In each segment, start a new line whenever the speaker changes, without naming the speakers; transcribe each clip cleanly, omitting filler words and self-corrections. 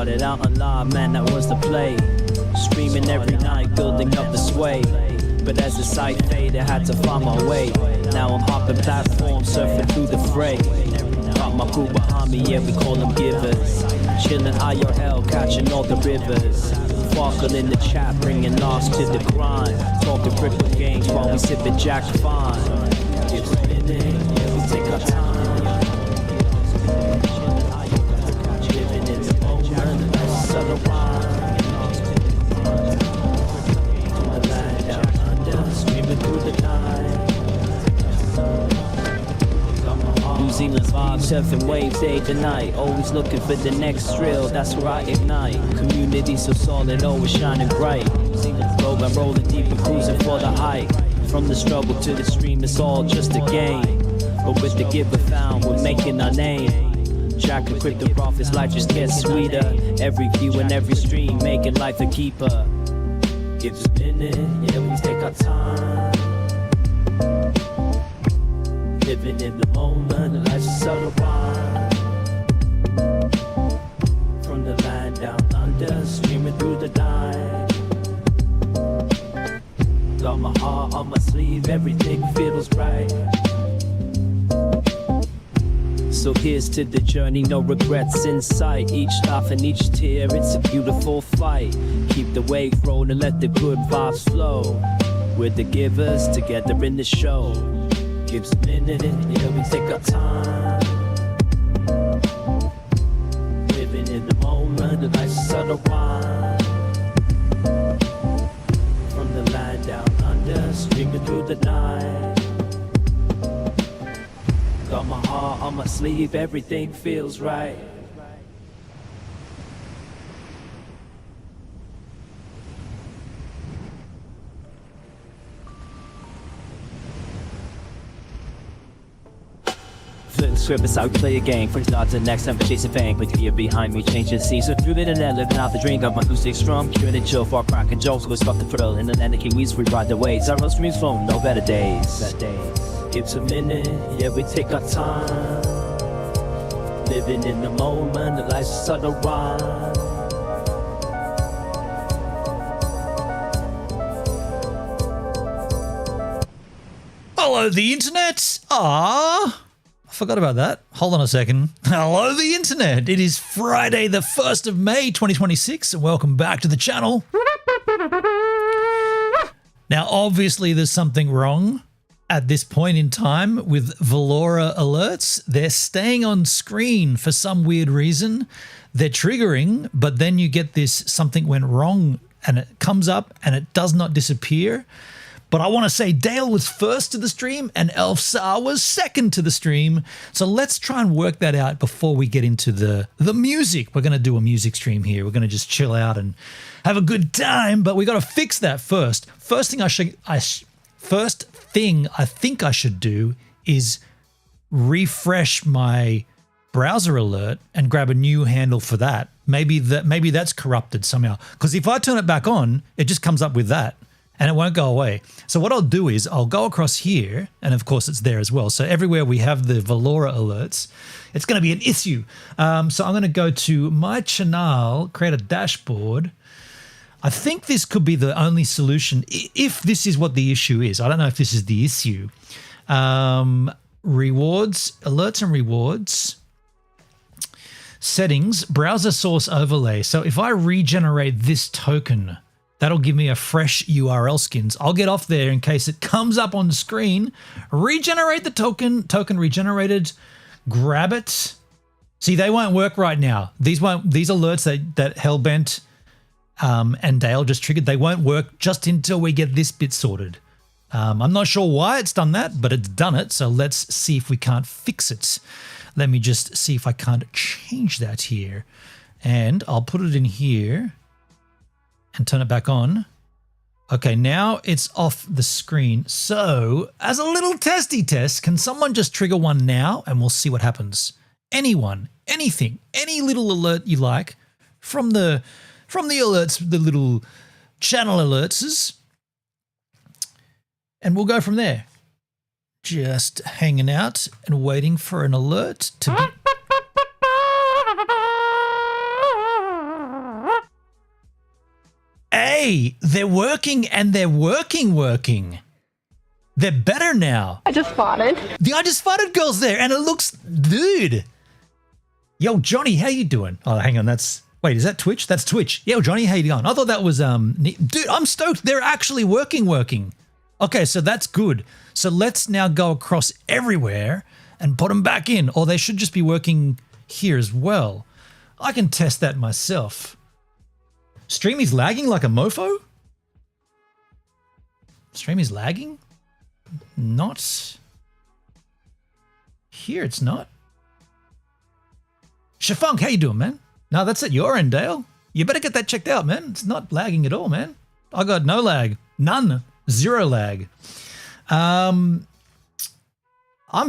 Started out on live, man, that was the play. Streaming every night, building up the sway. But as the site faded, I had to find my way. Now I'm hopping platforms, surfing through the fray. Got my crew behind me, yeah, we call them givers. Chillin' IRL, catching all the rivers. Sparkle in the chat, bringing lost to the grind. Talking crypto games while we sipping Jack Fine. It's a minute, yeah, we take our time. Living in the moment, that's subtle wine. The land down under, streaming through the night. New Zealand vibes, surfing waves day to night. Always looking for the next thrill, that's where I ignite. Community so solid, always shining bright. New Zealand globe, I'm rolling deep and cruising for the height. From the struggle to the stream, it's all just a game. But with the giver found, we're making our name. Jack and crypto profits, life just gets sweeter. Every view and every stream, making life a keeper. Give us a minute, yeah, we take our time. Living in the moment, life's a subtle wine. From the land down under, streaming through the night. Got my heart on my sleeve, everything feels right. So here's to the journey, no regrets in sight. Each laugh and each tear, it's a beautiful fight. Keep the wave rolling, let the good vibes flow. We're the givers, together in the show. Gives a minute, yeah, we take our time. Living in the moment, the life's subtle wine. From the land down under, streaming through the night. Got my heart on my sleeve, everything feels right. Script is how we play a game. First start to the next time, chasing fame. With you behind me, changing scenes. So through it and then living out the dream. Got my acoustic strum, curing and chill for cracking jokes. Go stop the thrill in the land of Kiwis, we ride the waves. Our road streams flow, no better days. It's a minute, yeah, we take our time. Living in the moment, the life's a subtle rhyme.
Hello, the internet. I forgot about that. Hold on a second. Hello, the internet. It is Friday, the 1st of May, 2026, and welcome back to the channel. Now, obviously, there's something wrong at this point in time with Valora alerts. They're staying on screen for some weird reason. They're triggering, but then you get this something went wrong, and it comes up, and it does not disappear. But I want to say Dale was first to the stream and Elfsar was second to the stream. So let's try and work that out before we get into the music. We're going to do a music stream here. We're going to just chill out and have a good time, but we got to fix that first. First thing I think I should do is refresh my browser alert and grab a new handle for that. Maybe that's corrupted somehow. Because if I turn it back on, it just comes up with that. And it won't go away. So what I'll do is I'll go across here, and of course it's there as well. So everywhere we have the Valora alerts, it's going to be an issue. So I'm going to go to my channel, create a dashboard. I think this could be the only solution if this is what the issue is. I don't know if this is the issue. Rewards, alerts and rewards. Settings, browser source overlay. So if I regenerate this token, that'll give me a fresh URL skins. I'll get off there in case it comes up on the screen. Regenerate the token regenerated, grab it. See, they won't work right now. These alerts that Hellbent and Dale just triggered, they won't work just until we get this bit sorted. I'm not sure why it's done that, but it's done it. So let's see if we can't fix it. Let me just see if I can't change that here. And I'll put it in here and turn it back on. Okay, now it's off the screen. So as a little testy test, can someone just trigger one now and we'll see what happens? Anyone, anything, any little alert you like from the alerts, the little channel alerts, and we'll go from there. Just hanging out and waiting for an alert to be... Hey, they're working and they're working. They're better now.
I just farted.
The I Just Farted girl's there and it looks, dude. Yo, Johnny, how you doing? Oh, hang on, wait, is that Twitch? That's Twitch. Yo, Johnny, how you going? I thought that was, dude, I'm stoked. They're actually working. Okay, so that's good. So let's now go across everywhere and put them back in, or they should just be working here as well. I can test that myself. Stream is lagging like a mofo? Stream is lagging? Not here, it's not. Shafunk, how you doing, man? No, that's at your end, Dale. You better get that checked out, man. It's not lagging at all, man. I got no lag. None. Zero lag. I'm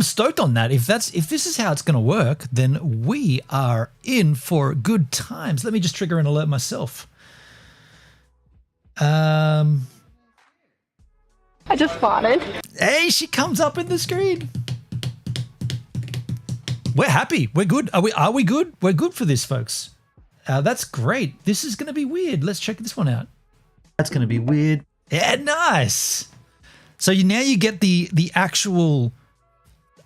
stoked on that. If this is how it's going to work, then we are in for good times. Let me just trigger an alert myself.
I just farted.
Hey, she comes up in the screen. We're happy. We're good. Are we good? We're good for this, folks. That's great. This is going to be weird. Let's check this one out. That's going to be weird. Yeah, nice. So now you get the actual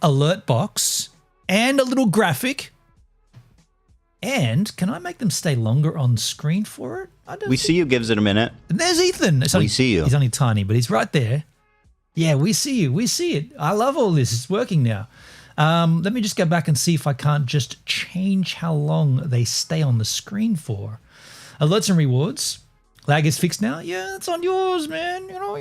alert box and a little graphic. And can I make them stay longer on screen for it?
We see you gives it a minute.
There's Ethan.
We see you.
He's only tiny, but he's right there. Yeah, we see you. We see it. I love all this. It's working now. Let me just go back and see if I can't just change how long they stay on the screen for. Alerts and rewards. Lag is fixed now. Yeah, it's on yours, man. You know.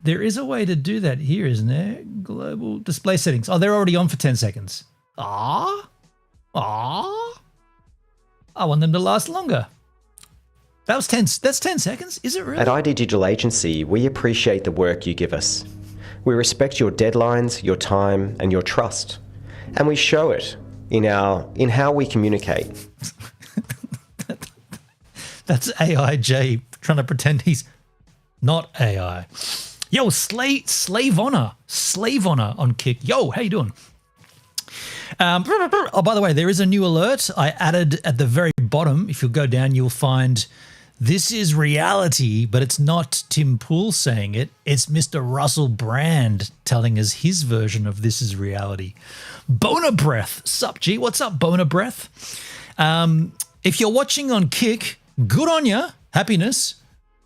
There is a way to do that here, isn't there? Global display settings. Oh, they're already on for 10 seconds. I want them to last longer. That was 10. That's 10 seconds. Is it really?
At ID Digital Agency, we appreciate the work you give us. We respect your deadlines, your time, and your trust. And we show it in how we communicate.
That's AIJ trying to pretend he's not AI. Yo, slave honor on Kick. Yo, how you doing? Oh, by the way, there is a new alert I added at the very bottom. If you'll go down, you'll find this is reality, but it's not Tim Pool saying it. It's Mr. Russell Brand telling us his version of this is reality. Boner Breath. Sup, G? What's up, Boner Breath? If you're watching on Kick, good on ya. Happiness.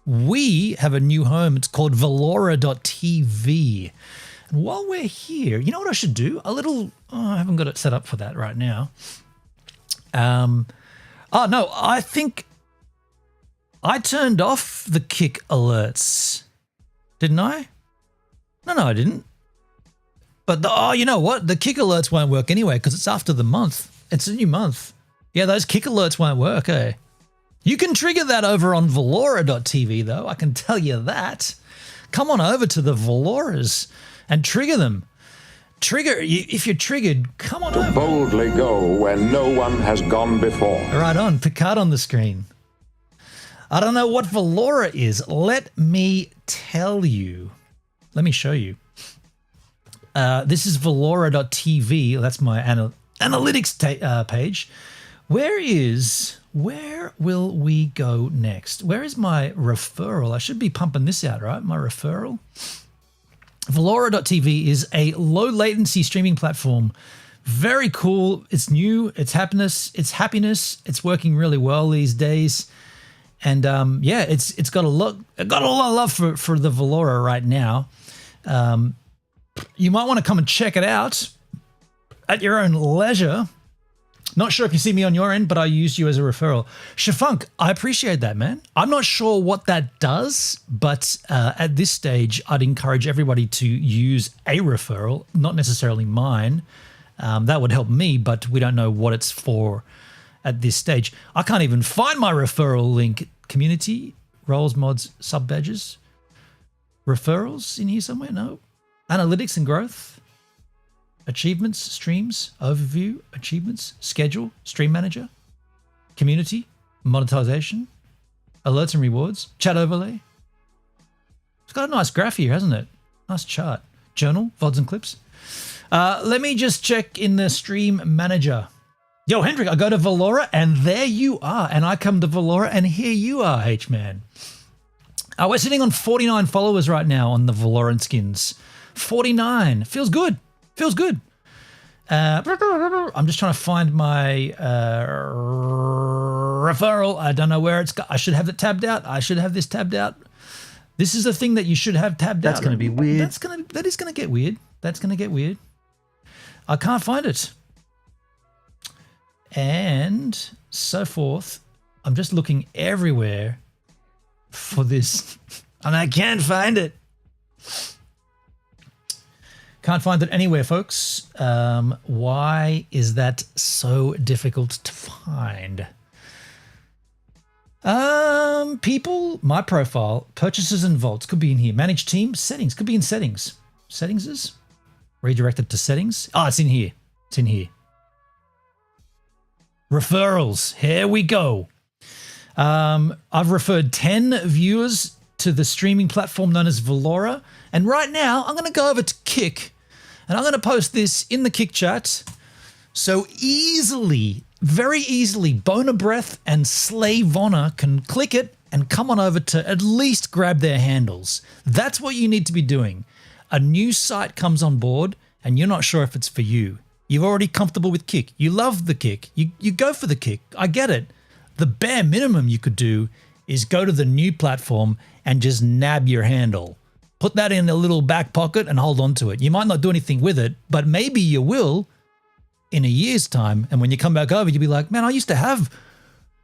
We have a new home. It's called Valora.tv. And while we're here, you know what I should do? I haven't got it set up for that right now. No, I think I turned off the Kick alerts. Didn't I? No, I didn't. But you know what? The Kick alerts won't work anyway because it's after the month. It's a new month. Yeah, those Kick alerts won't work, eh? You can trigger that over on Valora.tv, though. I can tell you that. Come on over to the Valoras and trigger them. If you're triggered, come on over.
Boldly go where no one has gone before.
Right on, Picard on the screen. I don't know what Valora is. Let me tell you. Let me show you. This is Valora.tv. That's my analytics page. Where will we go next? Where is my referral? I should be pumping this out, right? My referral. Valora.tv is a low latency streaming platform. Very cool. It's new. It's happiness. It's working really well these days. And yeah, it's got a lot of love for the Valora right now. You might want to come and check it out at your own leisure. Not sure if you see me on your end, but I used you as a referral. Shafunk, I appreciate that, man. I'm not sure what that does, but at this stage, I'd encourage everybody to use a referral, not necessarily mine. That would help me, but we don't know what it's for at this stage. I can't even find my referral link. Community, roles, mods, sub badges, referrals in here somewhere? No. Analytics and growth. Achievements, streams, overview, achievements, schedule, stream manager, community, monetization, alerts and rewards, chat overlay. It's got a nice graph here, hasn't it? Nice chart. Journal, VODs and clips. Let me just check in the stream manager. Yo, Hendrik, I go to Valora and there you are. And I come to Valora and here you are, H-Man. We're sitting on 49 followers right now on the Valoran skins. 49. Feels good. Feels good. I'm just trying to find my referral. I don't know where it's got. I should have it tabbed out. I should have this tabbed out. This is the thing that you should have tabbed out.
That's going to be weird.
That is going to get weird. That's going to get weird. I can't find it. And so forth. I'm just looking everywhere for this and I can't find it. Can't find it anywhere, folks. Why is that so difficult to find? People, my profile, purchases and vaults could be in here. Manage team, settings, could be in settings. Settings is redirected to settings. Oh, it's in here. It's in here. Referrals. Here we go. I've referred 10 viewers to the streaming platform known as Valora. And right now, I'm going to go over to Kick and I'm going to post this in the Kick chat. So easily, very easily, Boner Breath and Slave Honor can click it and come on over to at least grab their handles. That's what you need to be doing. A new site comes on board and you're not sure if it's for you. You're already comfortable with Kick. You love the Kick. You go for the Kick. I get it. The bare minimum you could do is go to the new platform and just nab your handle. Put that in a little back pocket and hold on to it. You might not do anything with it, but maybe you will in a year's time. And when you come back over, you'll be like, man, I used to have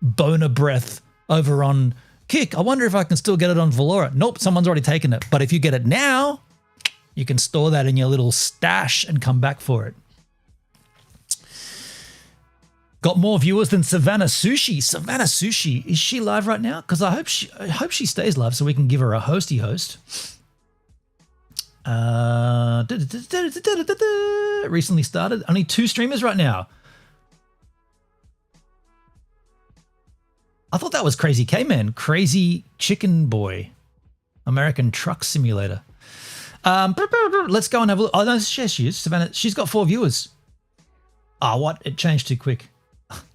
Boner Breath over on Kick. I wonder if I can still get it on Valora. Nope, someone's already taken it. But if you get it now, you can store that in your little stash and come back for it. Got more viewers than Savannah Sushi. Savannah Sushi, is she live right now? Because I hope she stays live so we can give her a hosty host. Recently started. Only 2 streamers right now. I thought that was Crazy K-Man. Crazy Chicken Boy. American Truck Simulator. Let's go and have a look. Oh, no, she is. Savannah, she's got 4 viewers. Ah, what? It changed too quick.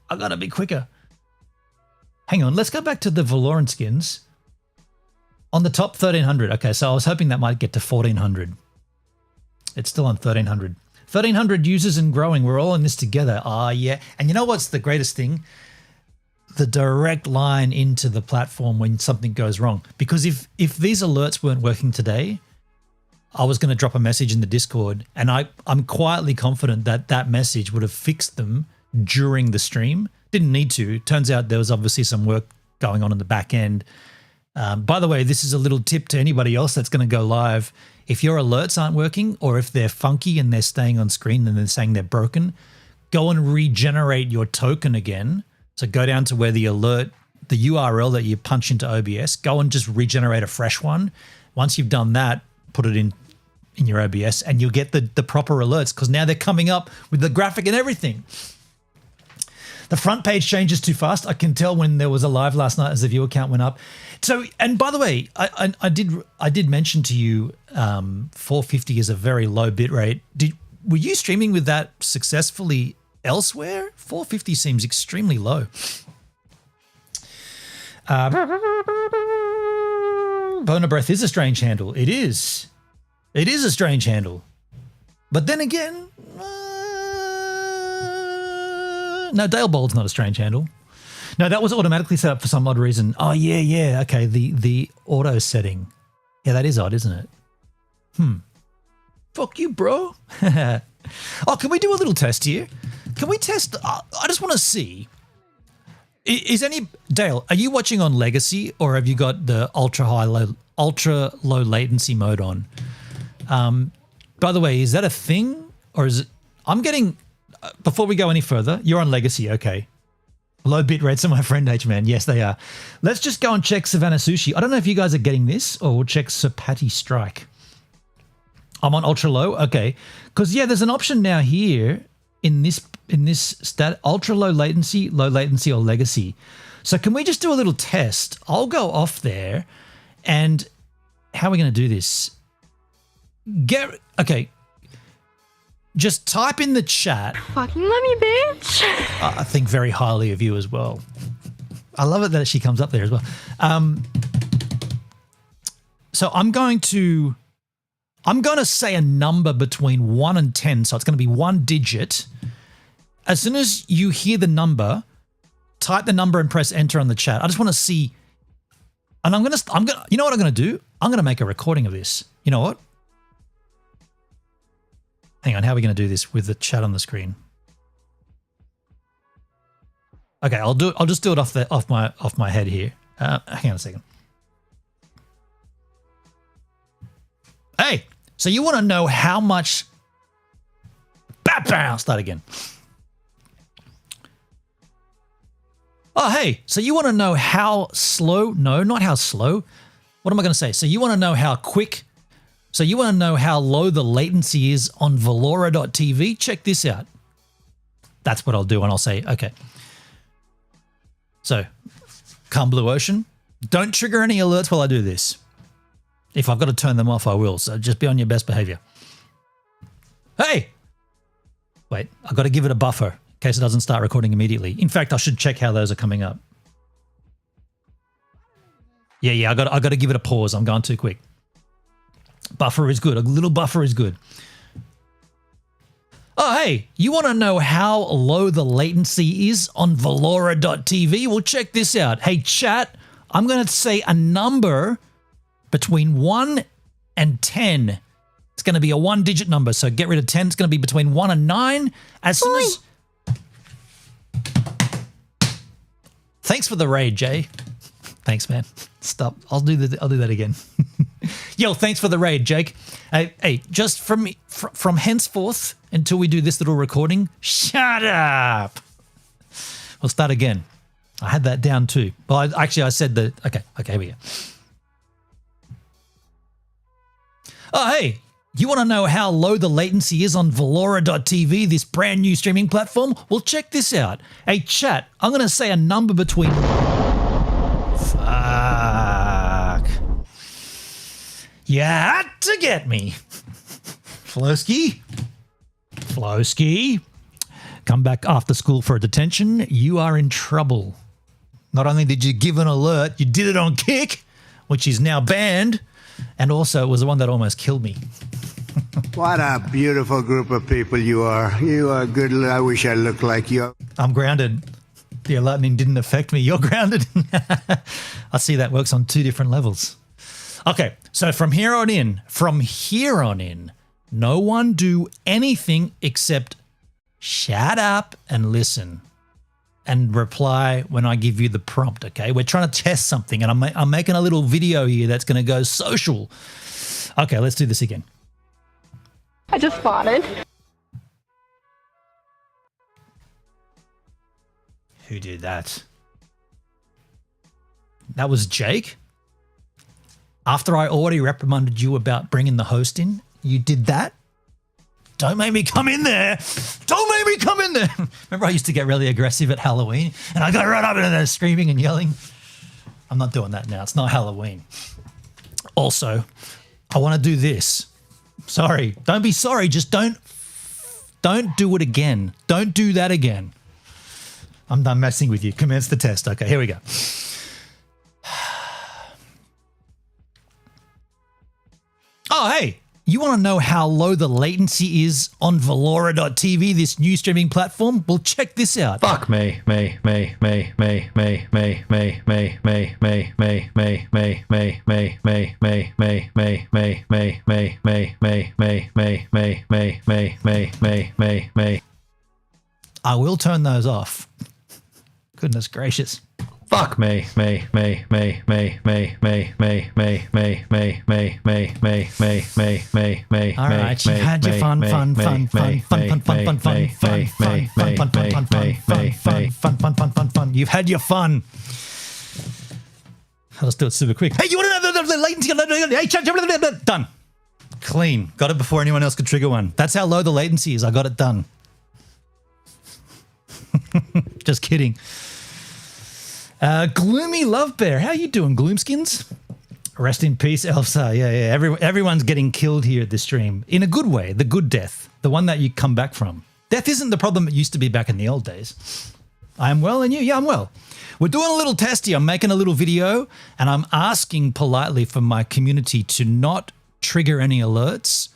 I gotta be quicker. Hang on, let's go back to the Valoran skins. On the top, 1300. Okay, so I was hoping that might get to 1400. It's still on 1300. 1300 users and growing. We're all in this together. Ah, yeah. And you know what's the greatest thing? The direct line into the platform when something goes wrong. Because if these alerts weren't working today, I was going to drop a message in the Discord, and I'm quietly confident that that message would have fixed them during the stream. Didn't need to. Turns out there was obviously some work going on in the back end. By the way, this is a little tip to anybody else that's going to go live. If your alerts aren't working, or if they're funky and they're staying on screen and they're saying they're broken, go and regenerate your token again. So go down to where the alert, the URL that you punch into OBS, go and just regenerate a fresh one. Once you've done that, put it in your OBS and you'll get the proper alerts, because now they're coming up with the graphic and everything. The front page changes too fast. I can tell when there was a live last night as the viewer count went up. So, and by the way, I did mention to you 450 is a very low bit rate. Were you streaming with that successfully elsewhere? 450 seems extremely low. Boner Breath is a strange handle. It is. It is a strange handle. But then again, no, Dale Bold's not a strange handle. No, that was automatically set up for some odd reason. Oh, yeah. Okay, the auto setting. Yeah, that is odd, isn't it? Fuck you, bro. Oh, can we do a little test here? Can we test? I just want to see. Dale, are you watching on Legacy, or have you got the ultra low latency mode on? By the way, is that a thing, or is it? I'm getting. Before we go any further, you're on Legacy, okay? Low bit rates are my friend H-Man. Yes, they are. Let's just go and check Savannah Sushi. I don't know if you guys are getting this, or we'll check Sir Patty Strike. I'm on ultra low, okay? Because yeah, there's an option now here in this stat, ultra low latency or Legacy. So can we just do a little test? I'll go off there, and how are we going to do this? Okay. just type in the chat.
Fucking love you, bitch.
I think very highly of you as well. I love it that she comes up there as well. So I'm going to say a number between 1 and 10. So it's going to be 1 digit. As soon as you hear the number, type the number and press enter on the chat. I just want to see. And I'm going to, you know what I'm going to do? I'm going to make a recording of this. You know what? Hang on. How are we going to do this with the chat on the screen? Okay, I'll just do it off my head here. Hang on a second. Hey, so you want to know how much? I'll start again. Oh, hey, so you want to know how slow? No, not how slow. What am I going to say? So you want to know how quick? So you want to know how low the latency is on Valora.tv? Check this out. That's what I'll do, and I'll say, okay. So, calm blue ocean. Don't trigger any alerts while I do this. If I've got to turn them off, I will. So just be on your best behavior. Hey! Wait, I've got to give it a buffer in case it doesn't start recording immediately. In fact, I should check how those are coming up. Yeah, I got to give it a pause. I'm going too quick. Buffer is good. A little buffer is good. Oh, hey, you want to know how low the latency is on Valora.tv? Well, check this out. Hey, chat, I'm going to say a number between 1 and 10. It's going to be a 1-digit number, so get rid of 10. It's going to be between 1 and 9. As soon as... Thanks for the raid, Jay. Thanks, man. Stop. I'll do that again. Yo, thanks for the raid, Jake. Hey, just from henceforth until we do this little recording, shut up. We'll start again. I had that down too. Well, I said that. Okay, here we go. Oh, hey, you want to know how low the latency is on Valora.tv, this brand new streaming platform? Well, check this out. Hey, chat, I'm going to say a number between... Fuck. You had to get me. Flowski, come back after school for a detention. You are in trouble. Not only did you give an alert, you did it on Kick, which is now banned, and also it was the one that almost killed me.
What a beautiful group of people you are. You are good. I wish I looked like you.
I'm grounded. The lightning didn't affect me. You're grounded. I see that works on 2 different levels. Okay, so from here on in, no one do anything except shut up and listen and reply when I give you the prompt, okay? We're trying to test something, and I'm making a little video here that's going to go social. Okay, let's do this again.
I just farted.
Who did that? That was Jake? After I already reprimanded you about bringing the host in, you did that? Don't make me come in there. Don't make me come in there. Remember I used to get really aggressive at Halloween and I go right up into there screaming and yelling? I'm not doing that now. It's not Halloween. Also, I want to do this. Sorry. Don't be sorry. Just don't do it again. Don't do that again. I'm done messing with you. Commence the test. Okay, here we go. Oh, hey, you want to know how low the latency is on Valora.tv, this new streaming platform? Well, check this out. Fuck me. I will turn those off. Goodness gracious. Fuck me. All right, you've had your fun. You've had your fun. Let's do it super quick. Hey, you want to know the latency? Hey, done. Clean. Got it before anyone else could trigger one. That's how low the latency is. I got it done. Just kidding. Gloomy Love Bear. How you doing, Gloomskins? Rest in peace, Elfsar. Yeah. Everyone's getting killed here at this stream in a good way, the good death, the one that you come back from. Death isn't the problem it used to be back in the old days. I'm well, and you? Yeah, I'm well. We're doing a little test here. I'm making a little video, and I'm asking politely for my community to not trigger any alerts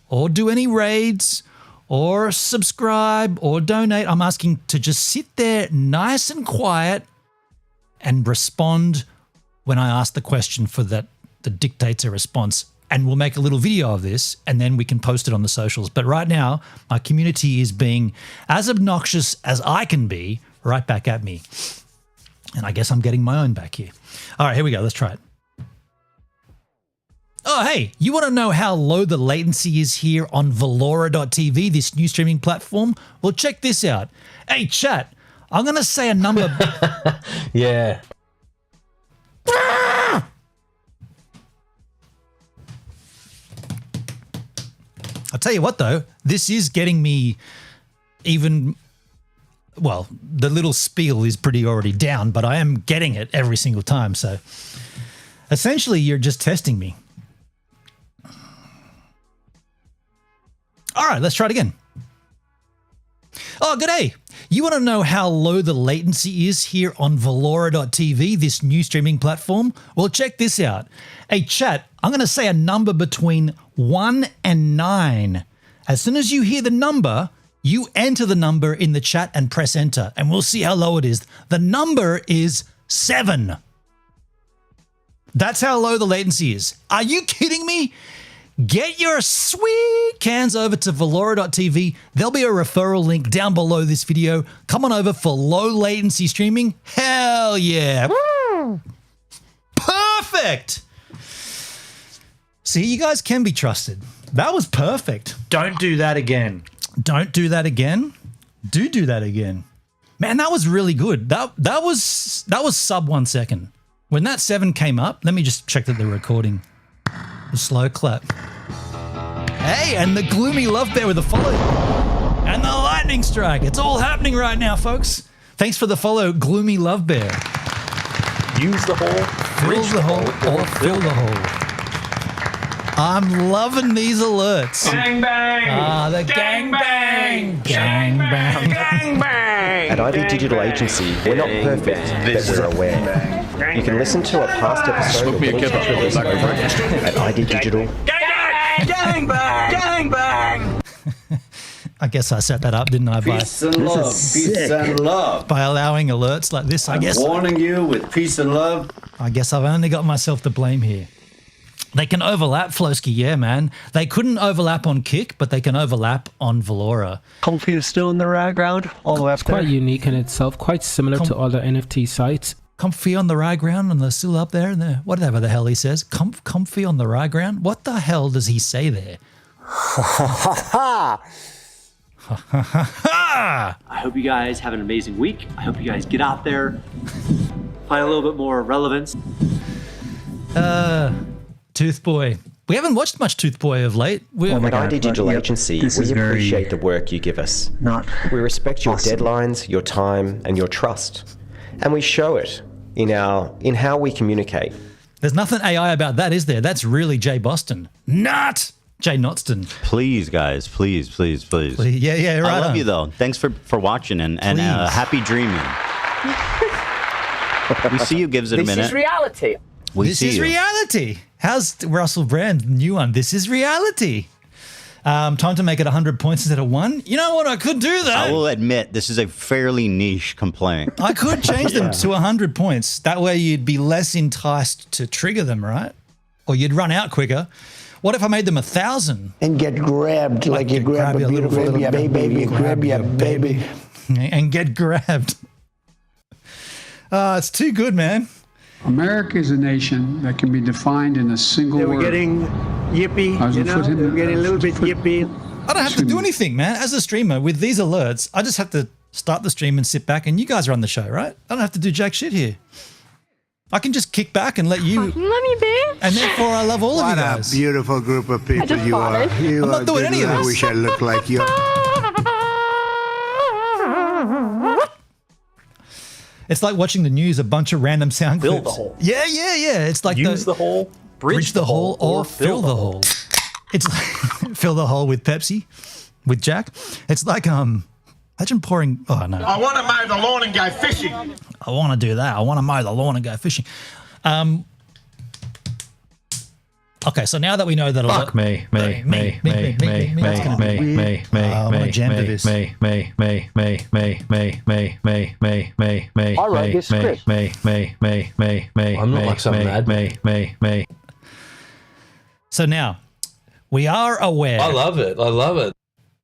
or do any raids or subscribe or donate. I'm asking to just sit there nice and quiet and respond when I ask the question for that dictates a response. And we'll make a little video of this and then we can post it on the socials. But right now, my community is being as obnoxious as I can be right back at me. And I guess I'm getting my own back here. All right, here we go. Let's try it. Oh, hey, you want to know how low the latency is here on Valora.tv, this new streaming platform? Well, check this out. Hey, chat, I'm going to say a number.
Yeah.
I'll tell you what, though, this is getting me even, well, the little spiel is pretty already down, but I am getting it every single time. So essentially, you're just testing me. All right, let's try it again. Oh, g'day. You want to know how low the latency is here on Valora.tv, this new streaming platform? Well, check this out. Hey, chat, I'm going to say a number between 1 and 9. As soon as you hear the number, you enter the number in the chat and press enter, and we'll see how low it is. The number is 7. That's how low the latency is. Are you kidding me? Get your sweet cans over to Valora.tv. There'll be a referral link down below this video. Come on over for low latency streaming. Hell yeah. Woo. Perfect. See, you guys can be trusted. That was perfect.
Don't do that again.
Don't do that again. Do that again. Man, that was really good. That was sub 1 second. When that 7 came up, let me just check that they're recording. The slow clap. Hey, and the gloomy love bear with the follow. And the lightning strike. It's all happening right now, folks. Thanks for the follow, gloomy love bear.
Use the hole.
Fill the hole or fill the hole. I'm loving these alerts.
Gang bang!
Ah, the gang bang! Gang bang!
Gang bang!
At ID Digital Agency, we're not perfect, but we're aware. You can listen to a past episode of at ID Digital.
Gang bang! Gang bang!
I guess I set that up, didn't I?
Peace and love. Peace and love.
By allowing alerts like this, I guess.
Warning you with peace and love.
I guess I've only got myself to blame here. They can overlap, Flosky, yeah, man. They couldn't overlap on Kick, but they can overlap on Valora.
Comfy is still in the ground, all the way up
It's quite unique in itself, quite similar to other NFT sites.
Comfy on the rye ground, and they're still up there. And whatever the hell he says. Comfy on the rye ground? What the hell does he say there?
I hope you guys have an amazing week. I hope you guys get out there, find a little bit more relevance.
Tooth Boy. We haven't watched much Tooth Boy of late.
At ID Digital Agency, we appreciate the work you give us. We respect your deadlines, your time, and your trust. And we show it in how we communicate.
There's nothing AI about that, is there? That's really Jay Boston. Not Jay Notston.
Please, guys. Please.
Yeah, right.
I love you, though. Thanks for watching and happy dreaming. We see you gives it a minute.
This is reality.
This is reality. How's Russell Brand, new one? This is reality. Time to make it 100 points instead of 1. You know what? I could do that.
I will admit this is a fairly niche complaint.
I could change them to 100 points. That way you'd be less enticed to trigger them, right? Or you'd run out quicker. What if I made them 1,000?
And get grabbed like you grab a beautiful little baby. Grab your baby.
And get grabbed. It's too good, man.
America is a nation that can be defined in a single word.
We're getting yippy, we're getting a little bit yippy.
I don't have to do anything, man. As a streamer, with these alerts, I just have to start the stream and sit back, and you guys run the show, right? I don't have to do jack shit here. I can just kick back and let you...
Love me, bitch.
And therefore, I love all of you guys.
What a beautiful group of people you are.
I'm not doing any of this.
I wish I looked like you.
It's like watching the news, a bunch of random sound clips.
Fill the hole.
Yeah. It's like
Use the hole.
bridge the hole or fill the hole. It's like fill the hole with Pepsi, with Jack. It's like imagine pouring. Oh no!
I want to mow the lawn and go fishing.
I want to do that. I want to mow the lawn and go fishing. Okay, so now that we know that
Fuck me.
I wrote this script.
I'm not like some mad.
So now we are aware.
I love it.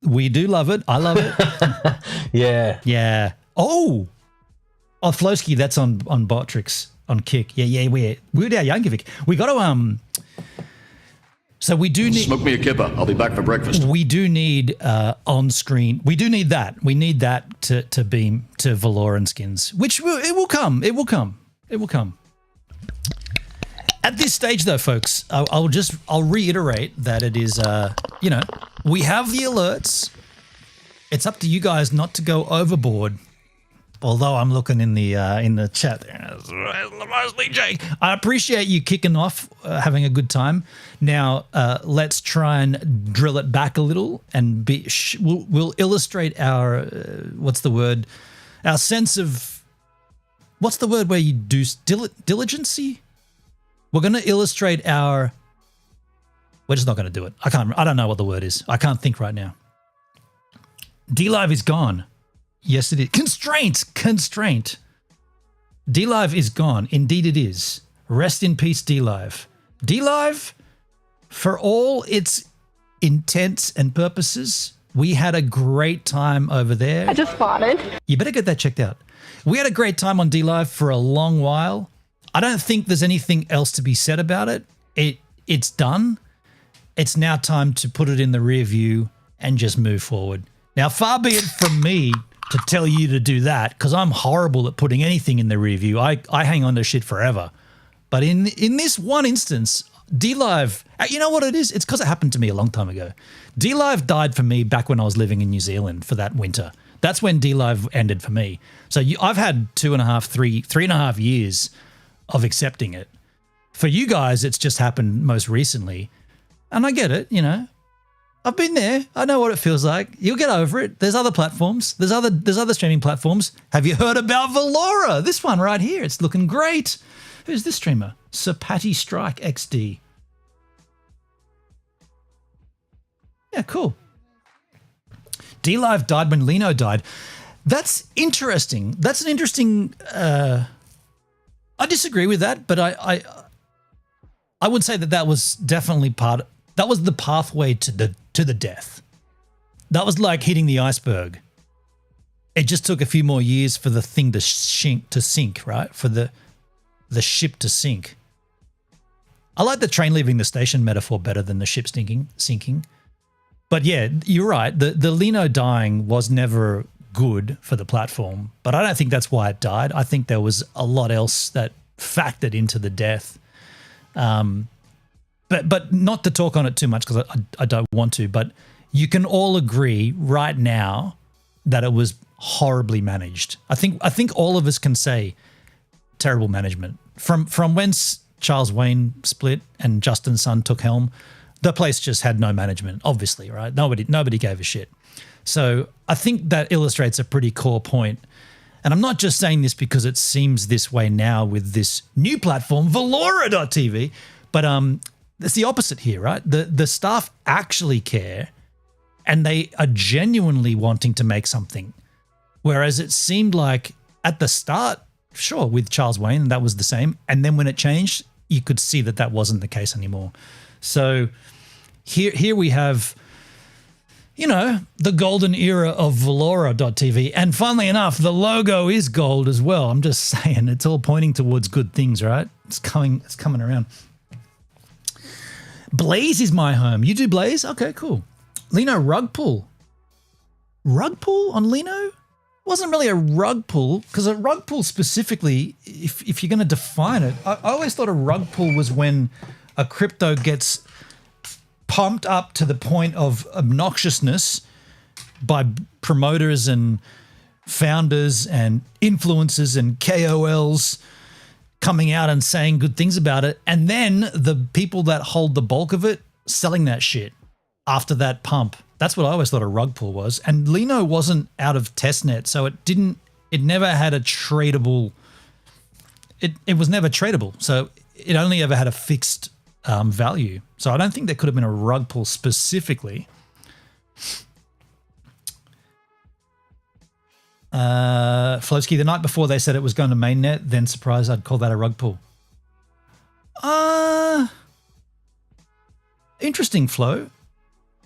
We do love it. I love it. Yeah. Oh, Flowski, that's on Botrix on Kick. Yeah. We're down Yankovic. We got to So we do need
smoke me a kipper. I'll be back for breakfast.
We do need on screen. We do need that. We need that to beam to Valoran skins, which it will come. It will come. It will come. At this stage, though, folks, I'll reiterate that it is we have the alerts. It's up to you guys not to go overboard. Although I'm looking in the chat there, mostly Jake. I appreciate you kicking off, having a good time. Now let's try and drill it back a little, and we'll illustrate our what's the word? Our sense of what's the word where you do diligency? We're going to illustrate our. We're just not going to do it. I don't know what the word is. I can't think right now. DLive is gone. Yes, it is. Constraint. DLive is gone. Indeed it is. Rest in peace, DLive. DLive, for all its intents and purposes, we had a great time over there.
I just farted.
You better get that checked out. We had a great time on DLive for a long while. I don't think there's anything else to be said about it. It's done. It's now time to put it in the rear view and just move forward. Now, far be it from me to tell you to do that, because I'm horrible at putting anything in the review. I hang on to shit forever. But in this one instance, DLive, you know what it is? It's because it happened to me a long time ago. DLive died for me back when I was living in New Zealand for that winter. That's when DLive ended for me. So I've had 3.5 years of accepting it. For you guys, it's just happened most recently. And I get it, I've been there. I know what it feels like. You'll get over it. There's other platforms. There's other streaming platforms. Have you heard about Valora? This one right here. It's looking great. Who's this streamer? Sapati Strike XD. Yeah, cool. DLive died when Lino died. That's interesting. That's an interesting. I disagree with that, but I would say that was definitely that was the pathway to the death. That was like hitting the iceberg. It just took a few more years for the thing to sink, right? For the ship to sink. I like the train leaving the station metaphor better than the ship sinking. But yeah, you're right. The Lino dying was never good for the platform, but I don't think that's why it died. I think there was a lot else that factored into the death. But not to talk on it too much because I don't want to, but you can all agree right now that it was horribly managed. I think all of us can say terrible management. From when Charles Wayne split and Justin Sun took helm, the place just had no management, obviously, right? Nobody gave a shit. So I think that illustrates a pretty core point. And I'm not just saying this because it seems this way now with this new platform, Valora.tv, but it's the opposite here, right? The staff actually care and they are genuinely wanting to make something. Whereas it seemed like at the start, sure, with Charles Wayne, that was the same. And then when it changed, you could see that wasn't the case anymore. So here we have, the golden era of Valora.tv. And funnily enough, the logo is gold as well. I'm just saying, it's all pointing towards good things, right? It's coming around. Blaze is my home. You do Blaze? Okay, cool. Lino rug pull. Rug pull on Lino? Wasn't really a rug pull, because a rug pull specifically, if you're going to define it, I always thought a rug pull was when a crypto gets pumped up to the point of obnoxiousness by promoters and founders and influencers and KOLs, coming out and saying good things about it, and then the people that hold the bulk of it selling that shit after that pump. That's what I always thought a rug pull was. And Lino wasn't out of testnet, so it never had a tradable, it was never tradable. So it only ever had a fixed value. So I don't think there could have been a rug pull specifically. Flowski, the night before they said it was going to mainnet, then surprised I'd call that a rug pull. Interesting, Flo.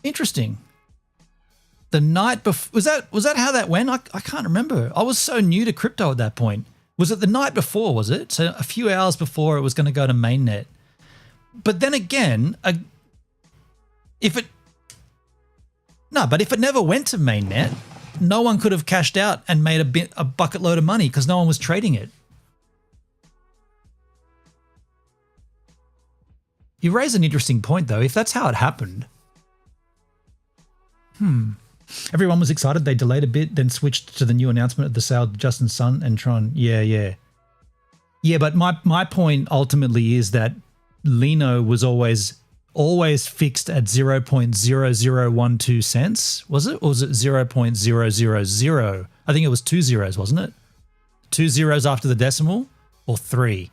Interesting. The night before, was that how that went? I can't remember. I was so new to crypto at that point. Was it the night before, was it? So a few hours before it was going to go to mainnet. But then again, if it never went to mainnet, no one could have cashed out and made a bucket load of money because no one was trading it. You raise an interesting point, though. If that's how it happened, everyone was excited. They delayed a bit, then switched to the new announcement of the sale of Justin Sun and Tron. Yeah. But my point ultimately is that Lino was always fixed at 0.0012 cents, was it? Or was it 0.000? I think it was 2 zeros, wasn't it? 2 zeros after the decimal, or 3?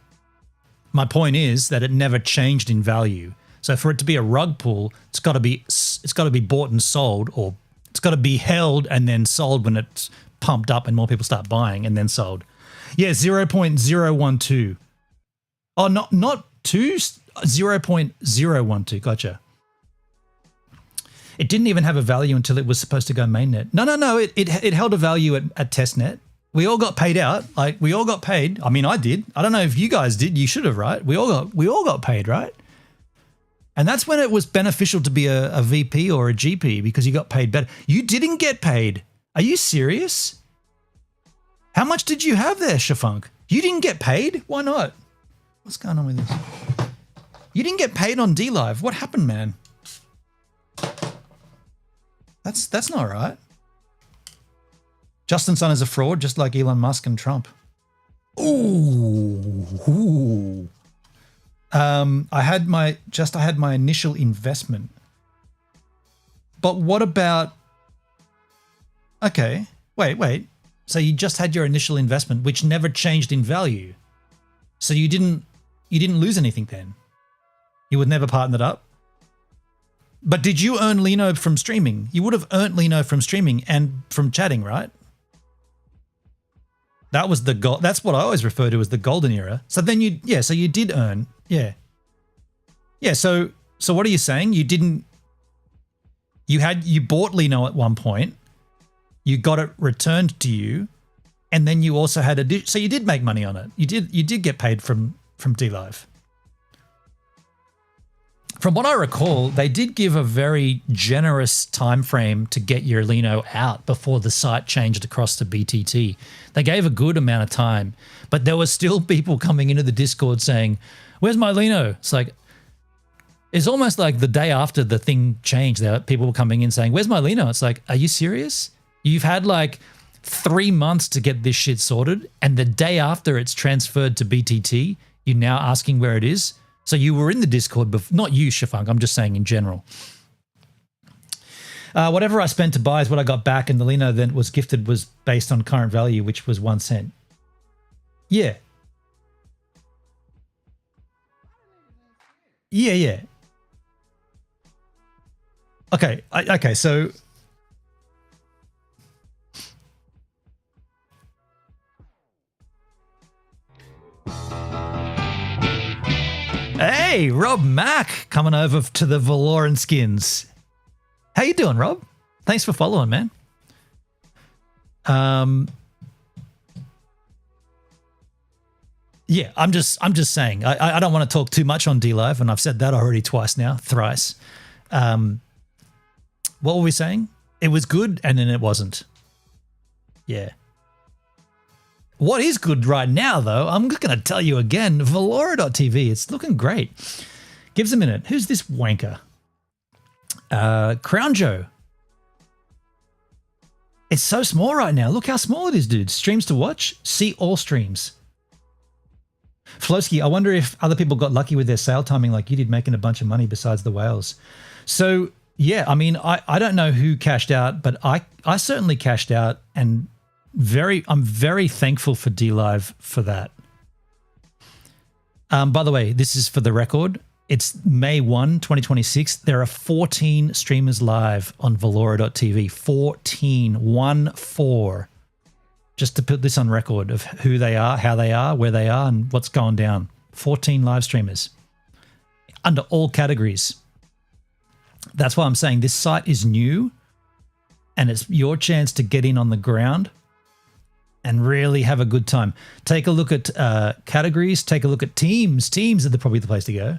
My point is that it never changed in value. So for it to be a rug pull, it's got to be bought and sold, or it's got to be held and then sold when it's pumped up and more people start buying and then sold. Yeah, 0.012. Oh, not 2. 0.012. Gotcha. It didn't even have a value until it was supposed to go mainnet. No. It held a value at testnet. We all got paid out. Like, we all got paid. I mean, I did. I don't know if you guys did. You should have, right? We all got paid, right? And that's when it was beneficial to be a VP or a GP because you got paid better. You didn't get paid. Are you serious? How much did you have there, Shafunk? You didn't get paid? Why not? What's going on with this? You didn't get paid on DLive. What happened, man? That's not right. Justin Sun is a fraud, just like Elon Musk and Trump. Ooh. I had my initial investment. But what about? Okay, wait. So you just had your initial investment, which never changed in value. So you didn't lose anything then. You would never partner it up. But did you earn Lino from streaming? You would have earned Lino from streaming and from chatting, right? That was the goal. That's what I always refer to as the golden era. So then so you did earn. Yeah. So what are you saying? You bought Lino at one point. You got it returned to you, and then you also had so you did make money on it. You did get paid from DLive. From what I recall, they did give a very generous time frame to get your Lino out before the site changed across to BTT. They gave a good amount of time, but there were still people coming into the Discord saying, "Where's my Lino?" It's almost like the day after the thing changed, there were people coming in saying, "Where's my Lino?" It's like, are you serious? You've had like 3 months to get this shit sorted, and the day after it's transferred to BTT, you're now asking where it is? So you were in the Discord, not you, Shafunk, I'm just saying in general. Whatever I spent to buy is what I got back, and the Lino then was gifted was based on current value, which was 1 cent. Yeah. Yeah. Okay, so... Hey, Rob Mack coming over to the Valoran skins. How you doing, Rob? Thanks for following, man. Yeah, I'm just saying. I don't want to talk too much on DLive, and I've said that already thrice. What were we saying? It was good, and then it wasn't. Yeah. What is good right now, though, I'm just going to tell you again, Valora.tv, it's looking great. Give us a minute. Who's this wanker? Crown Joe. It's so small right now. Look how small it is, dude. Streams to watch? See all streams. Flosky, I wonder if other people got lucky with their sale timing like you did, making a bunch of money besides the whales. So, yeah, I mean, I don't know who cashed out, but I certainly cashed out, and I'm very thankful for DLive for that. By the way, this is for the record. It's May 1, 2026. There are 14 streamers live on Valora.tv. 14. Just to put this on record of who they are, how they are, where they are, and what's going down. 14 live streamers under all categories. That's why I'm saying this site is new, and it's your chance to get in on the ground and really have a good time. Take a look at categories. Take a look at teams. Teams are probably the place to go.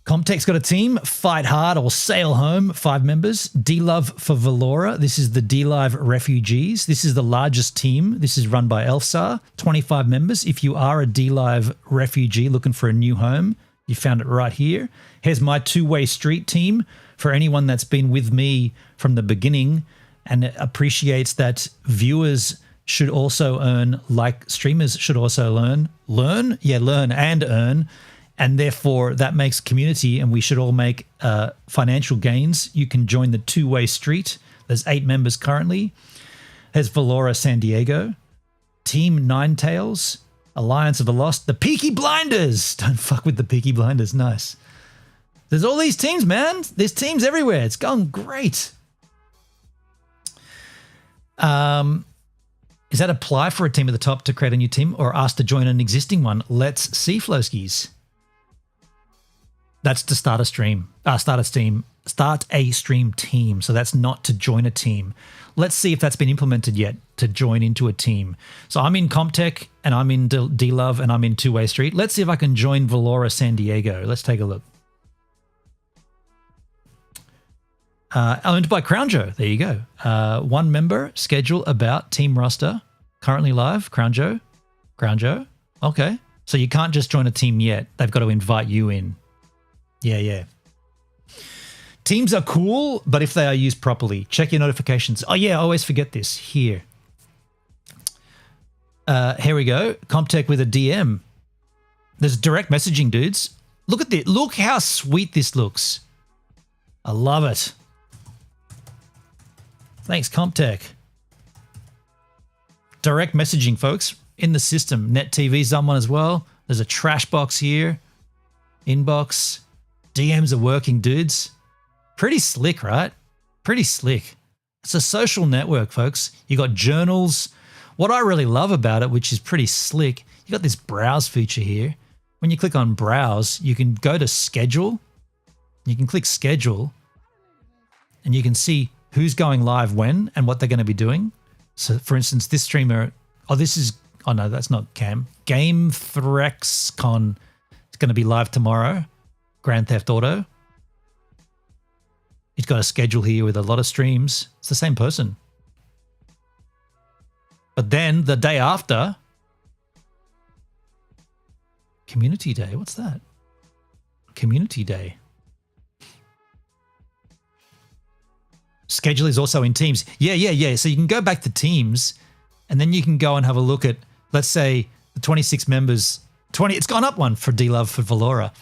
Comtech's got a team, Fight Hard or Sail Home, 5 members. DLove for Valora. This is the DLive Refugees. This is the largest team. This is run by Elfsar, 25 members. If you are a DLive refugee looking for a new home, you found it right here. Here's my two-way street team for anyone that's been with me from the beginning and appreciates that viewers should also earn like streamers should also learn and earn. And therefore, that makes community, and we should all make financial gains. You can join the two-way street. There's 8 members currently. There's Valora San Diego, Team Ninetails, Alliance of the Lost, the Peaky Blinders. Don't fuck with the Peaky Blinders. Nice. There's all these teams, man. There's teams everywhere. It's going great. Is that apply for a team at the top to create a new team or ask to join an existing one? Let's see, Flowskis. That's to start a stream. Start a stream team. So that's not to join a team. Let's see if that's been implemented yet to join into a team. So I'm in Comtech and I'm in DLove and I'm in Two Way Street. Let's see if I can join Valora San Diego. Let's take a look. Owned by Crown Joe. There you go. 1 member, schedule, about, team roster. Currently live. Crown Joe. Okay. So you can't just join a team yet. They've got to invite you in. Yeah. Teams are cool, but if they are used properly, check your notifications. Oh yeah, I always forget this. Here we go. Comtech with a DM. There's direct messaging, dudes. Look at this. Look how sweet this looks. I love it. Thanks, Comtech. Direct messaging, folks, in the system. Net TV's on one as well. There's a trash box here. Inbox. DMs are working, dudes. Pretty slick, right? Pretty slick. It's a social network, folks. You got journals. What I really love about it, which is pretty slick, you got this browse feature here. When you click on browse, you can go to schedule. You can click schedule and you can see who's going live when and what they're going to be doing. So for instance, this streamer, no, that's not Cam. Game ThrexCon is going to be live tomorrow. Grand Theft Auto. He's got a schedule here with a lot of streams. It's the same person. But then the day after, Community Day. What's that? Community Day. Schedule is also in Teams. Yeah. So you can go back to Teams and then you can go and have a look at, let's say, the 26 members. It's gone up one for DLove for Valora.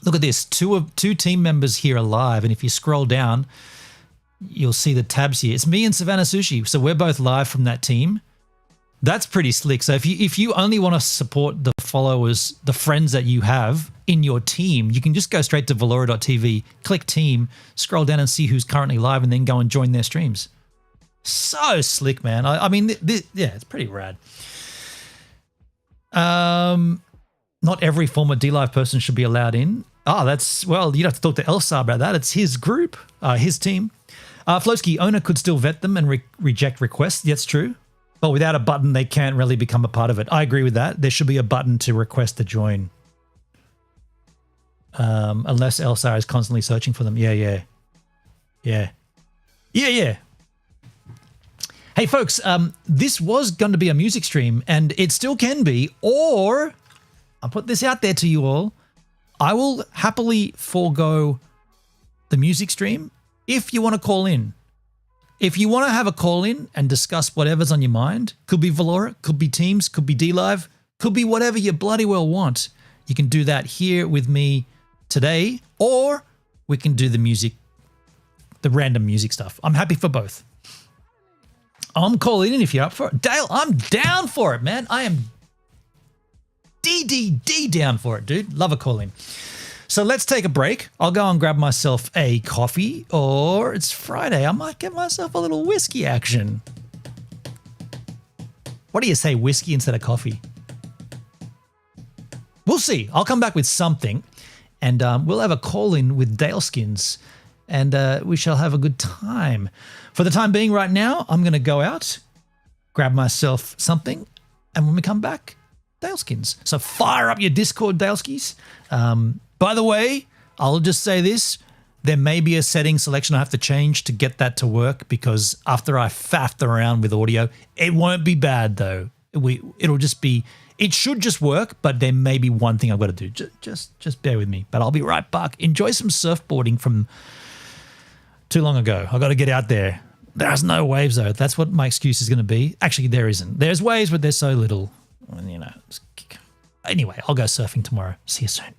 Look at this. Two team members here are live, and if you scroll down, you'll see the tabs here. It's me and Savannah Sushi, so we're both live from that team. That's pretty slick. So if you only want to support the followers, the friends that you have in your team, you can just go straight to Valora.tv, click team, scroll down and see who's currently live, and then go and join their streams. So slick, man. I mean, yeah, it's pretty rad. Not every former DLive person should be allowed in. You'd have to talk to Elfsar about that. It's his group, his team. Flowski, owner could still vet them and reject requests. That's true. But without a button, they can't really become a part of it. I agree with that. There should be a button to request to join. Unless Elfsar is constantly searching for them. Yeah. Hey, folks, this was going to be a music stream, and it still can be, or I'll put this out there to you all. I will happily forego the music stream if you want to call in. If you want to have a call in and discuss whatever's on your mind, could be Valora, could be Teams, could be DLive, could be whatever you bloody well want. You can do that here with me today, or we can do the music, the random music stuff. I'm happy for both. I'm calling in if you're up for it. Dale, I'm down for it, man. I am DDD down for it, dude. Love a call in. So let's take a break. I'll go and grab myself a coffee, or it's Friday. I might get myself a little whiskey action. What do you say, whiskey instead of coffee? We'll see. I'll come back with something, and we'll have a call-in with Daleskins, and we shall have a good time. For the time being right now, I'm going to go out, grab myself something, and when we come back, Daleskins. So fire up your Discord, Daleskis. By the way, I'll just say this. There may be a setting selection I have to change to get that to work, because after I faffed around with audio, it won't be bad though. It'll just be, it should just work, but there may be one thing I've got to do. Just bear with me, but I'll be right back. Enjoy some surfboarding from too long ago. I got to get out there. There's no waves though. That's what my excuse is going to be. Actually, there isn't. There's waves, but they're so little. You know. Anyway, I'll go surfing tomorrow. See you soon.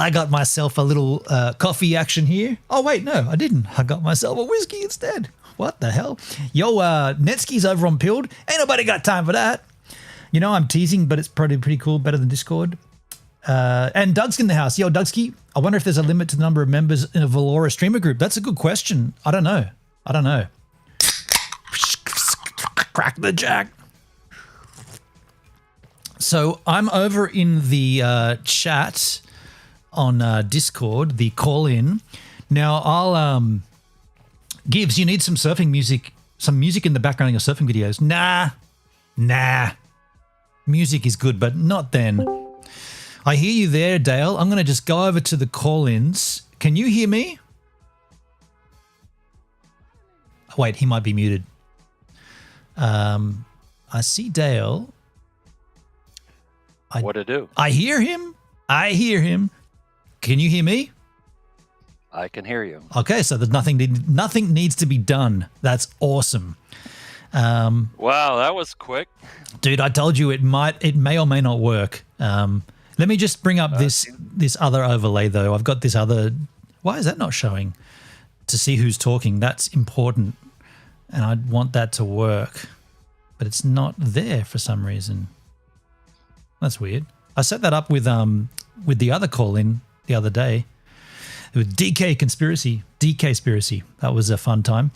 I got myself a little coffee action here. Oh, wait, no, I didn't. I got myself a whiskey instead. What the hell? Yo, Netski's over on Pilled. Ain't nobody got time for that. You know, I'm teasing, but it's probably pretty cool. Better than Discord. And Doug's in the house. Yo, Dougski, I wonder if there's a limit to the number of members in a Valora streamer group. That's a good question. I don't know. Crack the jack. So I'm over in the chat on Discord, the call-in. Now, I'll... Gibbs, you need some surfing music, some music in the background of your surfing videos. Nah. Music is good, but not then. I hear you there, Dale. I'm going to just go over to the call-ins. Can you hear me? Wait, he might be muted. I see Dale.
What to do?
I hear him. Can you hear me?
I can hear you.
Okay, so there's nothing needs to be done. That's awesome.
Wow, that was quick.
Dude, I told you it may or may not work. Let me just bring up this other overlay though. I've got this other. Why is that not showing? To see who's talking. That's important. And I want that to work. But it's not there for some reason. That's weird. I set that up with the other call-in the other day. It was DK Conspiracy. That was a fun time.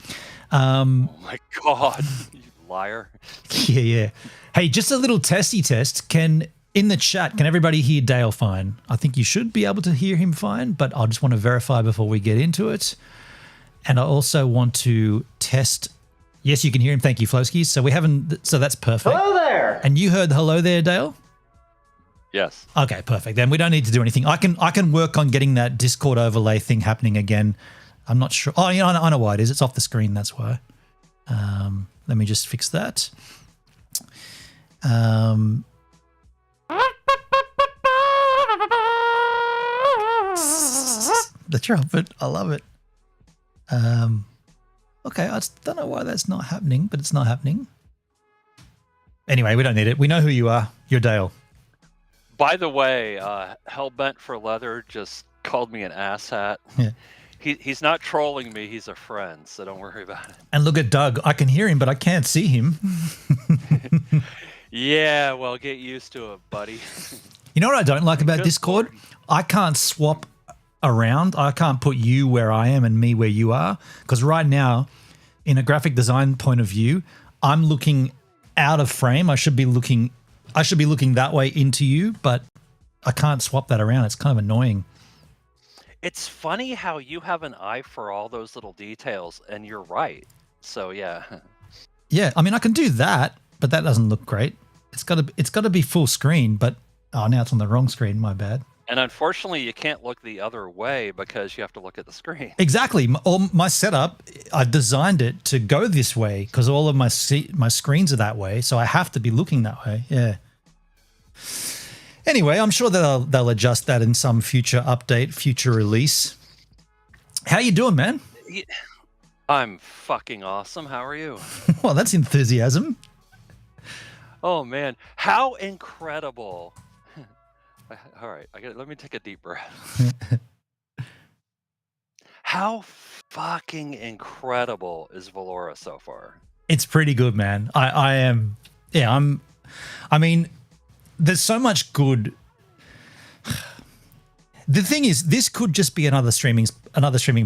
Oh my God, you liar.
Yeah. Hey, just a little testy test. In the chat, can everybody hear Dale fine? I think you should be able to hear him fine, but I just want to verify before we get into it. And I also want to test. Yes, you can hear him. Thank you, Flowski. So that's perfect.
Hello there.
And you heard the hello there, Dale?
Yes.
Okay, perfect. Then we don't need to do anything. I can work on getting that Discord overlay thing happening again. I'm not sure. Oh, yeah, I know why it is. It's off the screen. That's why. Let me just fix that. The trumpet. I love it. Okay, I just don't know why that's not happening, but it's not happening. Anyway, we don't need it. We know who you are. You're Dale.
By the way, Hellbent for Leather just called me an asshat.
Yeah.
He's not trolling me. He's a friend, so don't worry about it.
And look at Doug. I can hear him, but I can't see him.
Yeah, well, get used to it, buddy.
You know what I don't like about Discord? I can't swap around. I can't put you where I am and me where you are. Because right now, in a graphic design point of view, I'm looking out of frame. I should be looking that way into you, but I can't swap that around. It's kind of annoying.
It's funny how you have an eye for all those little details, and you're right. So yeah.
Yeah, I mean I can do that, but that doesn't look great. It's got to be full screen, but now it's on the wrong screen. My bad.
And unfortunately, you can't look the other way because you have to look at the screen.
Exactly. My setup, I designed it to go this way because all of my screens are that way, so I have to be looking that way. Yeah. Anyway, I'm sure they'll adjust that in some future update, future release. How you doing, man?
I'm fucking awesome. How are you?
Well, that's enthusiasm.
Oh man, how incredible! All right, let me take a deep breath. How fucking incredible is Valora so far?
It's pretty good, man. I mean, there's so much good. The thing is, this could just be another streaming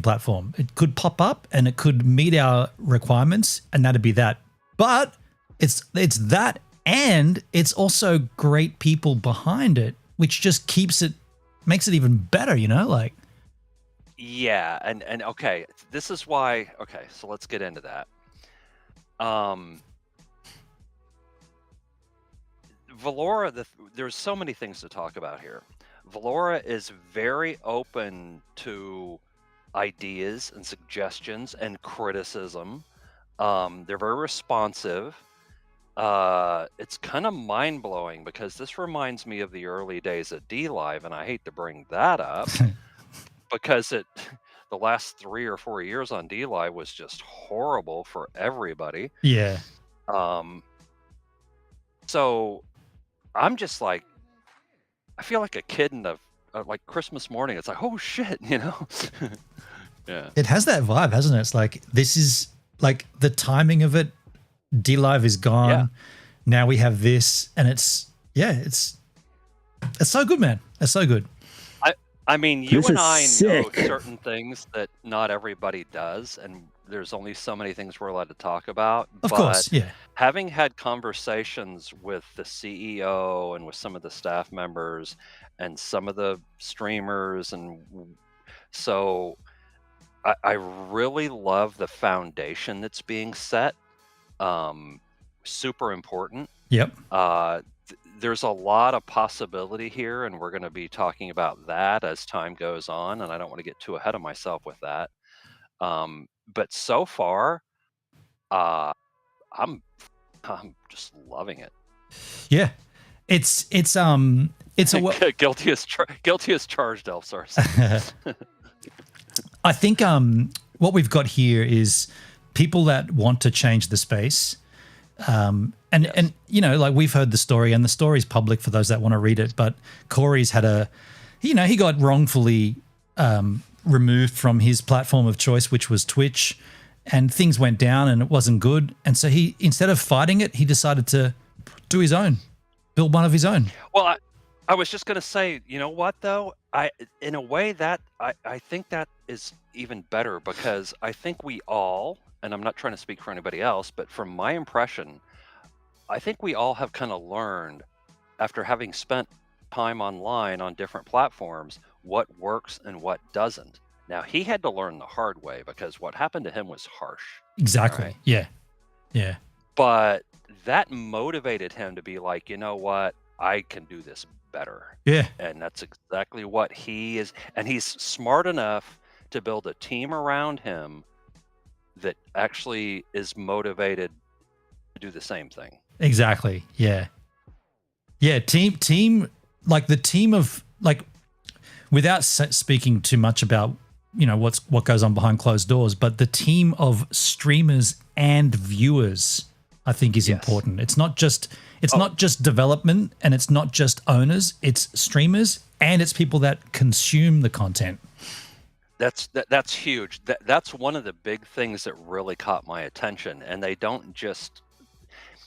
platform. It could pop up and it could meet our requirements, and that'd be that. But it's that, and it's also great people behind it, which just makes it even better, you know, like.
Yeah, and okay, this is why. Okay, so let's get into that. Valora, there's so many things to talk about here. Valora is very open to ideas and suggestions and criticism. They're very responsive. It's kind of mind-blowing because this reminds me of the early days of DLive, and I hate to bring that up because the last 3 or 4 years on DLive was just horrible for everybody.
Yeah.
So I'm just like, I feel like a kid in a like Christmas morning. It's like, oh shit, you know. Yeah.
It has that vibe, hasn't it? It's like, this is like the timing of it. DLive is gone.
Yeah.
Now we have this, and it's so good, man. It's so good.
I mean, you
This
and
is
I
sick.
know certain things that not everybody does, and there's only so many things we're allowed to talk about.
Of course, yeah.
Having had conversations with the CEO and with some of the staff members and some of the streamers, and so I really love the foundation that's being set. Super important.
Yep.
There's a lot of possibility here, and we're going to be talking about that as time goes on, and I don't want to get too ahead of myself with that. But so far, I'm just loving it.
Yeah. It's a
guilty as charged, Elfsar.
I think what we've got here is people that want to change the space. And you know, like, we've heard the story, and the story's public for those that want to read it, but Corey's had he got wrongfully removed from his platform of choice, which was Twitch, and things went down and it wasn't good. And so he, instead of fighting it, he decided to do his own, build one of his own.
Well, I was just going to say, you know what, though? In a way that I think that is even better, because I think we all, and I'm not trying to speak for anybody else, but from my impression, I think we all have kind of learned, after having spent time online on different platforms, what works and what doesn't. Now, he had to learn the hard way, because what happened to him was harsh.
Exactly.
Right?
Yeah. Yeah.
But that motivated him to be like, you know what? I can do this better.
Yeah.
And that's exactly what he is. And he's smart enough to build a team around him that actually is motivated to do the same thing.
Exactly. Yeah. Yeah. Team, like the team of, like, without speaking too much about, you know, what goes on behind closed doors, but the team of streamers and viewers, I think, is important. It's not just development, and it's not just owners. It's streamers, and it's people that consume the content.
That's huge. That's one of the big things that really caught my attention. And they don't just,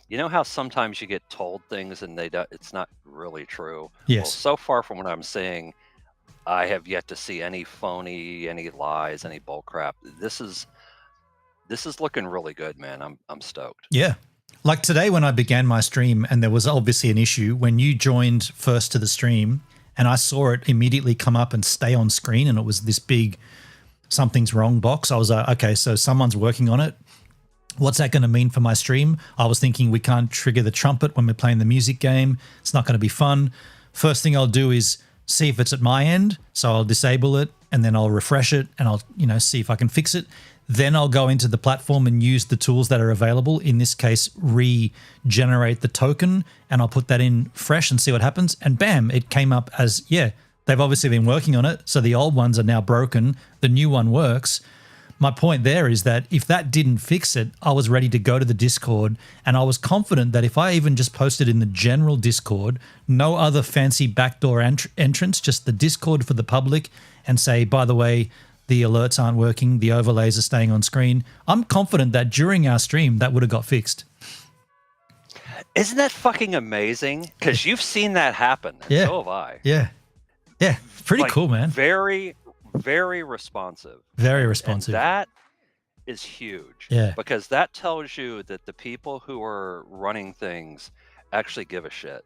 you know how sometimes you get told things and it's not really true.
Yes.
Well, so far from what I'm seeing, I have yet to see any phony, any lies, any bull crap. This is looking really good, man. I'm stoked.
Yeah. Like today when I began my stream, and there was obviously an issue when you joined first to the stream, and I saw it immediately come up and stay on screen, and it was this big something's wrong box. I was like, okay, so someone's working on it. What's that going to mean for my stream? I was thinking we can't trigger the trumpet when we're playing the music game. It's not going to be fun. First thing I'll do is see if it's at my end. So I'll disable it, and then I'll refresh it, and I'll, you know, see if I can fix it. Then I'll go into the platform and use the tools that are available. In this case, regenerate the token, and I'll put that in fresh and see what happens. And bam, it came up as, yeah, they've obviously been working on it. So the old ones are now broken. The new one works. My point there is that if that didn't fix it, I was ready to go to the Discord, and I was confident that if I even just posted in the general Discord, no other fancy backdoor entrance, just the Discord for the public, and say, by the way, the alerts aren't working, the overlays are staying on screen, I'm confident that during our stream that would have got fixed.
Isn't that fucking amazing? Because you've seen that happen.
Yeah.
So have I.
Yeah. Yeah. Pretty cool, man.
Very, very responsive.
Very responsive.
And that is huge.
Yeah.
Because that tells you that the people who are running things actually give a shit.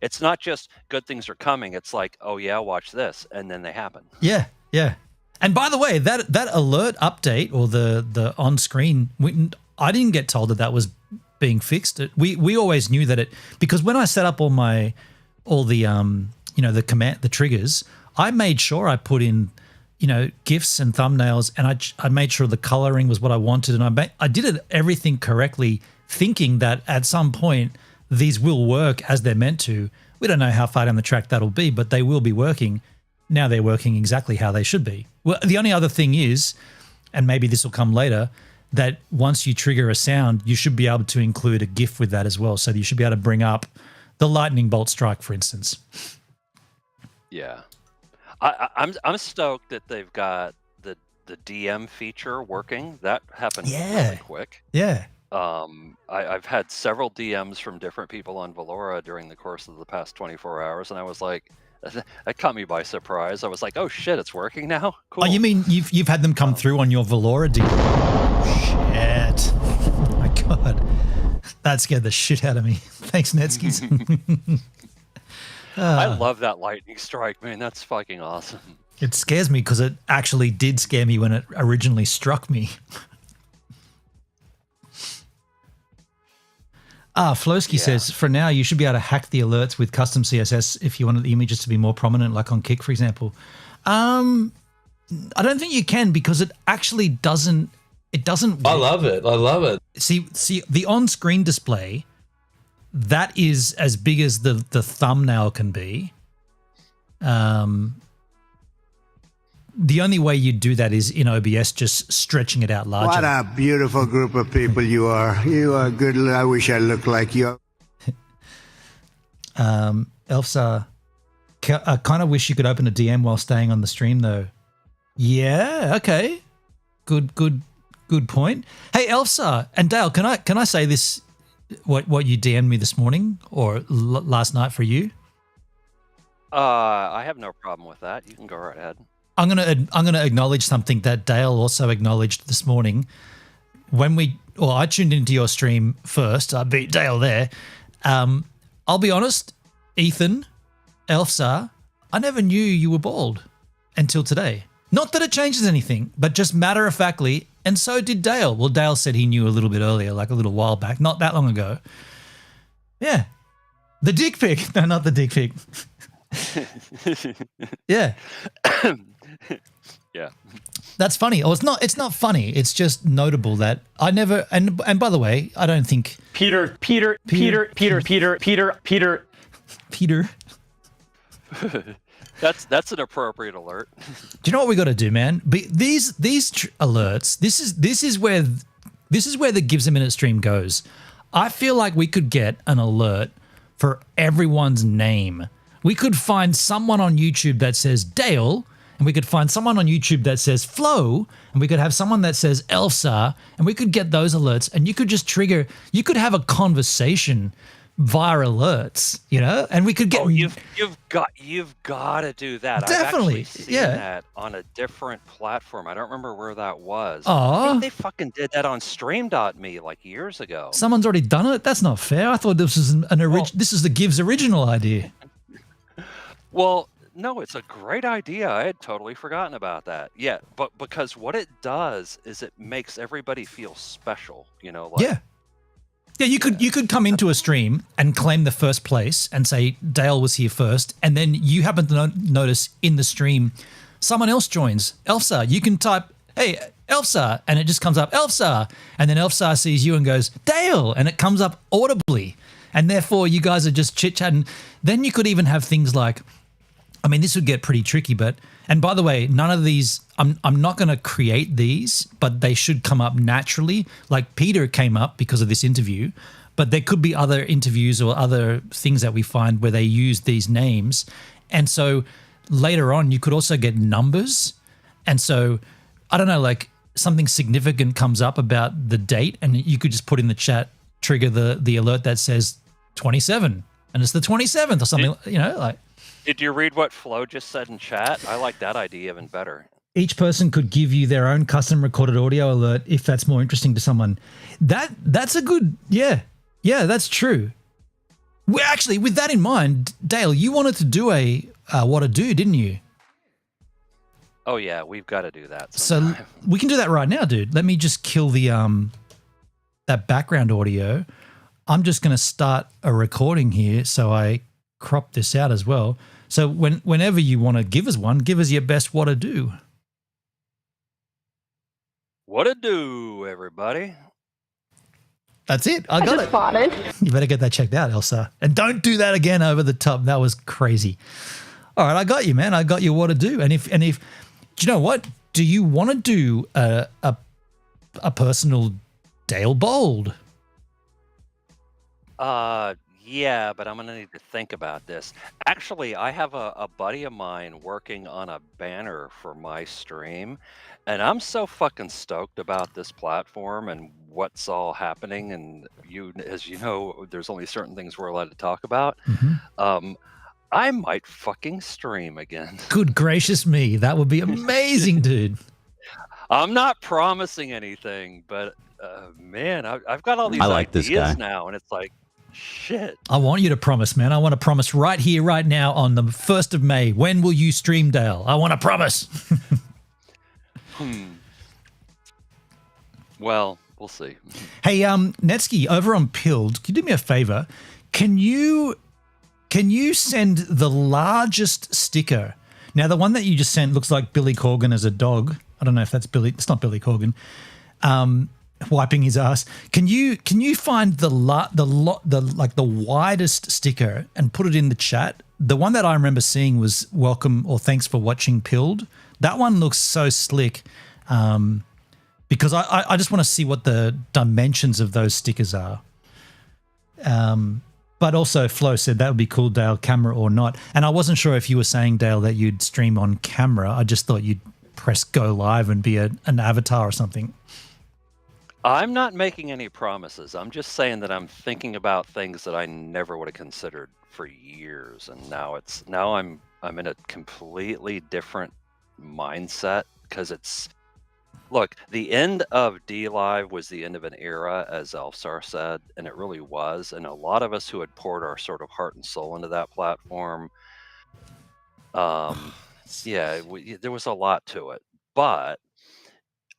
It's not just good things are coming. It's like, oh yeah, watch this, and then they happen.
Yeah. Yeah. And by the way, that alert update, or the on screen, I didn't get told that was being fixed. We always knew that because when I set up all the the triggers, I made sure I put in, you know, GIFs and thumbnails, and I made sure the coloring was what I wanted, and I did everything correctly, thinking that at some point these will work as they're meant to. We don't know how far down the track that'll be, but they will be working. Now they're working exactly how they should be. Well, the only other thing is, and maybe this will come later, that once you trigger a sound, you should be able to include a GIF with that as well. So you should be able to bring up the lightning bolt strike, for instance.
Yeah. I'm stoked that they've got the DM feature working. That happened really quick.
Yeah.
I've had several DMs from different people on Valora during the course of the past 24 hours, and I was like, that caught me by surprise. I was like, oh shit, it's working now? Cool.
Oh, you mean you've had them come through on your Valora deal? Shit. Oh my God. That scared the shit out of me. Thanks, Netskis.
I love that lightning strike, man. That's fucking awesome.
It scares me because it actually did scare me when it originally struck me. Flowski says, for now, you should be able to hack the alerts with custom CSS if you wanted the images to be more prominent, like on Kik, for example. I don't think you can because it actually doesn't. It doesn't.
I love it. I love it.
See the on-screen display, that is as big as the thumbnail can be. The only way you do that is in OBS, just stretching it out larger.
What a beautiful group of people you are. You are good. I wish I looked like you.
Elfsar, I kind of wish you could open a DM while staying on the stream, though. Yeah, okay. Good point. Hey, Elfsar and Dale, can I say this? What you DM'd me this morning or last night for you?
I have no problem with that. You can go right ahead.
I'm gonna acknowledge something that Dale also acknowledged this morning. I tuned into your stream first. I beat Dale there. I'll be honest, Ethan, Elfsar, I never knew you were bald until today. Not that it changes anything, but just matter of factly, and so did Dale. Well, Dale said he knew a little bit earlier, like a little while back, not that long ago. Yeah. The dick pic. No, not the dick pic. Yeah.
Yeah.
That's funny. Oh, it's not funny. It's just notable that I never and by the way, I don't think
Peter.
That's an appropriate alert.
Do you know what we got to do, man? These alerts. This is where the Gives a Minute stream goes. I feel like we could get an alert for everyone's name. We could find someone on YouTube that says Dale, and we could find someone on YouTube that says Flo, and we could have someone that says Elfsar, and we could get those alerts, and you could just trigger. You could have a conversation via alerts, and we could get.
Oh, you've got to do that.
Definitely,
I've actually seen that on a different platform. I don't remember where that was.
Oh,
I think they fucking did that on Stream.me like years ago.
Someone's already done it. That's not fair. I thought this was this is the Gives original idea.
Well, no, it's a great idea. I had totally forgotten about that. Yeah, but because what it does is it makes everybody feel special.
Yeah, you could come into a stream and claim the first place and say Dale was here first, and then you happen to notice in the stream someone else joins. Elfsar, you can type, hey, Elfsar, and it just comes up Elfsar, and then Elfsar sees you and goes Dale, and it comes up audibly, and therefore you guys are just chit-chatting. Then you could even have things like, I mean, this would get pretty tricky, and by the way, none of these, I'm not going to create these, but they should come up naturally. Like Peter came up because of this interview, but there could be other interviews or other things that we find where they use these names. And so later on, you could also get numbers. And so, I don't know, like something significant comes up about the date, and you could just put in the chat, trigger the alert that says 27, and it's the 27th or something, like.
Did you read what Flo just said in chat? I like that idea even better.
Each person could give you their own custom recorded audio alert if that's more interesting to someone. That's a good, yeah, that's true. Well, actually, with that in mind, Dale, you wanted to do a what to do, didn't you?
Oh yeah, we've got to do that
sometime. So we can do that right now, dude. Let me just kill the that background audio. I'm just going to start a recording here, so I crop this out as well. So whenever you want to give us one, give us your best what to do.
What to do, everybody?
That's it. I got it.
Farted.
You better get that checked out, Elsa. And don't do that again over the top. That was crazy. All right, I got you, man. I got you what to do. And if do you know what? Do you want to do a personal Dale Bold?
Yeah, but I'm going to need to think about this. Actually, I have a buddy of mine working on a banner for my stream, and I'm so fucking stoked about this platform and what's all happening. And as you know, there's only certain things we're allowed to talk about. I might fucking stream again.
Good gracious me. That would be amazing, dude.
I'm not promising anything, but man, I've got all these
like this guy.
ideas now, and it's like, shit.
I want you to promise, man. I want to promise right here, right now on the 1st of May. When will you stream, Dale? I want to promise.
Well, we'll see.
Hey, Netsky, over on Pilled, can you do me a favor? Can you send the largest sticker? Now, the one that you just sent looks like Billy Corgan as a dog. I don't know if that's Billy. It's not Billy Corgan. Wiping his ass. Can you find the widest sticker and put it in the chat? The one that I remember seeing was welcome or thanks for watching Pilled. That one looks so slick. Because I just want to see what the dimensions of those stickers are. But also Flo said that would be cool, Dale, camera or not. And I wasn't sure if you were saying, Dale, that you'd stream on camera. I just thought you'd press go live and be an avatar or something.
I'm not making any promises. I'm just saying that I'm thinking about things that I never would have considered for years. And now I'm in a completely different mindset because look, the end of DLive was the end of an era, as Elfsar said, and it really was. And a lot of us who had poured our sort of heart and soul into that platform, there was a lot to it. But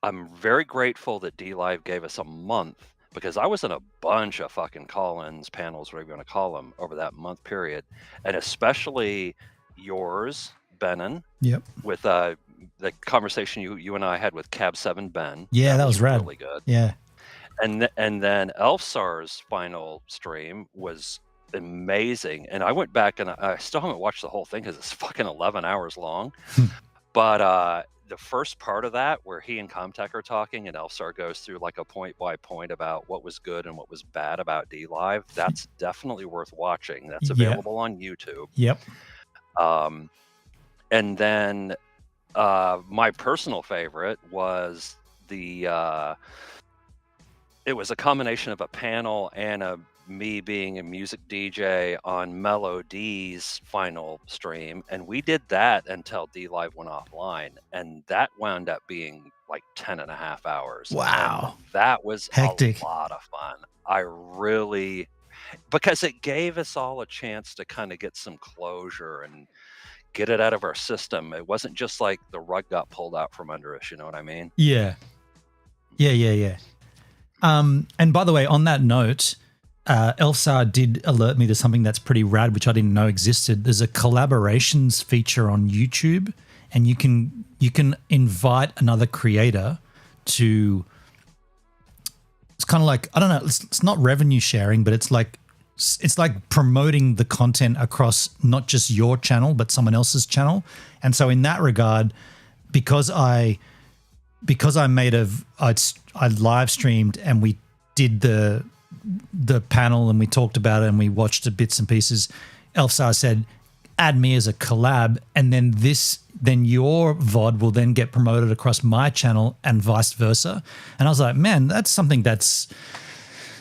I'm very grateful that DLive gave us a month because I was in a bunch of fucking call-ins, panels, whatever you want to call them, over that month period. And especially yours, Benin.
Yep.
With the conversation you and I had with Cab 7 Ben.
Yeah, that was rad.
Really good.
Yeah.
And then Elfsar's final stream was amazing. And I went back and I still haven't watched the whole thing because it's fucking 11 hours long. But the first part of that where he and Comtech are talking and Elfsar goes through like a point by point about what was good and what was bad about DLive, that's definitely worth watching. That's available on YouTube.
Yep.
And then my personal favorite was it was a combination of a panel and me being a music DJ on Mellow D's final stream. And we did that until DLive went offline. And that wound up being like 10 and a half hours.
Wow.
And that was
hectic.
A lot of fun. Because it gave us all a chance to kind of get some closure and get it out of our system. It wasn't just like the rug got pulled out from under us, you know what I mean?
Yeah. And by the way, on that note, Elfsar did alert me to something that's pretty rad, which I didn't know existed. There's a collaborations feature on YouTube, and you can invite another creator to. It's kind of like, I don't know, it's not revenue sharing, but it's like promoting the content across not just your channel but someone else's channel. And so in that regard, because I live streamed and we did the panel and we talked about it and we watched the bits and pieces, Elfsar said, add me as a collab, and then your VOD will then get promoted across my channel and vice versa. And I was like, man, that's something that's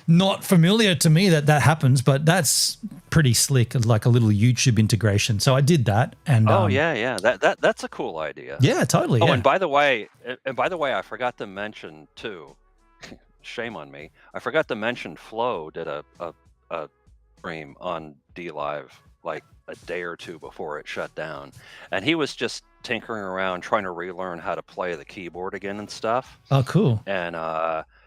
not familiar to me that happens, but that's pretty slick, like a little YouTube integration. So I did that. And
that's a cool idea.
Yeah, totally.
Oh, and by the way, I forgot to mention too. Shame on me. I forgot to mention Flo did a stream on DLive like a day or two before it shut down, and he was just tinkering around trying to relearn how to play the keyboard again and stuff.
Oh, cool.
And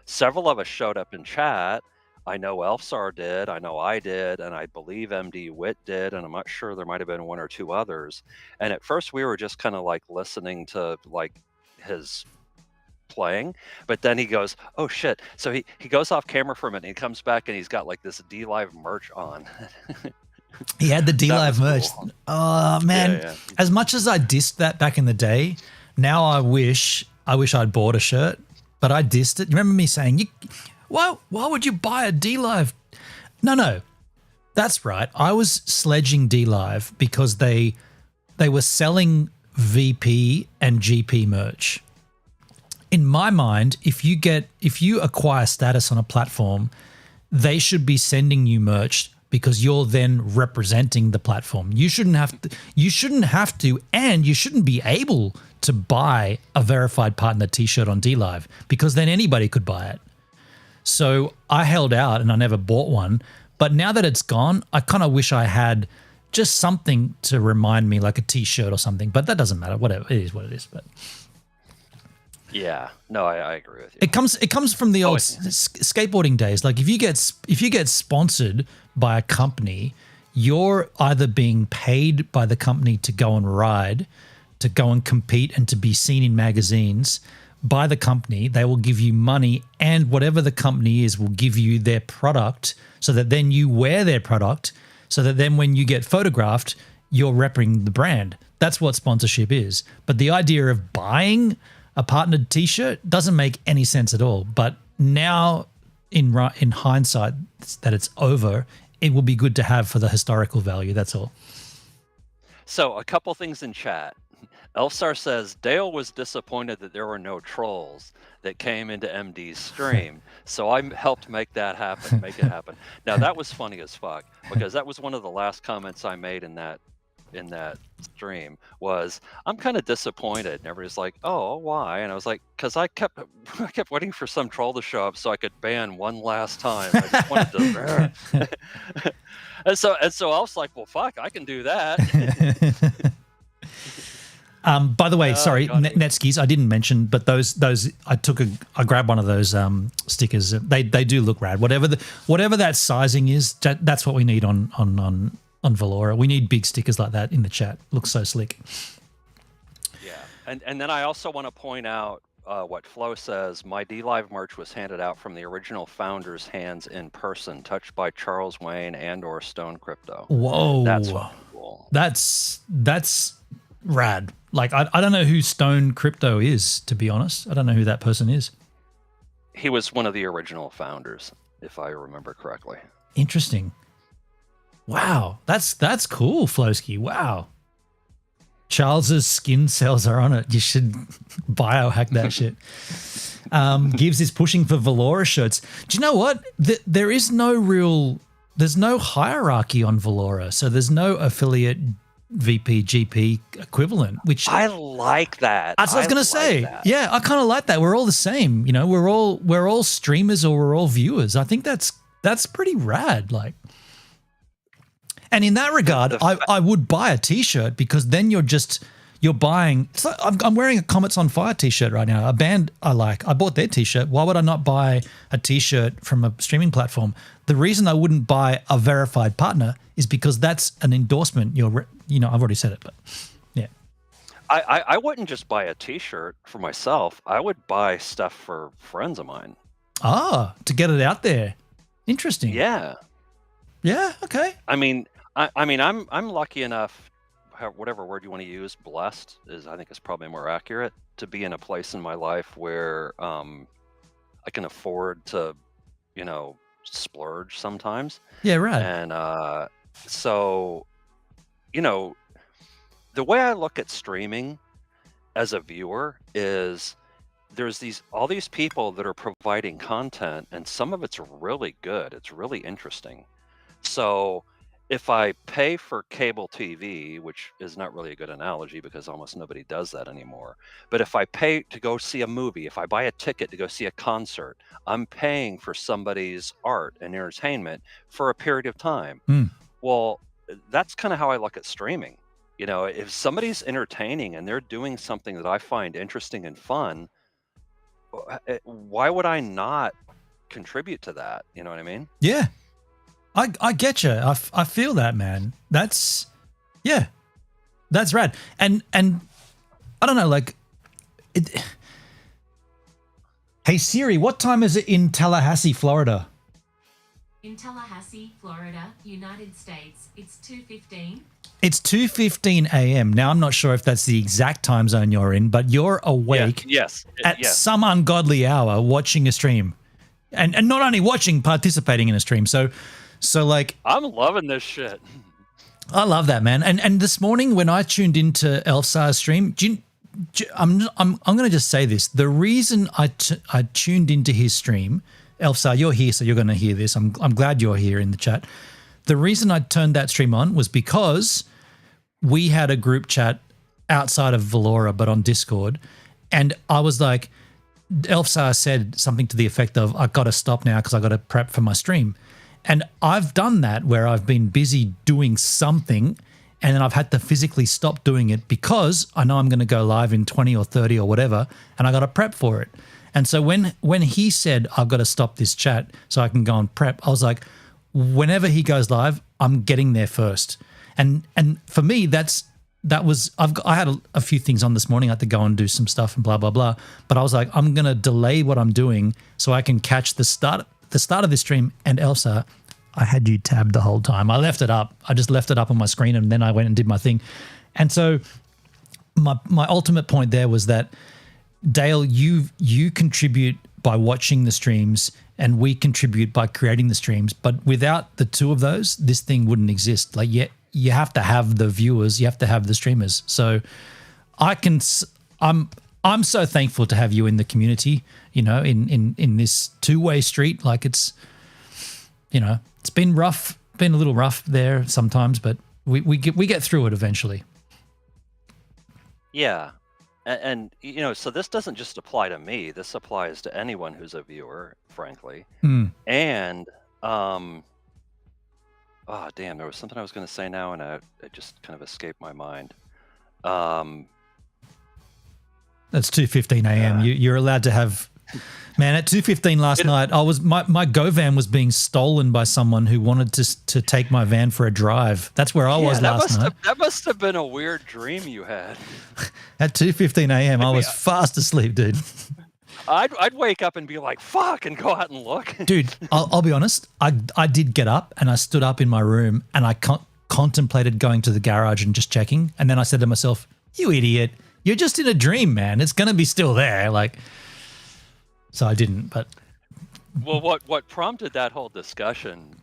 several of us showed up in chat. I know Elfsar did, I know I did, and I believe MD Witt did, and I'm not sure, there might have been one or two others. And at first we were just kind of like listening to like his playing, but then he goes, oh shit. So he goes off camera for a minute and he comes back and he's got like this DLive merch on.
He had the DLive merch.
Cool.
Oh man. Yeah. As much as I dissed that back in the day, now I wish I'd bought a shirt, but I dissed it. You remember me saying, why would you buy a DLive? No. That's right. I was sledging DLive because they were selling VP and GP merch. In my mind, if you acquire status on a platform, they should be sending you merch because you're then representing the platform. You shouldn't have to, and you shouldn't be able to buy a verified partner t-shirt on DLive because then anybody could buy it. So I held out and I never bought one. But now that it's gone, I kind of wish I had just something to remind me, like a t-shirt or something. But that doesn't matter. Whatever, it is what it is. But
yeah, no, I agree with you.
It comes from the old skateboarding days. Like if you get sponsored by a company, you're either being paid by the company to go and ride, to go and compete, and to be seen in magazines. By the company, they will give you money, and whatever the company is will give you their product, so that then you wear their product, so that then when you get photographed, you're repping the brand. That's what sponsorship is. But the idea of buying a partnered t-shirt doesn't make any sense at all. But now, in hindsight, that it's over, it will be good to have for the historical value. That's all.
So a couple things in chat. Elfsar says Dale was disappointed that there were no trolls that came into MD's stream, so I helped make it happen. Now that was funny as fuck, because that was one of the last comments I made in that stream was, I'm kind of disappointed. And everybody's like, oh, why? And I was like, because I kept waiting for some troll to show up so I could ban one last time. I just wanted to. and so I was like, well, fuck, I can do that.
By the way, sorry, Netskis, I didn't mention, but those I grabbed one of those stickers. They do look rad. Whatever that sizing is, that's what we need on Valora. We need big stickers like that in the chat. Looks so slick.
Yeah, and then I also want to point out what Flo says. My DLive merch was handed out from the original founders' hands in person, touched by Charles Wayne and/or Stone Crypto.
Whoa,
that's cool.
That's rad. Like, I don't know who Stone Crypto is, to be honest. I don't know who that person is.
He was one of the original founders, if I remember correctly.
Interesting. Wow, that's cool, Flowski. Wow. Charles's skin cells are on it. You should biohack that shit. Gibbs is pushing for Valora shirts. Do you know what? There's no hierarchy on Valora, so there's no affiliate VP GP equivalent, which
I like that.
That's what I was gonna say. Yeah, I kind of like that. We're all the same, you know. We're all streamers or we're all viewers. I think that's pretty rad. Like, and in that regard, I would buy a t-shirt, because then you're buying. It's like I'm wearing a Comets on Fire t-shirt right now. A band I like. I bought their t-shirt. Why would I not buy a t-shirt from a streaming platform? The reason I wouldn't buy a verified partner is because that's an endorsement. I've already said it, but yeah.
I wouldn't just buy a t-shirt for myself. I would buy stuff for friends of mine.
To get it out there. Interesting.
Yeah.
Yeah. Okay.
I mean, I'm lucky enough, whatever word you want to use, blessed I think is probably more accurate, to be in a place in my life where I can afford to, splurge sometimes.
Yeah, right.
And so, the way I look at streaming as a viewer is there's all these people that are providing content, and some of it's really good. It's really interesting. So if I pay for cable TV, which is not really a good analogy because almost nobody does that anymore, but if I pay to go see a movie, if I buy a ticket to go see a concert, I'm paying for somebody's art and entertainment for a period of time. Well, that's kind of how I look at streaming. If somebody's entertaining and they're doing something that I find interesting and fun, why would I not contribute to that? You know what I mean?
Yeah. I get you. I feel that, man. That's rad. And I don't know, like, hey Siri, what time is it in Tallahassee, Florida?
In Tallahassee, Florida, United States, it's 2:15.
It's 2:15 a.m. Now, I'm not sure if that's the exact time zone you're in, but you're awake at some ungodly hour watching a stream. And not only watching, participating in a stream. So So like,
I'm loving this shit.
I love that, man. And this morning when I tuned into Elfsar's stream, I'm going to just say this. The reason I tuned into his stream, Elfsar, you're here, so you're going to hear this. I'm glad you're here in the chat. The reason I turned that stream on was because we had a group chat outside of Valora, but on Discord, and I was like, Elfsar said something to the effect of, I got to stop now because I got to prep for my stream. And I've done that where I've been busy doing something and then I've had to physically stop doing it because I know I'm going to go live in 20 or 30 or whatever, and I got to prep for it. And so when he said, I've got to stop this chat so I can go and prep, I was like, whenever he goes live, I'm getting there first. And for me, I had a few things on this morning. I had to go and do some stuff and blah, blah, blah. But I was like, I'm going to delay what I'm doing so I can catch the start of this stream. And Elfsar, I had you tabbed the whole time. I left it up. I just left it up on my screen and then I went and did my thing. And so my ultimate point there was that, Dale, you contribute by watching the streams and we contribute by creating the streams. But without the two of those, this thing wouldn't exist. Like, you have to have the viewers, you have to have the streamers. So I'm so thankful to have you in the community, you know, in this two-way street. Like, it's, you know, it's been rough, been a little rough there sometimes, but we get through it eventually.
Yeah. And you know, so this doesn't just apply to me. This applies to anyone who's a viewer, frankly. And oh damn, there was something I was going to say now, and it just kind of escaped my mind.
That's 2:15 a.m. You're allowed to have. Man, at 2:15 last night, my Go van was being stolen by someone who wanted to take my van for a drive. That's where I was last night.
That must have been a weird dream you had.
At 2:15 a.m., I was fast asleep, dude.
I'd wake up and be like, "Fuck," and go out and look.
Dude, I'll be honest. I did get up and I stood up in my room and I contemplated going to the garage and just checking. And then I said to myself, "You idiot! You're just in a dream, man. It's gonna be still there." Like. So I didn't, but...
Well, what prompted that whole discussion,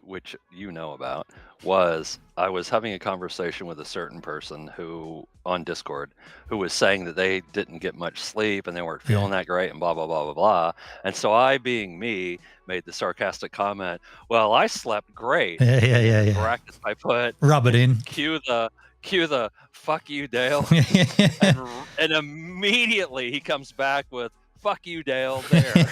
which you know about, was I was having a conversation with a certain person who, on Discord, who was saying that they didn't get much sleep and they weren't feeling that great and blah, blah, blah, blah, blah. And so I, being me, made the sarcastic comment, well, I slept great.
Yeah.
Brackets, I put...
Rub it in.
Cue the fuck you, Dale. and immediately he comes back with, fuck you, Dale, there.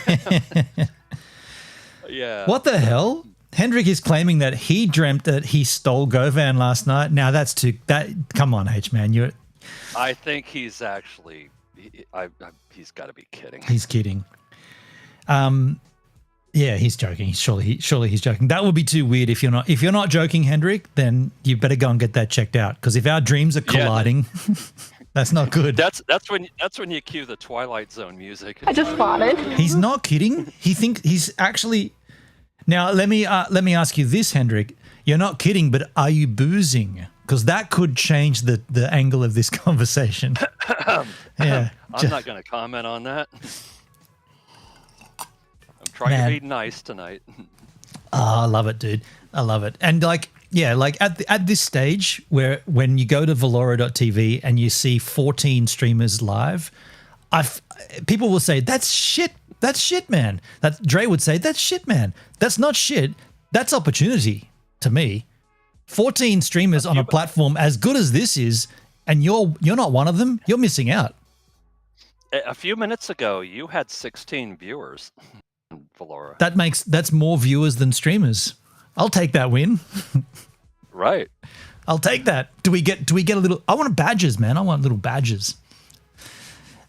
Yeah.
What the hell? Hendrik is claiming that he dreamt that he stole Govan last night. Now that's come on, H, man.
I think he's actually, he's got to be kidding.
He's kidding. Yeah, he's joking. Surely he's joking. That would be too weird if you're not joking, Hendrik, then you better go and get that checked out. Because if our dreams are colliding... That's not good.
That's when you cue the Twilight Zone music.
I just farted.
He's not kidding. He's actually. Now let me ask you this, Hendrik. You're not kidding, but are you boozing? Because that could change the angle of this conversation. Yeah.
I'm not going to comment on that. I'm trying to be nice tonight.
Oh, I love it, dude. I love it. And like at this stage when you go to valora.tv and you see 14 streamers live, people will say, that's shit, man. That Dre would say, that's shit, man. That's not shit. That's opportunity to me. 14 streamers on a platform as good as this is, and you're not one of them, you're missing out.
A few minutes ago, you had 16 viewers, Valora.
That's more viewers than streamers. I'll take that win.
Right.
I'll take that. Do we get a little? I want badges, man. I want little badges.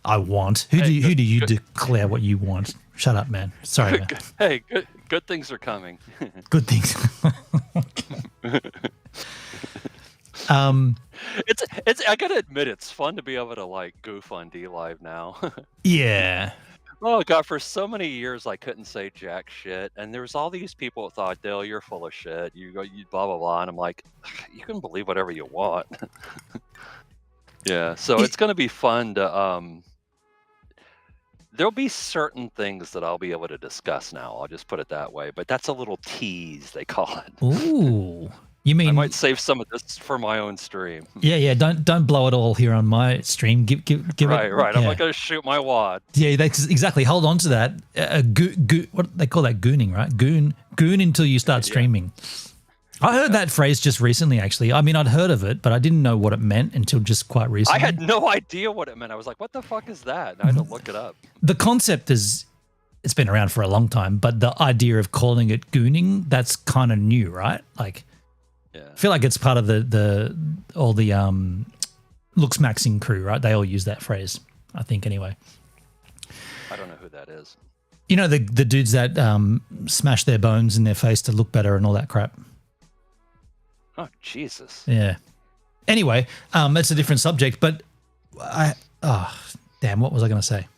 Who do you declare what you want? Shut up, man. Sorry, man.
Hey, good things are coming.
Good things.
It's I gotta admit, it's fun to be able to like goof on DLive now.
Yeah.
Oh God, for so many years I couldn't say jack shit, and there was all these people that thought, Dale, you're full of shit. You blah blah blah, and I'm like, you can believe whatever you want. Yeah, so it's gonna be fun to there'll be certain things that I'll be able to discuss now. I'll just put it that way. But that's a little tease, they call it.
Ooh. You mean
I might save some of this for my own stream.
Yeah. Don't blow it all here on my stream. Give
Right,
it.
right.
Yeah.
I'm not going to shoot my wad.
Yeah, that's exactly. Hold on to that. What they call that? Gooning, right? Goon until you start streaming. I heard that phrase just recently, actually. I mean, I'd heard of it, but I didn't know what it meant until just quite recently.
I had no idea what it meant. I was like, what the fuck is that? And I had to look it up.
The concept it's been around for a long time, but the idea of calling it gooning, that's kind of new, right? Like, I feel like it's part of all the Looks Maxing crew, right? They all use that phrase, I think, anyway.
I don't know who that is.
You know, the dudes that smash their bones in their face to look better and all that crap.
Oh, Jesus.
Yeah. Anyway, that's a different subject, but damn, what was I going to say?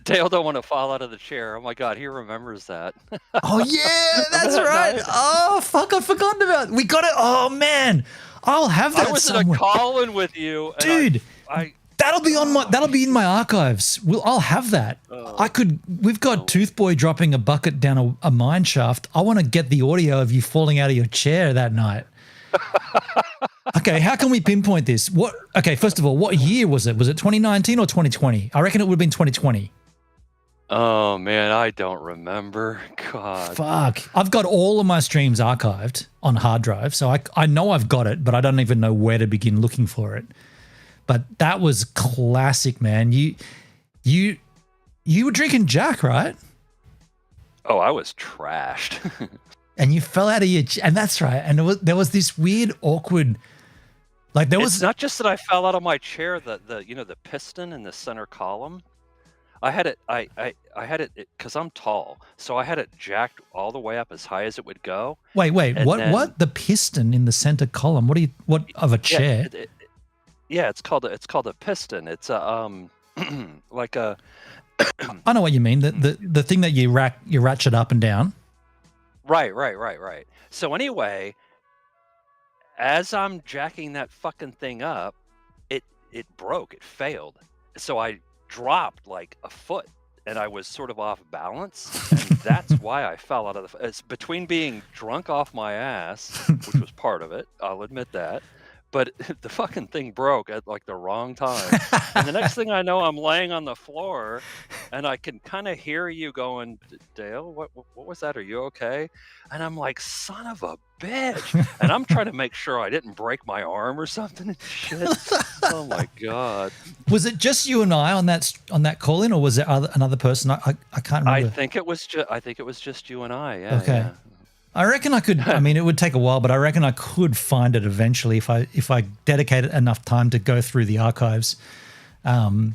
Dale don't want to fall out of the chair. Oh my God, he remembers that.
Oh yeah, that's right. Oh fuck, I forgot about. We got it. Oh man, I'll have that.
I was
somewhere.
in a call-in with you,
dude. That'll be in my archives. I'll have that. We've got Toothboy dropping a bucket down a mine shaft. I want to get the audio of you falling out of your chair that night. Okay, how can we pinpoint this? First of all, what year was it? Was it 2019 or 2020? I reckon it would have been 2020.
Oh man, I don't remember. God.
Fuck. I've got all of my streams archived on hard drive, so I know I've got it, but I don't even know where to begin looking for it. But that was classic, man. You were drinking Jack, right?
Oh, I was trashed.
And you fell out of your and that's right. And there was this weird, awkward, like there was.
It's not just that I fell out of my chair. The piston in the center column. I had it. I had it because I'm tall, so I had it jacked all the way up as high as it would go.
Wait. What? The piston in the center column? What of a chair?
Yeah, it's called a piston. It's a like a.
I know what you mean. The thing that you ratchet up and down.
Right. So anyway, as I'm jacking that fucking thing up, it broke. It failed. So I dropped like a foot, and I was sort of off balance, and that's why I fell out of it's between being drunk off my ass, which was part of it. I'll admit that. But the fucking thing broke at like the wrong time. And the next thing I know, I'm laying on the floor and I can kind of hear you going, Dale, what was that? Are you okay? And I'm like, son of a bitch. And I'm trying to make sure I didn't break my arm or something and shit. Oh my God.
Was it just you and I on that call in, or was there another person? I can't remember.
I think it was just you and I. Yeah.
Okay.
Yeah.
I reckon I could. I mean, it would take a while, but I reckon I could find it eventually if I dedicated enough time to go through the archives, and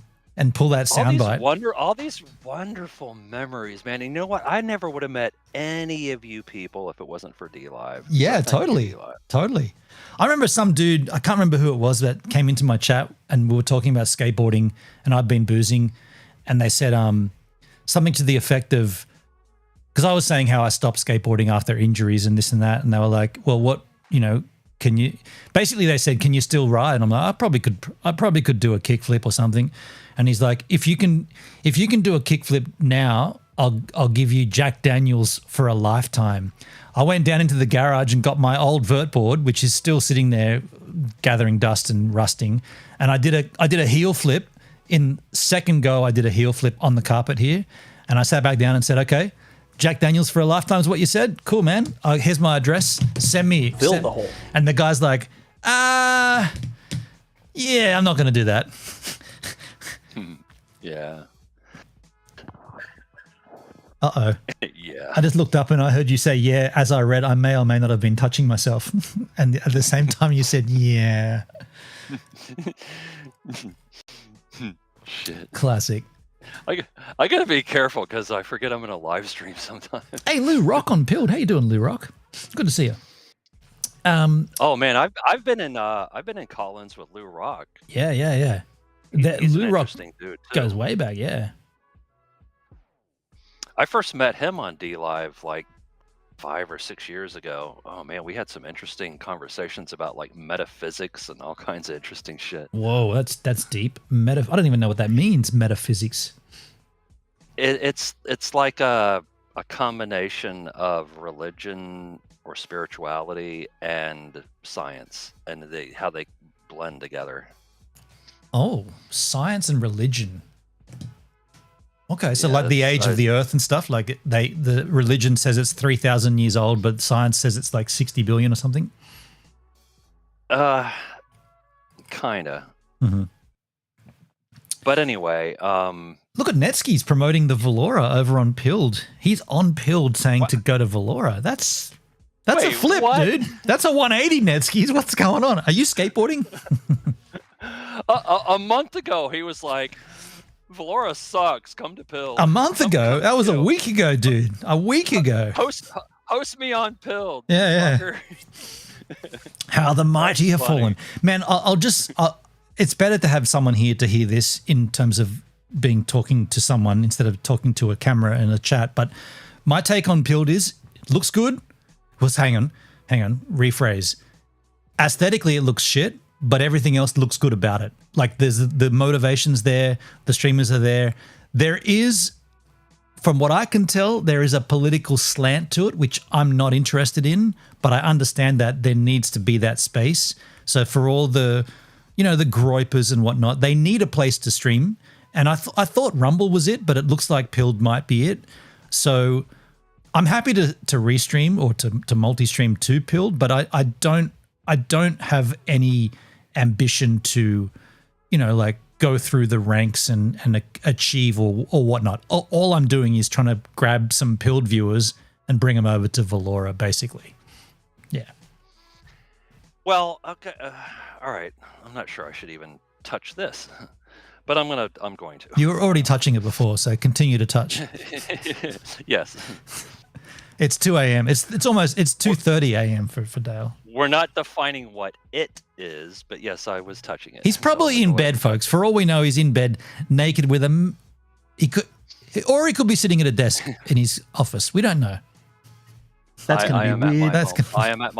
pull that soundbite.
All these wonderful memories, man. And you know what? I never would have met any of you people if it wasn't for DLive.
Yeah, totally. I remember some dude, I can't remember who it was, that came into my chat and we were talking about skateboarding, and I'd been boozing, and they said something to the effect of. Because I was saying how I stopped skateboarding after injuries and this and that, and they were like, "Well, what, can you?" Basically, they said, "Can you still ride?" And I'm like, "I probably could do a kickflip or something." And he's like, "If you can do a kickflip now, I'll give you Jack Daniels for a lifetime." I went down into the garage and got my old vert board, which is still sitting there, gathering dust and rusting, and I did a heel flip. In second go, I did a heel flip on the carpet here, and I sat back down and said, "Okay. Jack Daniels for a lifetime is what you said? Cool, man. Here's my address. Send me."
Fill the hole.
And the guy's like, yeah, I'm not going to do that.
Yeah.
Uh-oh.
Yeah.
I just looked up and I heard you say, yeah. As I read, I may or may not have been touching myself. And at the same time, you said, yeah.
Shit.
Classic.
I gotta be careful because I forget I'm in a live stream sometimes.
Hey, Lou Rock on Pilled. How you doing, Lou Rock? Good to see you.
Oh man, I've been in call-ins with Lou Rock.
Yeah.
He's
Lou
an
Rock
interesting dude too.
goes way back. Yeah.
I first met him on DLive like 5 or 6 years ago. Oh man, we had some interesting conversations about like metaphysics and all kinds of interesting shit.
Whoa, that's deep. I don't even know what that means. Metaphysics.
It's like a combination of religion or spirituality and science, and how they blend together.
Oh, science and religion. Okay, so
Yeah,
like the age
that's-
of the Earth and stuff. Like the religion says it's 3,000 years old, but science says it's like 60 billion or something.
Kinda.
Mm-hmm.
But anyway,
Look at Netsky's promoting the Valora over on Pilled. He's on Pilled saying to go to Valora. That's a
Wait,
flip,
what?
dude. That's a 180, Netsky's. What's going on? Are you skateboarding?
a month ago he was like, "Valora sucks. Come to Pill."
A month ago? That was a week ago, dude. A week ago.
Host me on Pill.
Yeah,
fucker.
How the mighty have
funny.
fallen. Man, it's better to have someone here to hear this in terms of talking to someone instead of talking to a camera and a chat. But my take on Pilled is, it looks good. Hang on, rephrase. Aesthetically, it looks shit, but everything else looks good about it. Like there's the motivations there, the streamers are there. There is, from what I can tell, there is a political slant to it, which I'm not interested in, but I understand that there needs to be that space. So for all the, the groypers and whatnot, they need a place to stream. And I thought Rumble was it, but it looks like Pilled might be it. So I'm happy to restream or to multi-stream to Pilled, but I don't have any ambition to, like go through the ranks and achieve or whatnot. All I'm doing is trying to grab some Pilled viewers and bring them over to Valora, basically. Yeah.
Well, okay, all right. I'm not sure I should even touch this, but I'm going to.
You were already touching it before, so continue to touch.
Yes.
It's 2 a.m. It's 2:30 a.m. for Dale.
We're not defining what it is, but yes, I was touching it.
He's probably in bed, folks. For all we know, he's in bed naked with a. He could be sitting at a desk in his office. We don't know. That's going to be weird.
I am at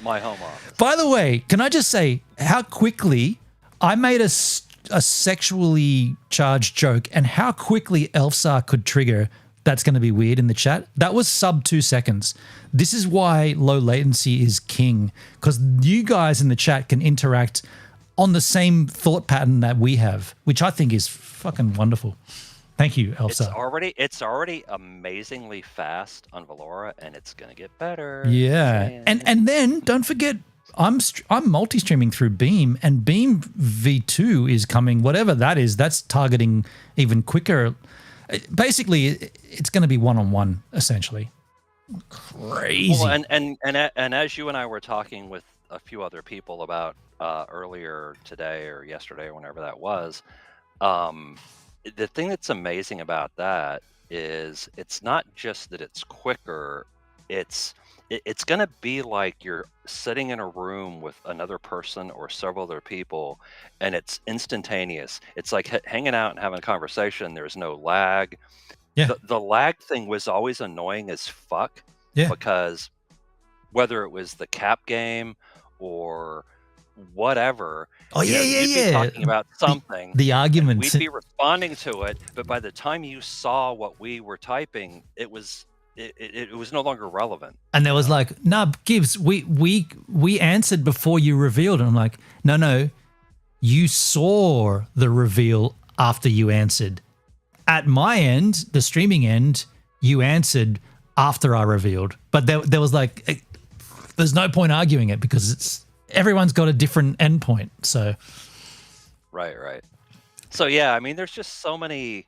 my home office.
By the way, can I just say how quickly I made a sexually charged joke, and how quickly Elfsar could trigger that's going to be weird in the chat? That was sub 2 seconds. This is why low latency is king, because you guys in the chat can interact on the same thought pattern that we have, which I think is fucking wonderful. Thank you, Elfsar.
It's already amazingly fast on Valora, and it's gonna get better.
Yeah, and then don't forget, I'm multi-streaming through Beam, and Beam V2 is coming. Whatever that is, that's targeting even quicker. Basically, it's going to be one-on-one essentially. Crazy.
Well, and as you and I were talking with a few other people about earlier today or yesterday or whenever that was, the thing that's amazing about that is it's not just that it's quicker, it's going to be like you're sitting in a room with another person or several other people, and it's instantaneous. It's like hanging out and having a conversation. There's no lag.
Yeah.
The lag thing was always annoying as fuck.
Yeah.
Because whether it was the cap game or whatever.
Oh, yeah.
You'd be talking about something.
The arguments.
We'd be responding to it, but by the time you saw what we were typing, it was no longer relevant.
And there was like, no, Gibbs, we answered before you revealed. And I'm like, no, you saw the reveal after you answered. At my end, the streaming end, you answered after I revealed. But there was like, there's no point arguing it because everyone's got a different endpoint. So,
right. So yeah, I mean, there's just so many.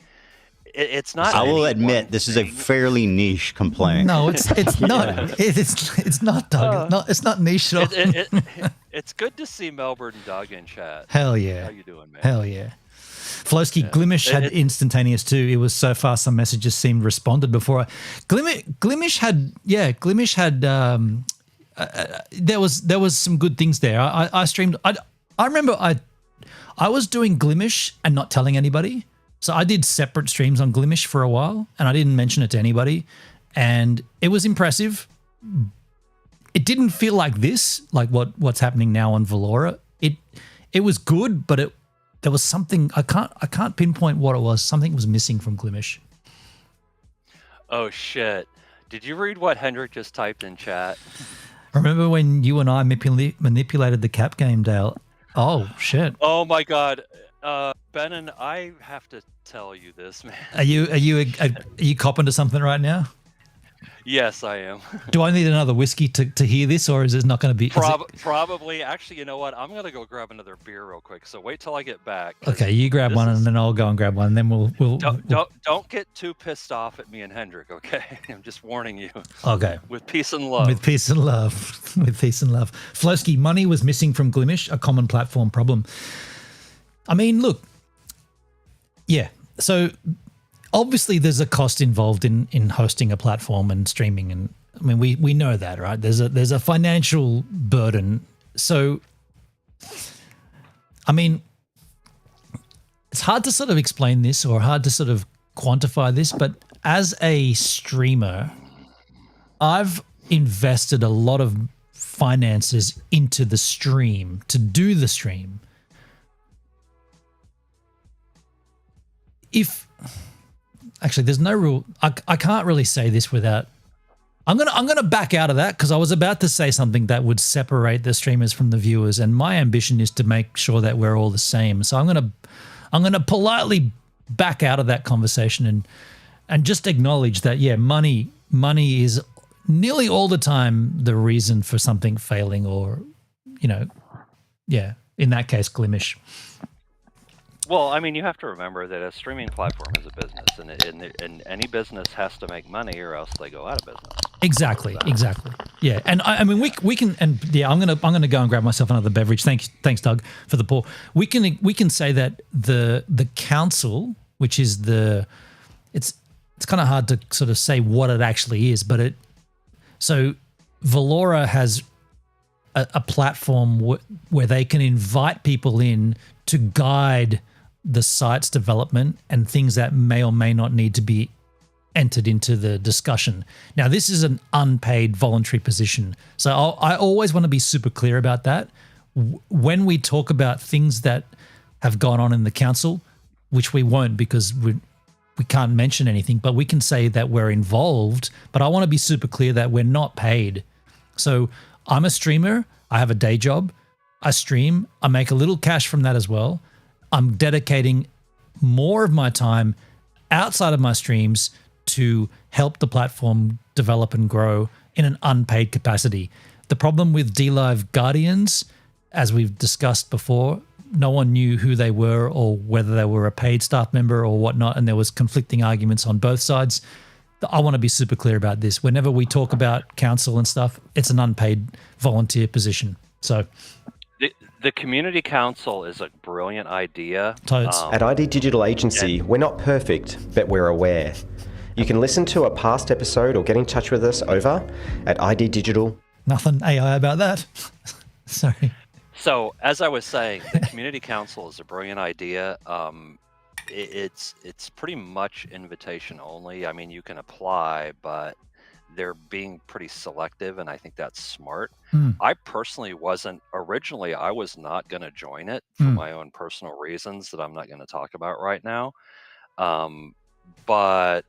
It's not.
I will admit this is a fairly niche complaint.
No, it's not. It's not, Doug. It's not niche at all.
It's good to see Melbourne and Doug in chat.
Hell yeah.
How you doing, man?
Hell yeah. Flowski, Glimish had instantaneous too. It was so fast some messages seemed responded before. Glimish had there was some good things there. I streamed. I remember I was doing Glimish and not telling anybody. So I did separate streams on Glimish for a while, and I didn't mention it to anybody. And it was impressive. It didn't feel like this, like what's happening now on Valora. It was good, but there was something I can't pinpoint what it was. Something was missing from Glimish.
Oh shit! Did you read what Hendrik just typed in chat?
Remember when you and I manipulated the cap game, Dale? Oh shit!
Oh my god, Benon, I have to tell you this, man.
Are you copping to something right now?
Yes, I am.
Do I need another whiskey to hear this, or is it not going to be?
Probably. Actually, you know what? I'm gonna go grab another beer real quick. So wait till I get back.
Okay, you grab one, and then I'll go and grab one. Then we'll.
Don't get too pissed off at me and Hendrik. Okay, I'm just warning you.
Okay.
With peace and love.
With peace and love. With peace and love. Flowski, money was missing from Glimish, a common platform problem. I mean, look. Yeah. So obviously there's a cost involved in hosting a platform and streaming, and I mean we know that, right? There's a financial burden. So I mean, it's hard to sort of explain this or hard to sort of quantify this, but as a streamer, I've invested a lot of finances into the stream to do the stream. Actually, there's no rule. I can't really say this without. I'm gonna back out of that because I was about to say something that would separate the streamers from the viewers, and my ambition is to make sure that we're all the same. So I'm gonna politely back out of that conversation and just acknowledge that money is nearly all the time the reason for something failing, or in that case, Glimish.
Well, I mean, you have to remember that a streaming platform is a business, and any business has to make money, or else they go out of business.
Exactly. Yeah, and I mean, we can, and yeah, I'm gonna go and grab myself another beverage. Thanks, Doug, for the pour. We can say that the council, which is it's kind of hard to sort of say what it actually is, but so Valora has a platform where they can invite people in to guide the site's development and things that may or may not need to be entered into the discussion. Now, this is an unpaid voluntary position. So I always want to be super clear about that. When we talk about things that have gone on in the council, which we won't because we can't mention anything, but we can say that we're involved, but I want to be super clear that we're not paid. So I'm a streamer. I have a day job. I stream. I make a little cash from that as well. I'm dedicating more of my time outside of my streams to help the platform develop and grow in an unpaid capacity. The problem with DLive Guardians, as we've discussed before, no one knew who they were or whether they were a paid staff member or whatnot, and there was conflicting arguments on both sides. I want to be super clear about this. Whenever we talk about council and stuff, it's an unpaid volunteer position. So
the community council is a brilliant idea.
At ID Digital Agency, we're not perfect, but we're aware. You can listen to a past episode or get in touch with us over at ID Digital.
Nothing AI about that. Sorry.
So, as I was saying, the community council is a brilliant idea. It's pretty much invitation only. I mean, you can apply, but they're being pretty selective, and I think that's smart. I personally originally I was not going to join it for my own personal reasons that I'm not going to talk about right now. But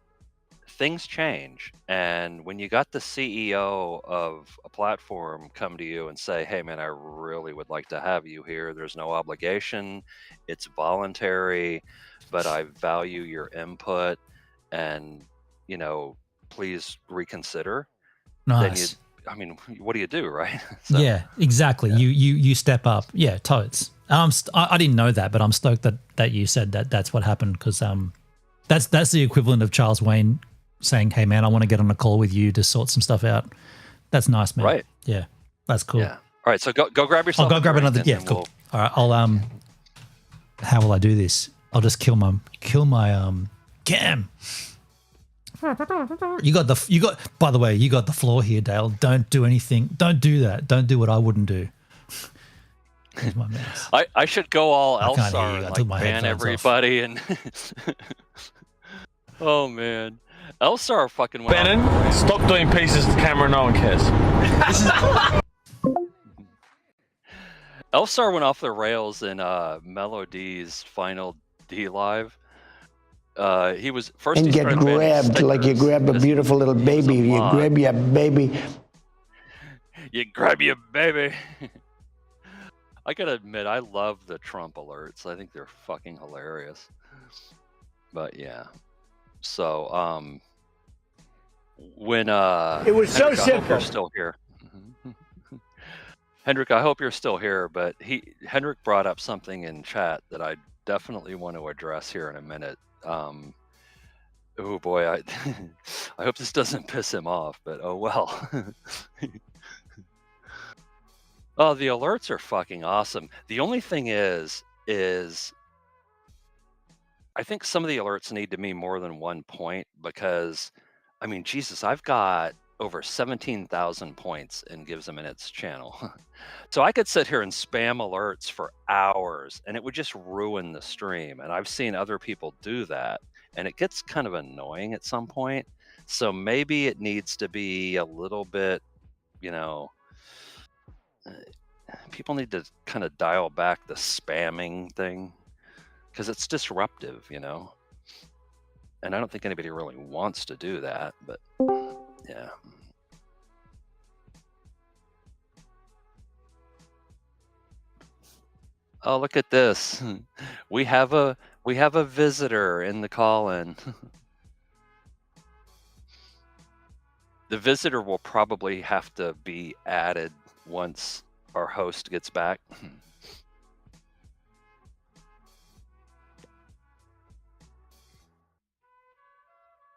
things change, and when you got the CEO of a platform come to you and say, hey man, I really would like to have you here, there's no obligation, it's voluntary, but I value your input, and please reconsider.
Nice.
Then what do you do, right? So,
yeah, exactly. Yeah. You step up. Yeah, totes. I didn't know that, but I'm stoked that you said that's what happened, because that's the equivalent of Charles Wayne saying, hey man, I want to get on a call with you to sort some stuff out. That's nice, man.
Right.
Yeah, that's cool.
Yeah. All right, so go grab yourself.
I'll go grab another. Yeah, cool. All right, I'll how will I do this? I'll just kill my cam. You got by the way, you got the floor here, Dale. Don't do anything. Don't do that. Don't do what I wouldn't do. Here's my mouse.
I should go all Elfsar and ban everybody and oh man. Elfsar fucking went
Benon, stop doing pieces to camera, no one cares.
Elfsar went off the rails in Melod's final DLive. He was first.
And
he
get
started banning
grabbed like you
stickers
grab a
because
beautiful little
he was a
baby. You
mod.
grab your baby.
You grab your baby. I gotta admit, I love the Trump alerts. I think they're fucking hilarious. But yeah. So when
It was so
Hendrik, I hope you're
simple.
still here. Hendrik, I hope you're still here, but Hendrik brought up something in chat that I definitely want to address here in a minute. Oh boy, I I hope this doesn't piss him off, but oh well. Oh, the alerts are fucking awesome. The only thing is I think some of the alerts need to be more than 1 point because, I mean, Jesus, I've got over 17,000 points in Gives a Minute's channel. So I could sit here and spam alerts for hours and it would just ruin the stream. And I've seen other people do that and it gets kind of annoying at some point. So maybe it needs to be a little bit, you know, people need to kind of dial back the spamming thing because it's disruptive, you know. And I don't think anybody really wants to do that, but yeah. Oh, look at this. We have a visitor in the call-in. The visitor will probably have to be added once our host gets back.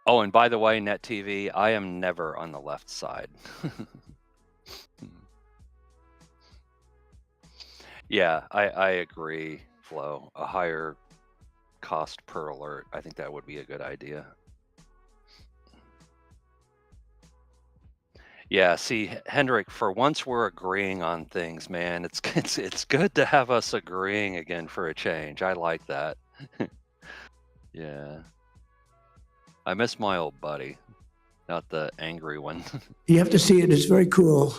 Oh, and by the way, Net TV, I am never on the left side. Yeah, I agree, Flo. A higher cost per alert. I think that would be a good idea. Yeah, see, Hendrik, for once we're agreeing on things, man. It's good to have us agreeing again for a change. I like that. Yeah. I miss my old buddy, not the angry one.
You have to see it. It's very cool.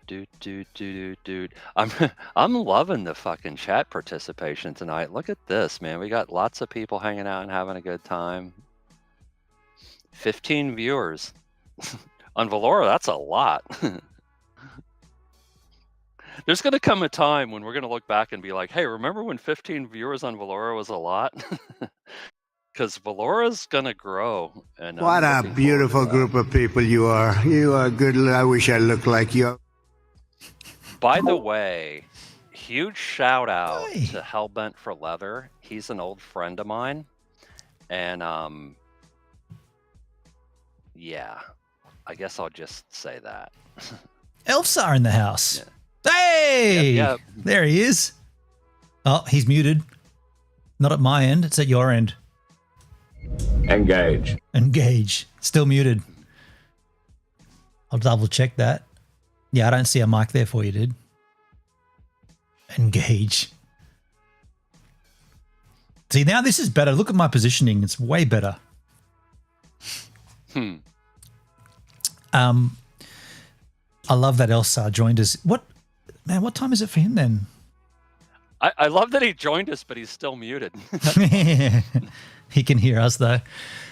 Dude. I'm loving the fucking chat participation tonight. Look at this, man. We got lots of people hanging out and having a good time. 15 viewers. On Valora, that's a lot. There's going to come a time when we're going to look back and be like, hey, remember when 15 viewers on Valora was a lot? Because Valora's going to grow. And
What a beautiful group of people you are. You are good. I wish I looked like you.
By the way, huge shout out to Hellbent for Leather. He's an old friend of mine. And yeah, I guess I'll just say that.
Elfsar in the house. Yeah. Hey!
Yep.
There he is. Oh, he's muted. Not at my end. It's at your end. Engage. Still muted. I'll double check that. Yeah, I don't see a mic there for you, dude. Engage. See, now this is better. Look at my positioning. It's way better. I love that Elfsar joined us. What time is it for him then?
I love that he joined us, but he's still muted.
He can hear us though.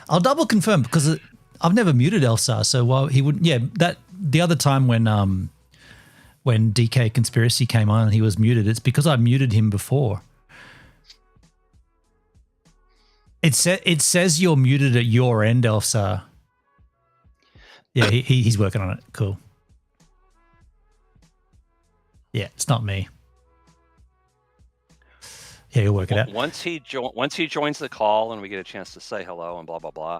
I'll double confirm because I've never muted Elfsar. So while he would, that the other time when DK Conspiracy came on and he was muted, it's because I muted him before. It says you're muted at your end, Elfsar. Yeah, he's working on it. Cool. Yeah, it's not me. Yeah, he'll work it out.
Once he joins the call and we get a chance to say hello and blah blah blah.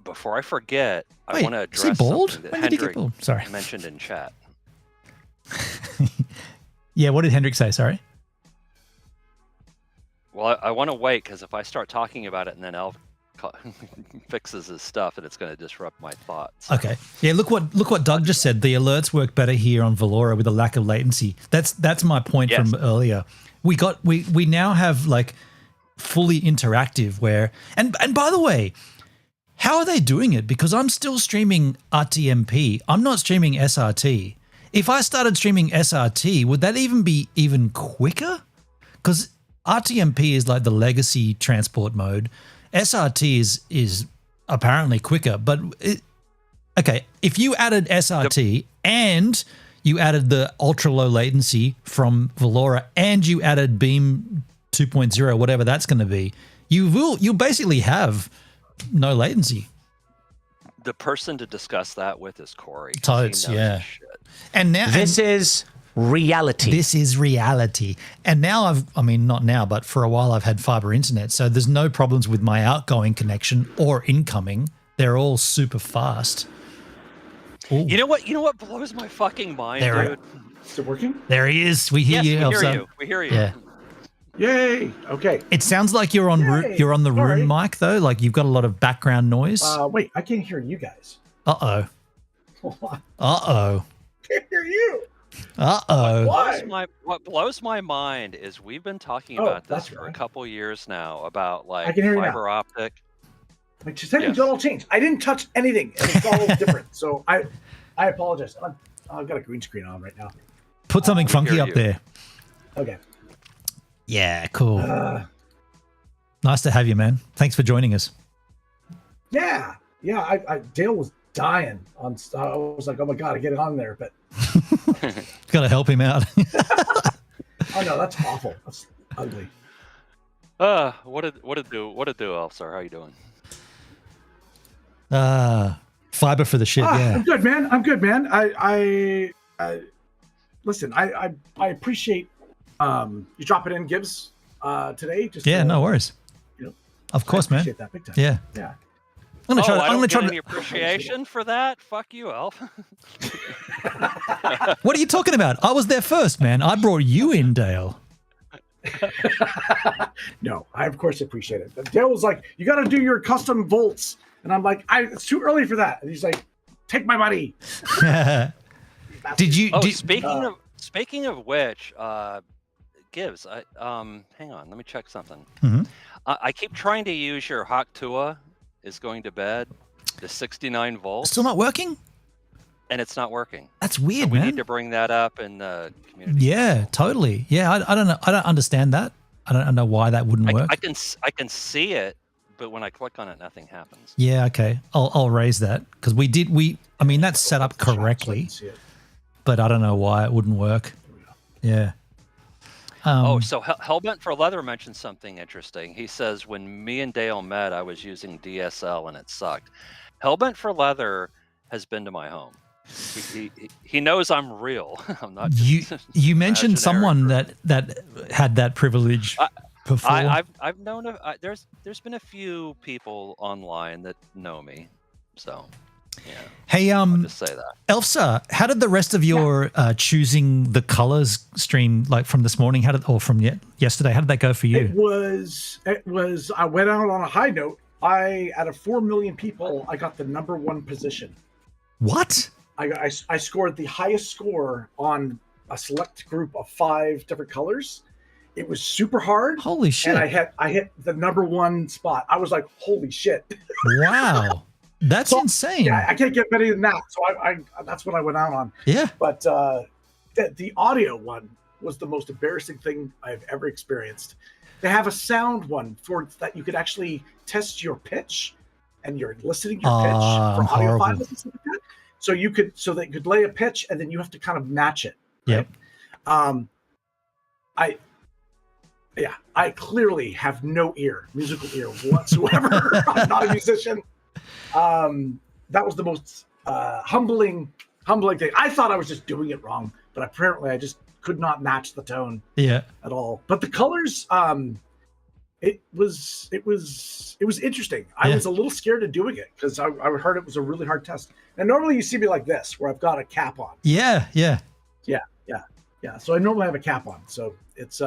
Before I forget, I want to address something that Hendrik mentioned in chat.
Yeah, what did Hendrik say? Sorry.
Well, I want to wait because if I start talking about it and then Elf fixes his stuff, and it's going to disrupt my thoughts.
Okay. Yeah. Look what Doug just said. The alerts work better here on Valora with a lack of latency. That's my point from earlier. We now have like fully interactive where and by the way, how are they doing it? Because I'm still streaming RTMP. I'm not streaming SRT. if I started streaming SRT, would that even be even quicker? Because RTMP is like the legacy transport mode. SRT is apparently quicker, but okay, if you added SRT and you added the ultra low latency from Valora and you added Beam 2.0, whatever that's going to be, you'll basically have no latency.
The person to discuss that with is Corey.
Totes, yeah. And now
this is reality.
This is reality. And now not now, but for a while I've had fiber internet, so there's no problems with my outgoing connection or incoming. They're all super fast. Ooh.
You know what blows my fucking mind, dude?
Is it working?
There he is. We hear you, Elfsar.
We hear you.
Yeah.
Yay. Okay.
It sounds like you're on the room mic though, like you've got a lot of background noise.
Wait, I can't hear you guys.
Uh-oh. Uh-oh.
Can't hear you.
Uh-oh.
What blows my mind is we've been talking about this for a couple years now about like fiber optic.
Like settings all changed. I didn't touch anything, and it's all different. So I apologize. I've got a green screen on right now.
Put something funky up there.
Okay.
Yeah, cool. Nice to have you, man. Thanks for joining us.
Yeah. Dale was dying on. I was like, oh my god, I get it on there, but
got to help him out.
Oh no, that's awful. That's ugly.
What did do, Elfsar? How you doing?
Fiber for the shit. Yeah,
I'm good, man. I listen. I appreciate you dropping in, Gibbs, today. Just
no worries. Of course, man.
Appreciate that big time.
Yeah. I'm gonna try
any appreciation for that. Fuck you, Elf.
What are you talking about? I was there first, man. I brought you in, Dale.
No, I of course appreciate it. But Dale was like, "You got to do your custom volts," and I'm like, "It's too early for that." And he's like, "Take my money."
Did you?
Speaking of which, Gibbs, hang on, let me check something.
Mm-hmm.
I keep trying to use your Hawk Tua is going to bed, the 69 volts.
Still not working?
And it's not working.
That's weird,
so we
man.
need to bring that up in the community.
Yeah, totally. Yeah, I don't know. I don't understand that. I don't know why that wouldn't work.
I can see it, but when I click on it, nothing happens.
Yeah, okay. I'll raise that because I mean that's set up correctly, but I don't know why it wouldn't work. Yeah.
So Hellbent for Leather mentioned something interesting. He says, when me and Dale met, I was using DSL and it sucked. Hellbent for Leather has been to my home. He knows I'm real. I'm not.
You mentioned someone that had that privilege before.
I've known there's been a few people online that know me, so. Yeah.
Hey,
just say that.
Elfsar, how did the rest of your choosing the colors stream like from this morning? From yesterday? How did that go for you?
It was. I went out on a high note. Out of 4 million people, I got the #1 position.
What?
I scored the highest score on a select group of 5 different colors. It was super hard.
Holy shit!
And I hit the #1 spot. I was like, holy shit!
Wow. That's insane.
Yeah, I can't get better than that. So I that's what I went out on.
Yeah.
But the audio one was the most embarrassing thing I've ever experienced. They have a sound one for that you could actually test your pitch, and you're listening your pitch for audio files and stuff like that. So they could lay a pitch, and then you have to kind of match it.
Right?
Yep. I clearly have no musical ear whatsoever. I'm not a musician. That was the most humbling thing. I thought I was just doing it wrong, but apparently I just could not match the tone at all. But the colors, it was interesting. I was a little scared of doing it because I heard it was a really hard test. And normally you see me like this, where I've got a cap on.
Yeah.
So I normally have a cap on. So it's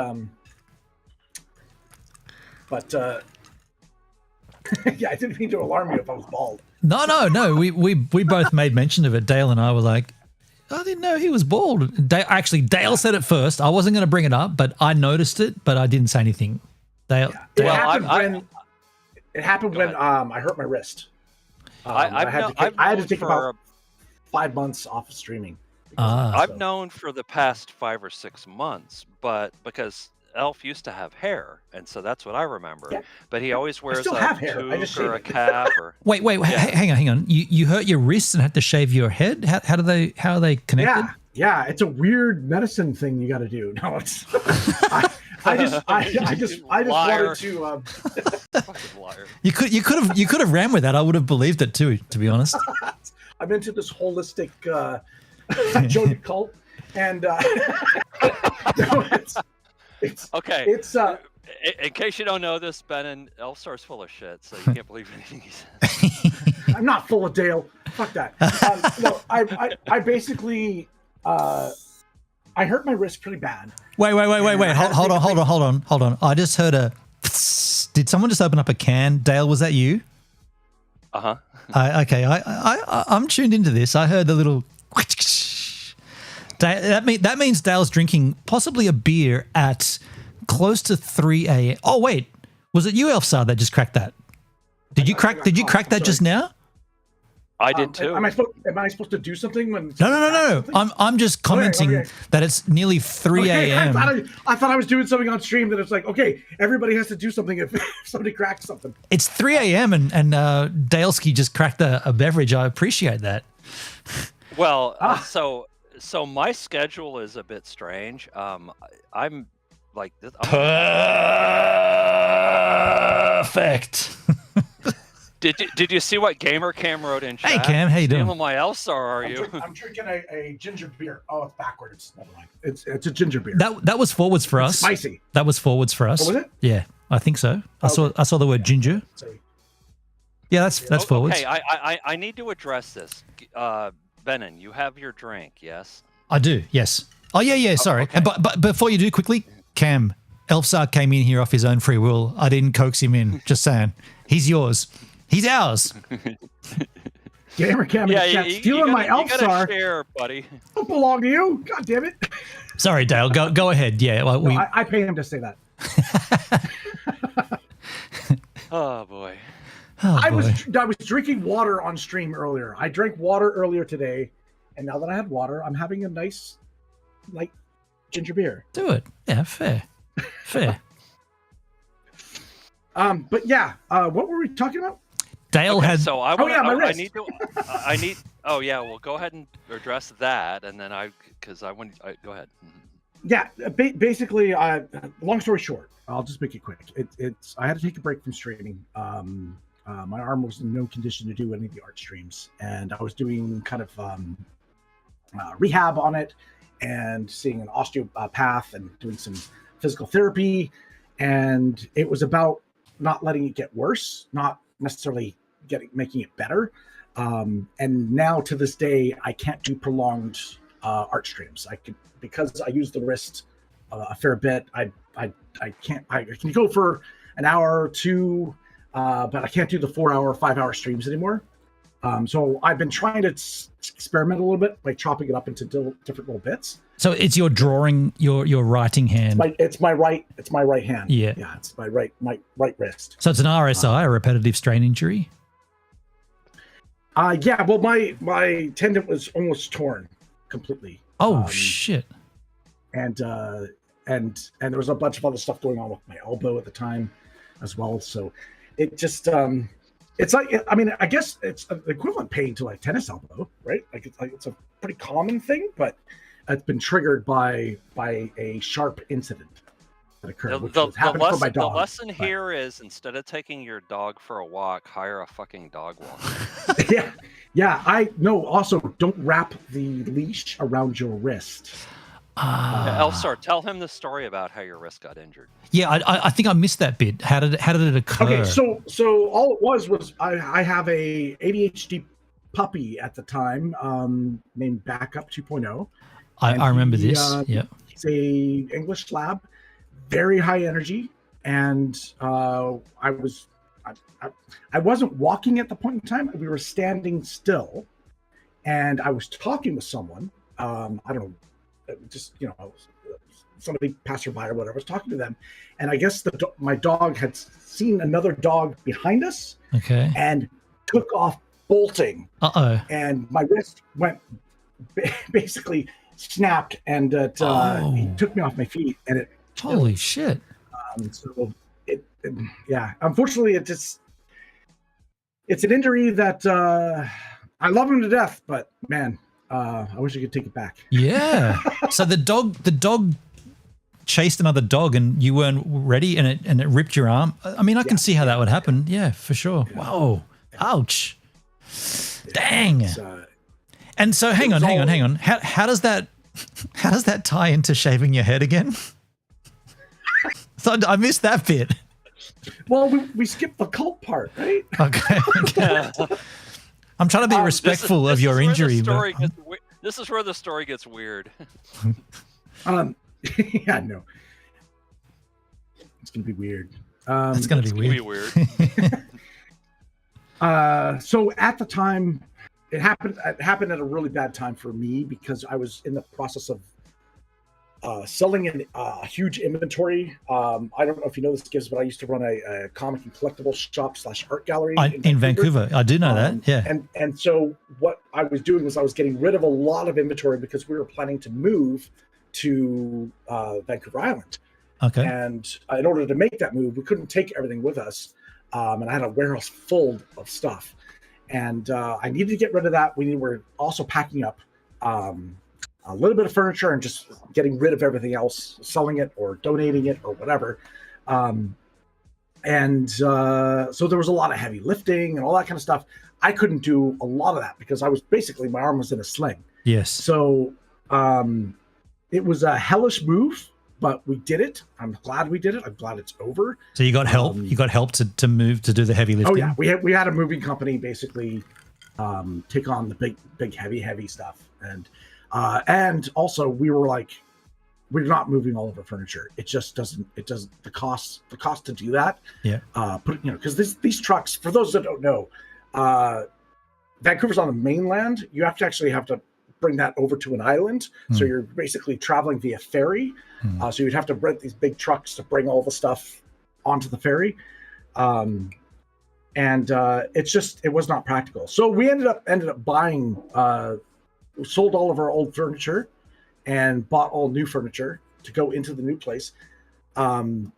yeah, I didn't mean to alarm you if I was bald.
No. We both made mention of it. Dale and I were like, I didn't know he was bald. Dale said it first. I wasn't going to bring it up, but I noticed it, but I didn't say anything. Dale.
It happened when I hurt my wrist. I had to take about 5 months off of streaming.
I've known for the past 5 or 6 months, but because Elf used to have hair, and so that's what I remember.
Yeah.
But he always wears
still
a
have hair. I just
toque or a
shave it.
cap. Or
Wait, hang on. You hurt your wrists and had to shave your head? How are they connected?
Yeah, it's a weird medicine thing you got to do. No, it's I just wanted to.
Fucking liar.
You could have ran with that. I would have believed it too, to be honest.
I'm into this holistic Jody cult, and no, it's
okay.
It's
in case you don't know this, Ben and Elfsar's full of shit, so you can't believe anything he says.
I'm not full of Dale. Fuck that. No, I basically I hurt my wrist pretty bad.
Wait. Hold on. I just heard a. Did someone just open up a can? Dale, was that you?
Uh-huh.
Okay, I'm tuned into this. I heard the little. That means Dale's drinking possibly a beer at close to 3 a.m. Oh wait, was it you, Elfsar, that just cracked that? Did you crack that just now?
I did too.
Am I supposed to do something when?
No. I'm just commenting that it's nearly 3 a.m.
I thought I was doing something on stream that it's like, okay, everybody has to do something if somebody cracks something.
It's 3 a.m. and Daleski just cracked a beverage. I appreciate that.
Well, so my schedule is a bit strange. I'm like this.
Perfect.
Did you see what Gamer Cam wrote in chat?
Hey Cam, how you doing?
My Elfsar, are you?
I'm drinking a ginger beer. Oh, it's backwards. Never mind. It's a ginger beer.
That was forwards for us.
Spicy.
That was forwards for us.
Oh, was it?
Yeah, I think so. I saw the word ginger.
Sorry.
Yeah, that's forwards.
Okay, I need to address this. Benin, you have your drink, yes?
I do. Yes. Oh yeah. Sorry.
Okay.
But before you do, quickly, Cam, Elfsar came in here off his own free will. I didn't coax him in. Just saying, he's yours. He's ours.
Gamer Cam in the chat, stealing my Elfsar.
You gotta share, buddy.
Don't belong to you. God damn it.
Sorry, Dale. Go ahead. Yeah. Well,
I pay him to say that.
Oh boy.
I was drinking water on stream earlier. I drank water earlier today, and now that I have water, I'm having a nice, light ginger beer.
Do it. Yeah, fair.
But yeah, what were we talking about?
Dale had.
So I need to. I need. Oh yeah. Well, go ahead and address that, and then go ahead.
Yeah, basically, long story short, I'll just make it quick. It's I had to take a break from streaming. My arm was in no condition to do any of the art streams, and I was doing kind of rehab on it, and seeing an osteopath and doing some physical therapy, and it was about not letting it get worse, not necessarily making it better. And now to this day, I can't do prolonged art streams. Because I use the wrist a fair bit. I can't. I can go for an hour or two, but I can't do the 4-hour, 5-hour streams anymore. So I've been trying to experiment a little bit by chopping it up into different little bits.
So it's your drawing, your writing hand.
It's my right hand.
Yeah.
Yeah, it's my right wrist.
So it's an RSI, a repetitive strain injury.
Yeah. Well, my tendon was almost torn completely.
Oh shit.
And there was a bunch of other stuff going on with my elbow at the time as well. So it just it's like, I mean, I guess it's the equivalent pain to like tennis elbow, right? Like it's a pretty common thing, but it's been triggered by a sharp incident that occurred, which happened for my dog.
The lesson here is, instead of taking your dog for a walk, hire a fucking dog walker.
Yeah. I know. Also, don't wrap the leash around your wrist.
Elfsar, tell him the story about how your wrist got injured.
Yeah, I think I missed that bit. How did it occur?
Okay, so all it was I have a ADHD puppy at the time named Backup 2.0.
I remember this. Yeah,
he's a English lab, very high energy, and I wasn't walking at the point in time. We were standing still, and I was talking with someone. I don't know. Just somebody passerby or whatever. I was talking to them, and I guess my dog had seen another dog behind us.
Okay.
And took off bolting.
Uh-oh.
And my wrist went basically snapped, and he took me off my feet, and it.
Holy shit!
So yeah. Unfortunately, it's an injury that I love him to death, but man, I wish I could take it back.
Yeah. So the dog chased another dog, and you weren't ready, and it ripped your arm. I mean, I can see how that would happen. Yeah, for sure. Yeah. Whoa. Ouch. Dang. And so hang on. How does that tie into shaving your head again? So I missed that bit.
Well, we skipped the cult part, right?
Okay. I'm trying to be respectful of your injury.
This is where the story gets weird.
Yeah, no. It's gonna be weird.
It's gonna be weird.
So at the time, it happened at a really bad time for me because I was in the process of selling a huge inventory. I don't know if you know this, Gibbs, but I used to run a comic and collectible shop / art gallery
in Vancouver. I do know that. Yeah.
And so what I was doing was I was getting rid of a lot of inventory because we were planning to move to Vancouver Island.
Okay.
And in order to make that move, we couldn't take everything with us. And I had a warehouse full of stuff. And I needed to get rid of that. We were also packing up a little bit of furniture and just getting rid of everything else, selling it or donating it or whatever. So there was a lot of heavy lifting and all that kind of stuff. I couldn't do a lot of that because I was basically, my arm was in a sling.
Yes.
So it was a hellish move, but we did it. I'm glad we did it. I'm glad it's over.
So you got help. You got help to move, to do the heavy lifting.
Oh yeah, we had a moving company basically take on the big heavy stuff, and also we were like, we're not moving all of our furniture. It doesn't the cost to do that.
Yeah.
Because these trucks, for those that don't know, Vancouver's on the mainland. You have to bring that over to an island. So you're basically traveling via ferry. So you'd have to rent these big trucks to bring all the stuff onto the ferry. And it was not practical. So we ended up buying, sold all of our old furniture and bought all new furniture to go into the new place. And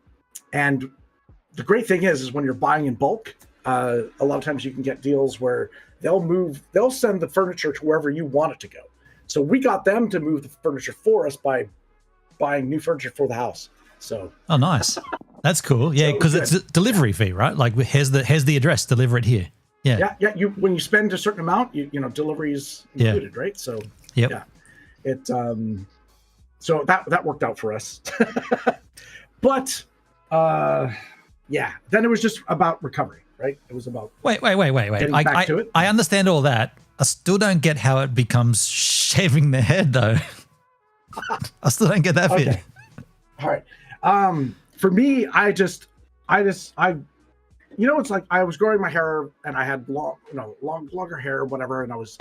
the great thing is when you're buying in bulk, a lot of times you can get deals where they'll send the furniture to wherever you want it to go. So we got them to move the furniture for us by buying new furniture for the house. So
oh, nice. That's cool. Yeah, because it's a delivery fee, right? Like here's the address, deliver it here. Yeah.
Yeah. When you spend a certain amount, delivery is included, right? So yeah, it so that worked out for us. But then it was just about recovery, right? It was about
wait.
Getting back to it.
I understand all that. I still don't get how it becomes shaving the head, though. I still don't get that bit.
Okay. All right. For me, it's like I was growing my hair and I had longer hair or whatever, and I was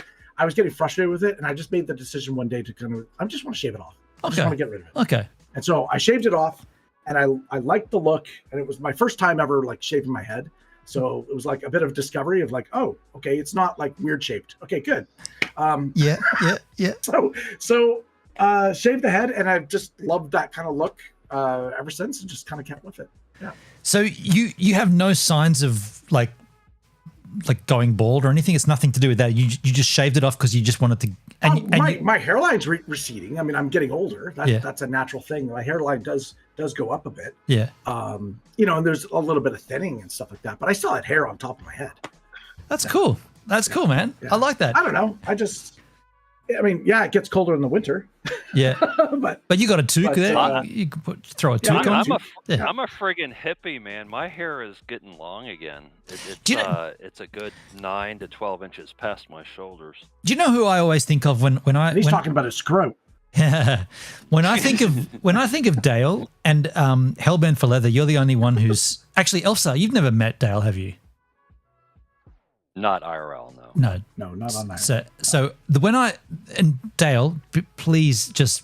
getting frustrated with it, and I just made the decision one day to I just want to shave it off. I just want to get rid of it.
Okay.
And so I shaved it off, and I liked the look, and it was my first time ever like shaving my head. So it was like a bit of discovery of like, oh, okay, it's not like weird shaped. Okay, good.
Yeah.
So shaved the head, and I've just loved that kind of look ever since, and just kind of kept with it. Yeah.
So you have no signs of like going bald or anything? It's nothing to do with that. You just shaved it off because you just wanted to.
My hairline's receding. I mean, I'm getting older. That's a natural thing. My hairline does go up a bit.
Yeah.
And there's a little bit of thinning and stuff like that, but I still had hair on top of my head.
That's cool. That's cool, man.
Yeah.
I like that.
I don't know. It gets colder in the winter.
Yeah. but you got a toque there. You can throw a toque on.
I'm a friggin' hippie, man. My hair is getting long again. It's a good 9 to 12 inches past my shoulders.
Do you know who I always think of when
he's talking about his scrote?
when I think of Dale and Hellbent for Leather, you're the only one who's actually Elfsar. You've never met Dale, have you?
Not IRL, no.
No, not on that.
So Dale, please just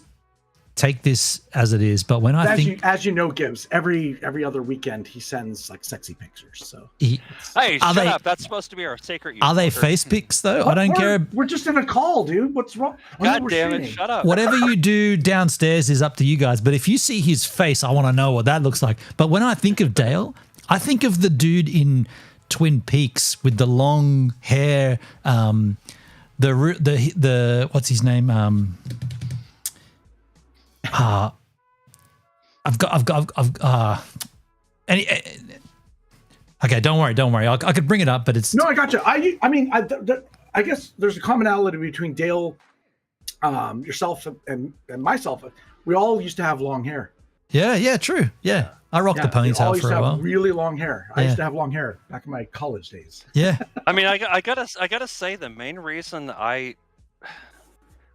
take this as it is. But when I think,
as you know, Gibbs, every other weekend he sends like sexy pictures. So
hey, shut up! That's supposed to be our sacred.
Are they face pics though? I don't care.
We're just in a call, dude. What's wrong?
God damn it! Shut up.
Whatever you do downstairs is up to you guys. But if you see his face, I want to know what that looks like. But when I think of Dale, I think of the dude in Twin Peaks with the long hair. The what's his name? Okay, don't worry. I could bring it up, but it's
no. I got you. I mean, I guess there's a commonality between Dale, yourself, and myself. We all used to have long hair.
Yeah, true. Yeah, I rocked the ponytail for a while.
Really long hair. I used to have long hair back in my college days.
Yeah.
I mean, I gotta say the main reason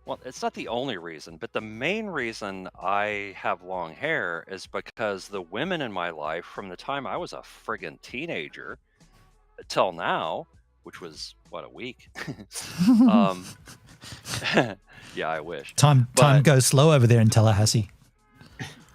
well, it's not the only reason, but the main reason I have long hair is because the women in my life, from the time I was a friggin' teenager till now, which was what, a week. Yeah, I wish.
Time goes slow over there in Tallahassee.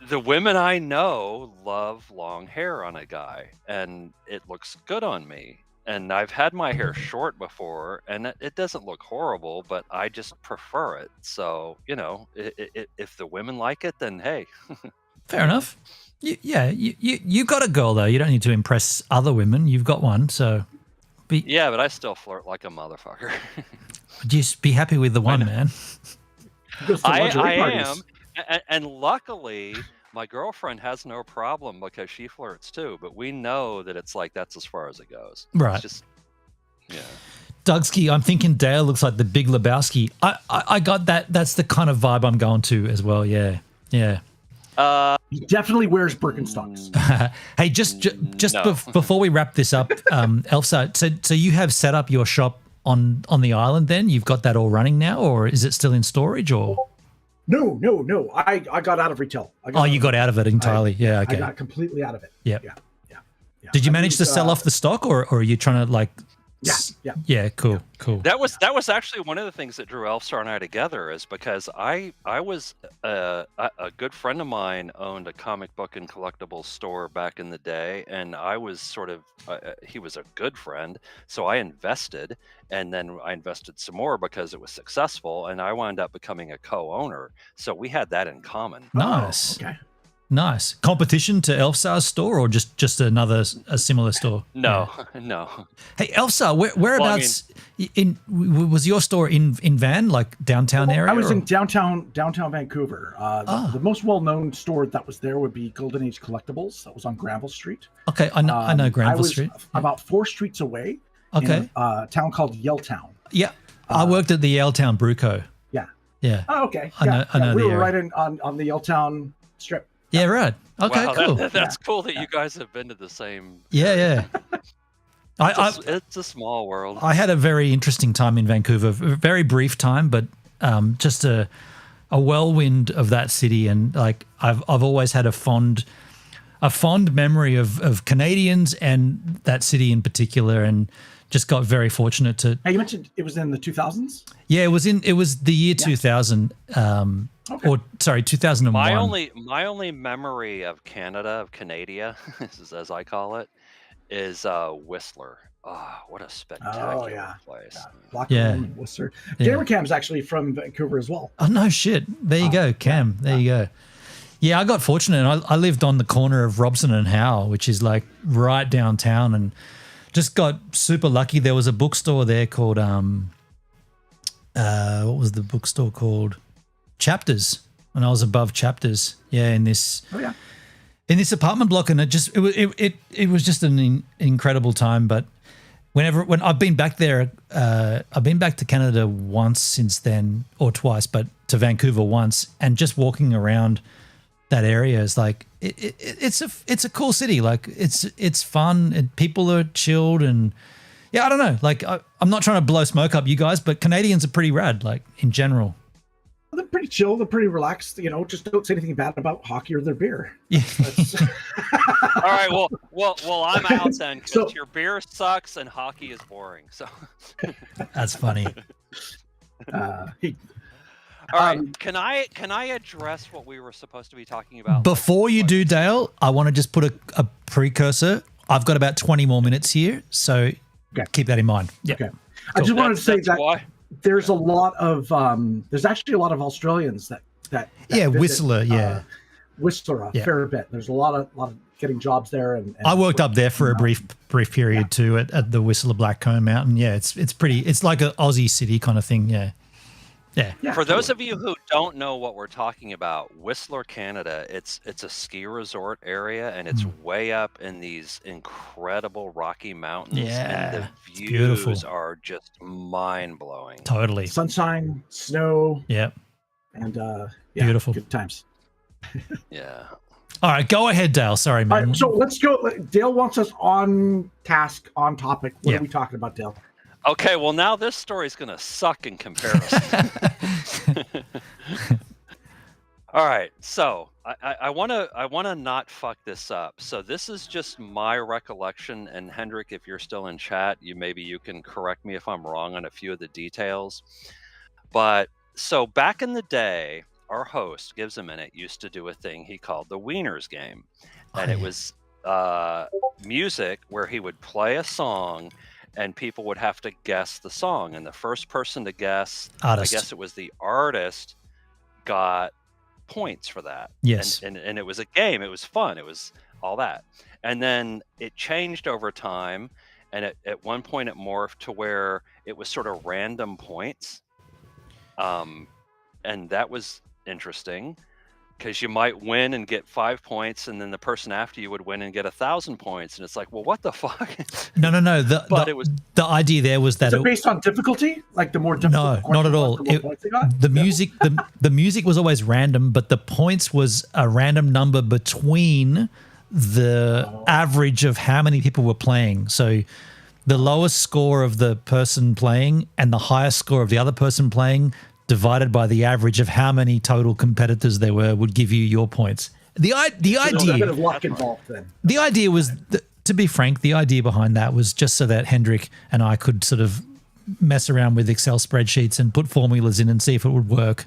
The women I know love long hair on a guy, and it looks good on me. And I've had my hair short before, and it doesn't look horrible, but I just prefer it. So, if the women like it, then hey.
Fair enough. You got a girl, though. You don't need to impress other women. You've got one, so.
Yeah, but I still flirt like a motherfucker.
Just be happy with the one, man.
I am. And luckily, my girlfriend has no problem because she flirts too, but we know that it's like that's as far as it goes.
Right.
It's just, yeah.
Dugsky, I'm thinking Dale looks like the Big Lebowski. I got that. That's the kind of vibe I'm going to as well. Yeah.
He definitely wears Birkenstocks.
Hey, just before we wrap this up, Elfsar, so you have set up your shop on the island then? You've got that all running now, or is it still in storage, or?
No. I got out of retail.
You got out of it entirely. Yeah, okay.
I got completely out of it.
Yeah. Did you manage to sell off the stock, or are you trying to like? Yeah. Cool.
That was actually one of the things that drew Elfsar and I together, is because I was a good friend of mine owned a comic book and collectibles store back in the day, and I was sort of he was a good friend, so I invested, and then I invested some more because it was successful, and I wound up becoming a co-owner. So we had that in common.
Nice.
Okay.
Nice. Competition to Elfsar's store, or just a similar store?
No.
Hey, Elfsar, whereabouts was your store in Van, like downtown area?
I was in downtown Vancouver. The most well-known store that was there would be Golden Age Collectibles. That was on Granville Street.
Okay, I know Granville Street.
About 4 streets away.
Okay.
In a town called Yaletown.
Yeah, I worked at the Yaletown Brewco. Yeah.
Oh, okay.
I know
we
the
were
area.
right on the Yaletown strip.
Yeah, right. Okay,
wow,
cool.
That's cool that you guys have been to the same.
Yeah.
It's a small world.
I had a very interesting time in Vancouver, a very brief time, but just a whirlwind of that city, and like I've always had a fond memory of Canadians and that city in particular, and just got very fortunate to.
Hey, you mentioned it was in the 2000s.
Yeah, it was the year 2000. Or sorry, 2001.
My only memory of Canada, as I call it, is Whistler. Oh, what a spectacular place.
Whistler. Gamer Cam's actually from Vancouver as well.
Oh, no shit. There you go, Cam. There you go. Yeah, I got fortunate. I lived on the corner of Robson and Howe, which is like right downtown, and just got super lucky. There was a bookstore there called, what was the bookstore called? Chapters, and I was above Chapters, in this apartment block, and it was just an incredible time. But when I've been back there, I've been back to Canada once since then, or twice, but to Vancouver once, and just walking around that area is like it's a cool city. Like it's fun, and people are chilled, and I don't know. Like I'm not trying to blow smoke up you guys, but Canadians are pretty rad, like in general.
They're pretty chill. They're pretty relaxed. Just don't say anything bad about hockey or their beer.
Yeah.
All right. Well, I'm out then, because your beer sucks and hockey is boring. So
that's funny.
All All right. Can I address what we were supposed to be talking about?
Before you do, Dale, I want to just put a precursor. I've got about 20 more minutes here, so keep that in mind. Yeah.
Okay. I just wanted to say that there's a lot of there's actually a lot of Australians that
Whistler,
Whistler a fair bit. There's a lot of getting jobs there, and
I worked up there for a brief period too at the Whistler Blackcomb Mountain. Yeah, it's pretty. It's like an Aussie city kind of thing. Yeah.
For those of you who don't know what we're talking about, Whistler, Canada, it's a ski resort area, and it's way up in these incredible Rocky Mountains.
Yeah,
and the views
beautiful.
are just mind-blowing.
Totally.
Sunshine, snow.
Yep.
And
beautiful.
Good times.
Yeah.
All right, go ahead, Dale. Sorry, man.
All right, so let's go. Dale wants us on task, on topic. What are we talking about, Dale?
Okay, well now this story's gonna suck in comparison. All right, so I wanna not fuck this up. So this is just my recollection, and Hendrik, if you're still in chat, maybe you can correct me if I'm wrong on a few of the details. But so back in the day, our host, Gives a Minute, used to do a thing he called the Wieners game, and it was music where he would play a song. And people would have to guess the song, and the first person to guess,
artist.
I guess it was the artist, got points for that.
Yes.
And it was a game. It was fun. It was all that. And then it changed over time, and at one point it morphed to where it was sort of random points. And that was interesting, because you might win and get 5 points, and then the person after you would win and get 1,000 points, and it's like, well, what the fuck?
No. The idea there was that
is it based on difficulty, like the more difficult.
No, not at all. The music was always random, but the points was a random number between the average of how many people were playing. So the lowest score of the person playing and the highest score of the other person playing, divided by the average of how many total competitors there were, would give you your points. The idea.
There's a bit of luck involved then.
The idea was, to be frank, the idea behind that was just so that Hendrik and I could sort of mess around with Excel spreadsheets and put formulas in and see if it would work.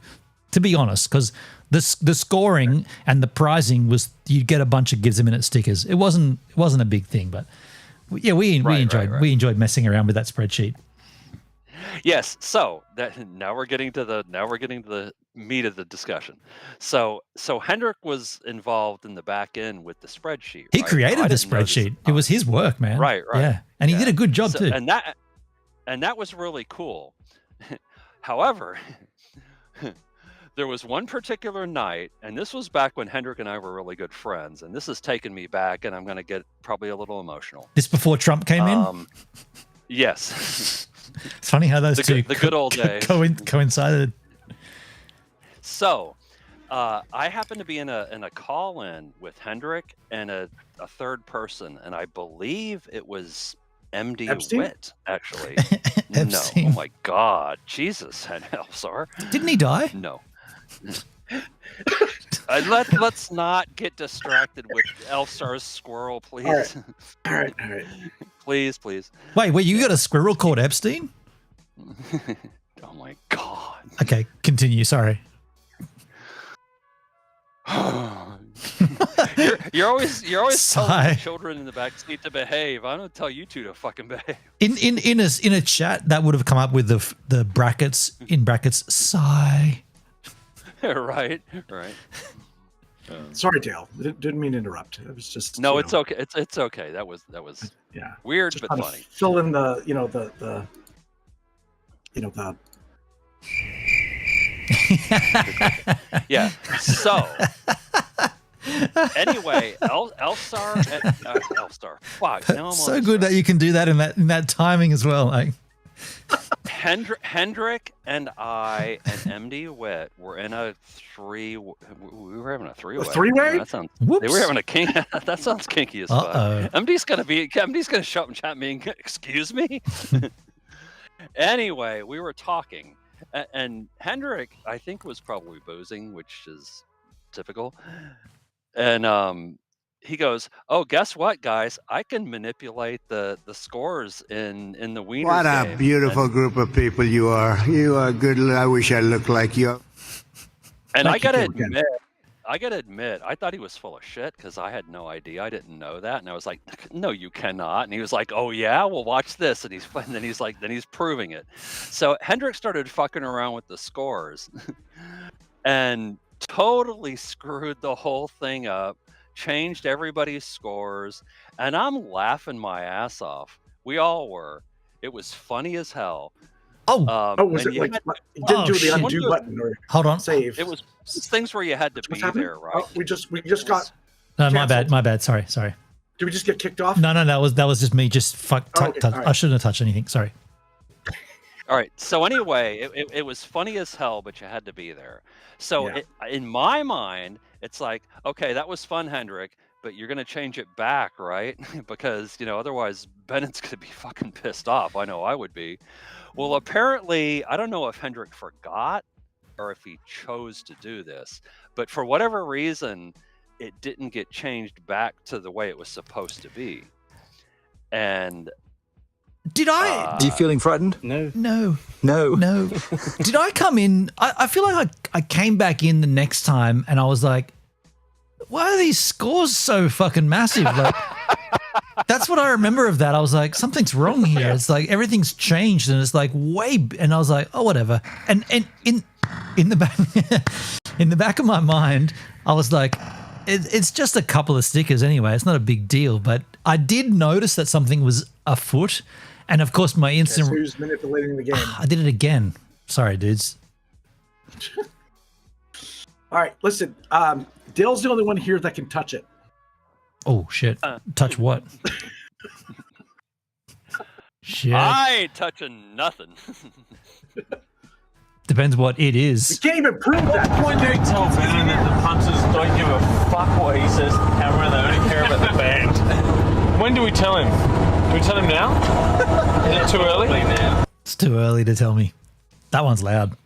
To be honest, because the scoring and the prizing was, you'd get a bunch of Gives a Minute stickers. It wasn't a big thing, but yeah, we enjoyed messing around with that spreadsheet.
Yes. So now we're getting to the meat of the discussion. So Hendrik was involved in the back end with the spreadsheet.
He created the spreadsheet. It was his work, man.
Right.
Yeah, and he did a good job too.
And that was really cool. However, there was one particular night, and this was back when Hendrik and I were really good friends, and this has taken me back, and I'm going to get probably a little emotional.
This before Trump came in?
Yes.
It's funny how those two
the good old days
coincided.
So, I happened to be in a call-in with Hendrik and a third person, and I believe it was MD
Epstein?
Witt, actually.
Epstein.
No, oh my God, Jesus, Elfsar.
Didn't he die?
No. Let's not get distracted with Elfsar's squirrel, please.
All right.
Please.
Wait, you got a squirrel called Epstein?
Oh my God.
Okay, continue. Sorry.
you're always telling children in the back seat to behave. I'm gonna tell you two to fucking behave.
In a chat that would have come up with the brackets in brackets sigh.
right.
Sorry, Dale. Didn't mean to interrupt. It was just
it's okay. It's okay. That was weird
just
but funny.
Fill in the
Yeah. So anyway, Elfsar. Fuck. Now I'm
so good that you can do that in that timing as well. Like
Hendrik and I and MD Witt were in a we were having a three-way.
A three-way?
That sounds. They were having a kink. That sounds kinky as fuck. MD's gonna show up and chat me and excuse me. Anyway, we were talking, and Hendrik, I think, was probably boozing, which is typical. And he goes, "Oh, guess what, guys? I can manipulate the scores in the Wieners
What a
game."
beautiful group of people you are. You are good. I wish I looked like you.
And I gotta admit, I thought he was full of shit because I had no idea. I didn't know that, and I was like, "No, you cannot." And he was like, "Oh yeah, well watch this." And then he's proving it. So Hendrik started fucking around with the scores, and totally screwed the whole thing up. Changed everybody's scores, and I'm laughing my ass off. We all were. It was funny as hell.
Was it like you didn't do the undo button or
hold on
save?
It was things where you had to be there, right?
Oh, we just got.
No, my bad. Sorry.
Did we just get kicked off?
No, that was just me. Just
Okay, all right.
I shouldn't have touched anything. Sorry.
All right. So anyway, it was funny as hell, but you had to be there. So in my mind, it's like, okay, that was fun, Hendrik, but you're gonna change it back, right? Because otherwise Bennett's gonna be fucking pissed off. I know I would be. Well, apparently, I don't know if Hendrik forgot or if he chose to do this, but for whatever reason, it didn't get changed back to the way it was supposed to be. And
did I?
Are you feeling frightened?
No. Did I come in? I feel like I came back in the next time and I was like, why are these scores so fucking massive? Like, that's what I remember of that. I was like, something's wrong here. It's like everything's changed and it's like and I was like, oh, whatever. And in the back in the back of my mind, I was like, it's just a couple of stickers anyway. It's not a big deal. But I did notice that something was afoot. And of course, my instant.
Guess who's manipulating the game?
I did it again. Sorry, dudes.
All right, listen. Dale's the only one here that can touch it.
Oh shit! Touch what? Shit.
I ain't touching nothing.
Depends what it is.
You can't even prove that.
When do you tell Bannon that the punters don't give a fuck what he says to the camera? They only care about the band. When do we tell him? Do we tell him now? Is it too early?
It's too early to tell me. That one's loud.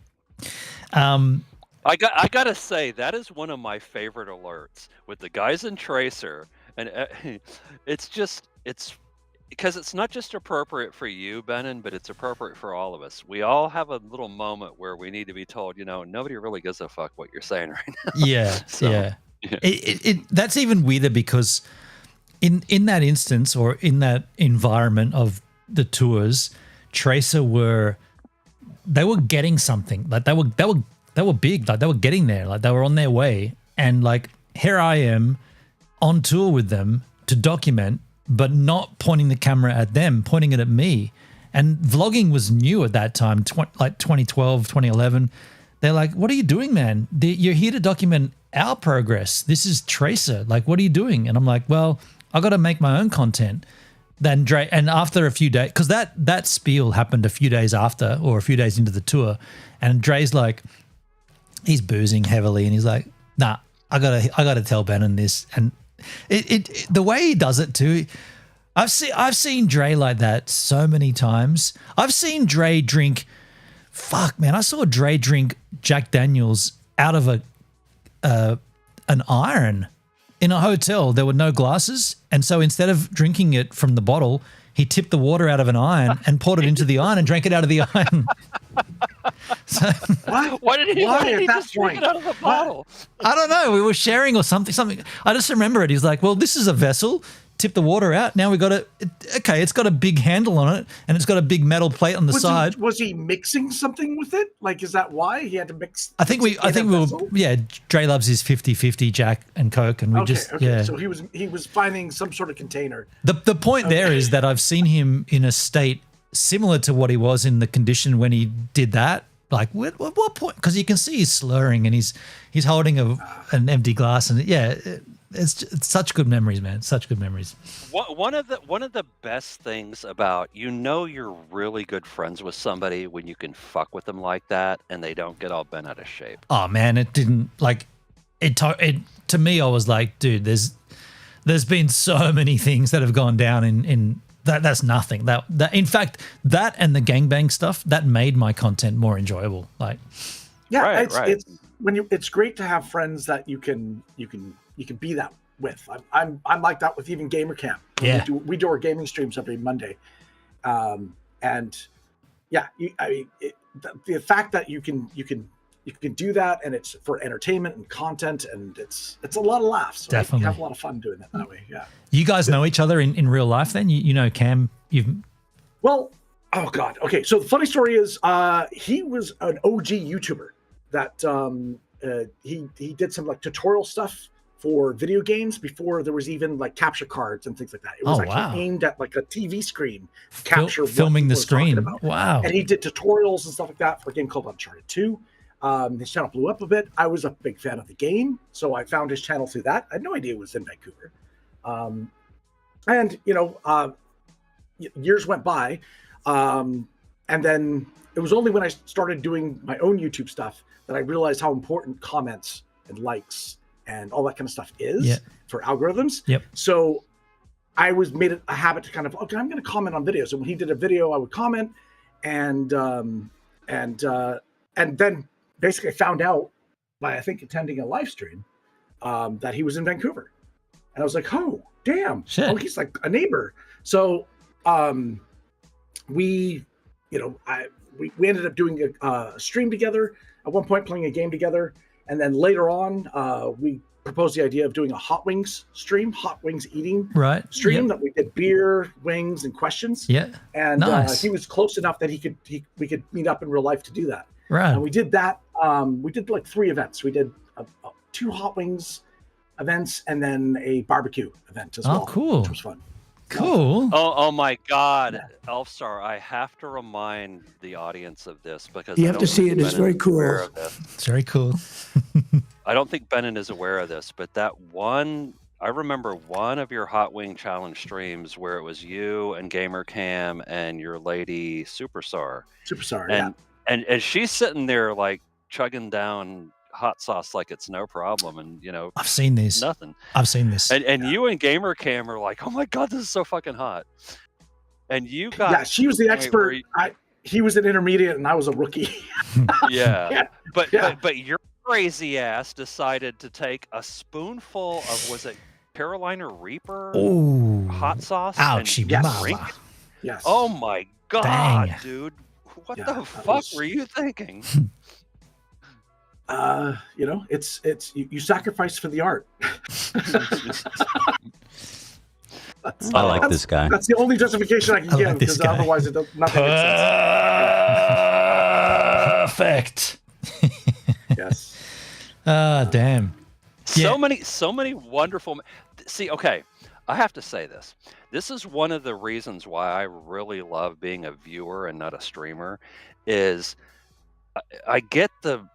I gotta say that is one of my favorite alerts with the guys in Tracer, and it's because it's not just appropriate for you, Bannon, but it's appropriate for all of us. We all have a little moment where we need to be told, nobody really gives a fuck what you're saying right now.
Yeah, yeah. That's even weirder because in that instance or in that environment of the tours, Tracer were getting something. Like they were big, like they were getting there, like they were on their way. And like here I am on tour with them to document, but not pointing the camera at them, pointing it at me. And vlogging was new at that time, like 2012, 2011. They're like, what are you doing, man? You're here to document our progress. This is Tracer. Like, what are you doing? And I'm like, well, I got to make my own content. Then Dre, and after a few days, because that spiel happened a few days after or a few days into the tour, and Dre's like, he's boozing heavily, and he's like, nah, I gotta tell Bannon this. And it the way he does it too, I've seen Dre like that so many times. I've seen Dre drink. Fuck, man, I saw Dre drink Jack Daniels out of an iron in a hotel. There were no glasses, and so instead of drinking it from the bottle, he tipped the water out of an iron and poured it into the iron and drank it out of the iron. So,
why did he just drink it out of the bottle?
I don't know. We were sharing or something. I just remember it. He's like, well, this is a vessel. Tip the water out. Now we got it's got a big handle on it and it's got a big metal plate on the side.
Was he mixing something with it? Like, is that why he had to mix?
I think we were, yeah, Dre loves his 50-50 Jack and Coke, and we yeah.
So he was finding some sort of container.
The point there is that I've seen him in a state similar to what he was in the condition when he did that. Like, what point? Because you can see he's slurring and he's holding an empty glass, and yeah, it's such good memories, man. Such good memories.
One of the best things about you're really good friends with somebody when you can fuck with them like that and they don't get all bent out of shape.
Oh man, it didn't like it. To me, I was like, dude, there's been so many things that have gone down in that. That's nothing. That in fact, that and the gangbang stuff that made my content more enjoyable. Like,
yeah, it's great to have friends that you can be that with. I'm like that with even Gamer Camp.
Yeah.
We do our gaming streams every Monday, and yeah, the fact that you can do that, and it's for entertainment and content, and it's a lot of laughs. Right?
Definitely.
You have a lot of fun doing it that way. Yeah.
You guys know each other in real life then? You know Cam,
Well, oh God. Okay, so the funny story is he was an OG YouTuber that he did some like tutorial stuff for video games before there was even like capture cards and things like that. It was aimed at like a TV screen to capture
filming the screen. Wow.
And he did tutorials and stuff like that for a game called Uncharted 2. His channel blew up a bit. I was a big fan of the game, so I found his channel through that. I had no idea it was in Vancouver. And years went by, and then it was only when I started doing my own YouTube stuff that I realized how important comments and likes and all that kind of stuff is for algorithms.
Yep.
So I made it a habit to kind of, okay, I'm going to comment on videos. And when he did a video, I would comment, and then basically I found out by, I think, attending a live stream that he was in Vancouver. And I was like, oh, damn.
Shit.
Oh, he's like a neighbor. So we ended up doing a stream together at one point, playing a game together. And then later on, we proposed the idea of doing a hot wings stream, hot wings eating stream that we did beer, wings, and questions.
Yeah.
And
nice.
he was close enough that we could meet up in real life to do that.
Right.
And we did that. We did like 3 events. We did 2 hot wings events and then a barbecue event as well.
Oh, cool.
Which was fun.
Cool.
Oh my God, Elfsar! I have to remind the audience of this because
You have to see it. It's very cool.
It's very cool.
I don't think Benin is aware of this, but I remember one of your Hot Wing Challenge streams where it was you and Gamer Cam and your lady Superstar. And she's sitting there like chugging down hot sauce like it's no problem, and
I've seen these.
Nothing.
I've seen this.
And you and Gamer Cam are like, oh my God, this is so fucking hot. And you got
she was the expert. He was an intermediate and I was a rookie.
But your crazy ass decided to take a spoonful of, was it Carolina Reaper hot sauce?
Ouchie,
and
mama.
drink it?
Yes.
Oh my God,
Dang.
dude. What the fuck were you thinking?
It's you sacrifice for the art.
I like this guy.
That's the only justification I can give, because otherwise it does nothing makes sense.
Perfect.
Yes.
Damn.
So many wonderful. See, okay, I have to say this. This is one of the reasons why I really love being a viewer and not a streamer. Is I get the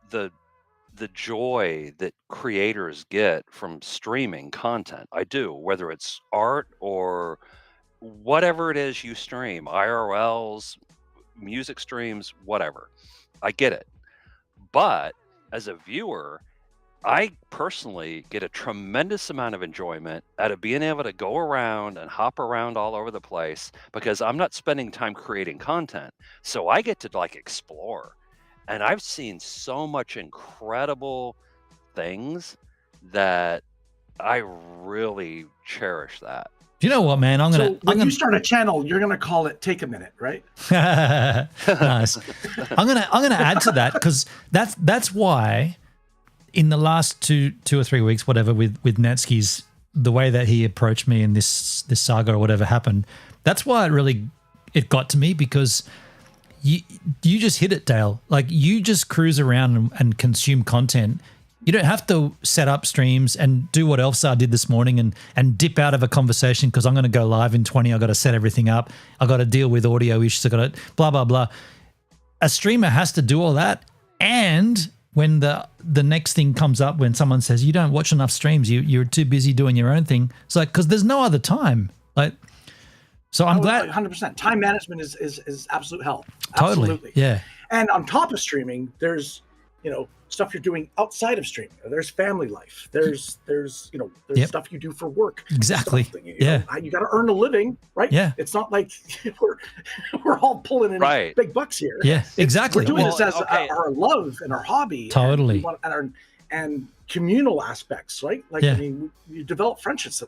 joy that creators get from streaming content. I do, whether it's art or whatever it is you stream, IRLs, music streams, whatever. I get it. But as a viewer, I personally get a tremendous amount of enjoyment out of being able to go around and hop around all over the place, because I'm not spending time creating content. So I get to like explore. And I've seen so much incredible things that I really cherish that.
You know what, man?
When you start a channel, you're gonna call it "Take a Minute," right?
Nice. I'm gonna add to that, because that's why in the last two or 3 weeks, whatever, with Netsky's, the way that he approached me in this saga or whatever happened, that's why it got to me, because you just hit it, Dale. Like, you just cruise around and consume content. You don't have to set up streams and do what Elfsar did this morning and dip out of a conversation because I'm going to go live in 20. I got to set everything up. I got to deal with audio issues. I got to blah, blah, blah. A streamer has to do all that. And when the next thing comes up, when someone says you don't watch enough streams, you're too busy doing your own thing. It's like, because there's no other time. Like, so I'm glad.
100%. Time management is absolute hell.
Totally.
Absolutely.
Yeah.
And on top of streaming, there's, stuff you're doing outside of streaming. There's family life. There's stuff you do for work.
Exactly.
You got to earn a living, right?
Yeah.
It's not like we're all pulling in big bucks here.
Yeah, exactly.
We're doing this as our love and our hobby.
Totally.
And communal aspects, right? Like,
Yeah.
I mean, you develop friendships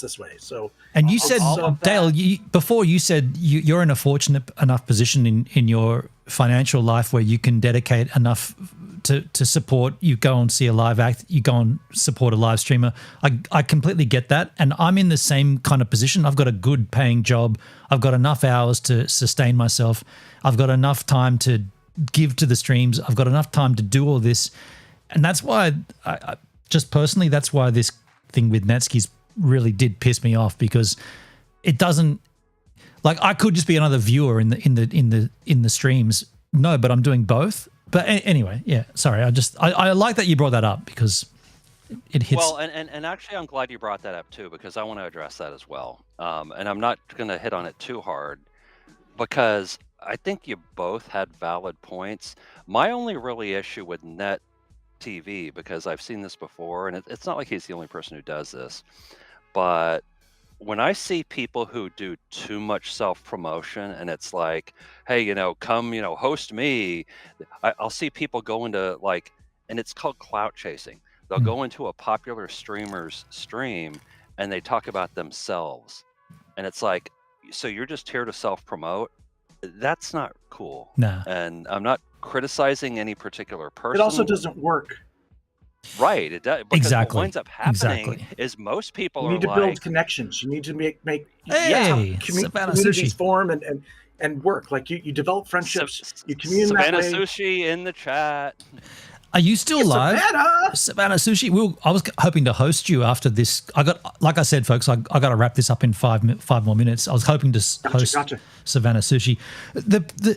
this way. So,
And you said, Dale, before you said you're in a fortunate enough position in your financial life where you can dedicate enough to support. You go and see a live act, you go and support a live streamer. I completely get that. And I'm in the same kind of position. I've got a good paying job. I've got enough hours to sustain myself. I've got enough time to give to the streams. I've got enough time to do all this. And that's why, I just personally, that's why this thing with Netskis really did piss me off, because it doesn't, like, I could just be another viewer in the streams. No, but I'm doing both. But anyway, yeah, sorry. I like that you brought that up because it hits.
Well, and actually, I'm glad you brought that up too, because I want to address that as well. And I'm not going to hit on it too hard because I think you both had valid points. My only really issue with Net TV, because I've seen this before, and it's not like he's the only person who does this, but when I see people who do too much self-promotion and it's like, hey, come, host me, I'll see people go into like, and it's called clout chasing. They'll go into a popular streamer's stream and they talk about themselves. And it's like, so you're just here to self-promote? That's not cool.
Nah.
And I'm not criticizing any particular person.
it also doesn't work.
Right, it does. Because
Exactly.
what winds up happening is most people
You
are
need to
like,
build connections. You need to make
Hey, Savannah
communities
Sushi.
form and work. Like you develop friendships. You commune that
Savannah
way.
Sushi in the chat.
Are you still live?
Savannah
Sushi. I was hoping to host you after this. Like I said, folks, I got to wrap this up in five more minutes. I was hoping to host Savannah Sushi.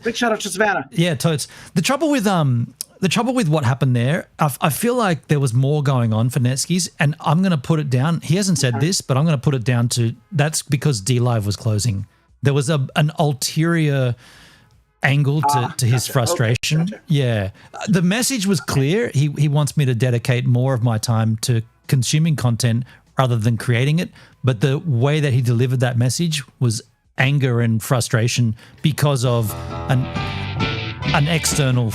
Big shout out to Savannah.
Yeah, totes. The trouble with what happened there, I feel like there was more going on for Netskis, and I'm going to put it down. He hasn't said this, but I'm going to put it down to that's because DLive was closing. There was an ulterior angle to his frustration.
Okay, gotcha.
Yeah. The message was clear. He wants me to dedicate more of my time to consuming content rather than creating it. But the way that he delivered that message was anger and frustration because of an external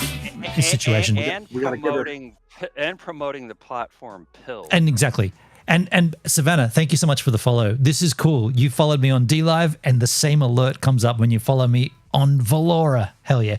situation.
And promoting the platform pill.
And exactly. And Savannah, thank you so much for the follow. This is cool. You followed me on DLive, and the same alert comes up when you follow me on Valora. Hell yeah.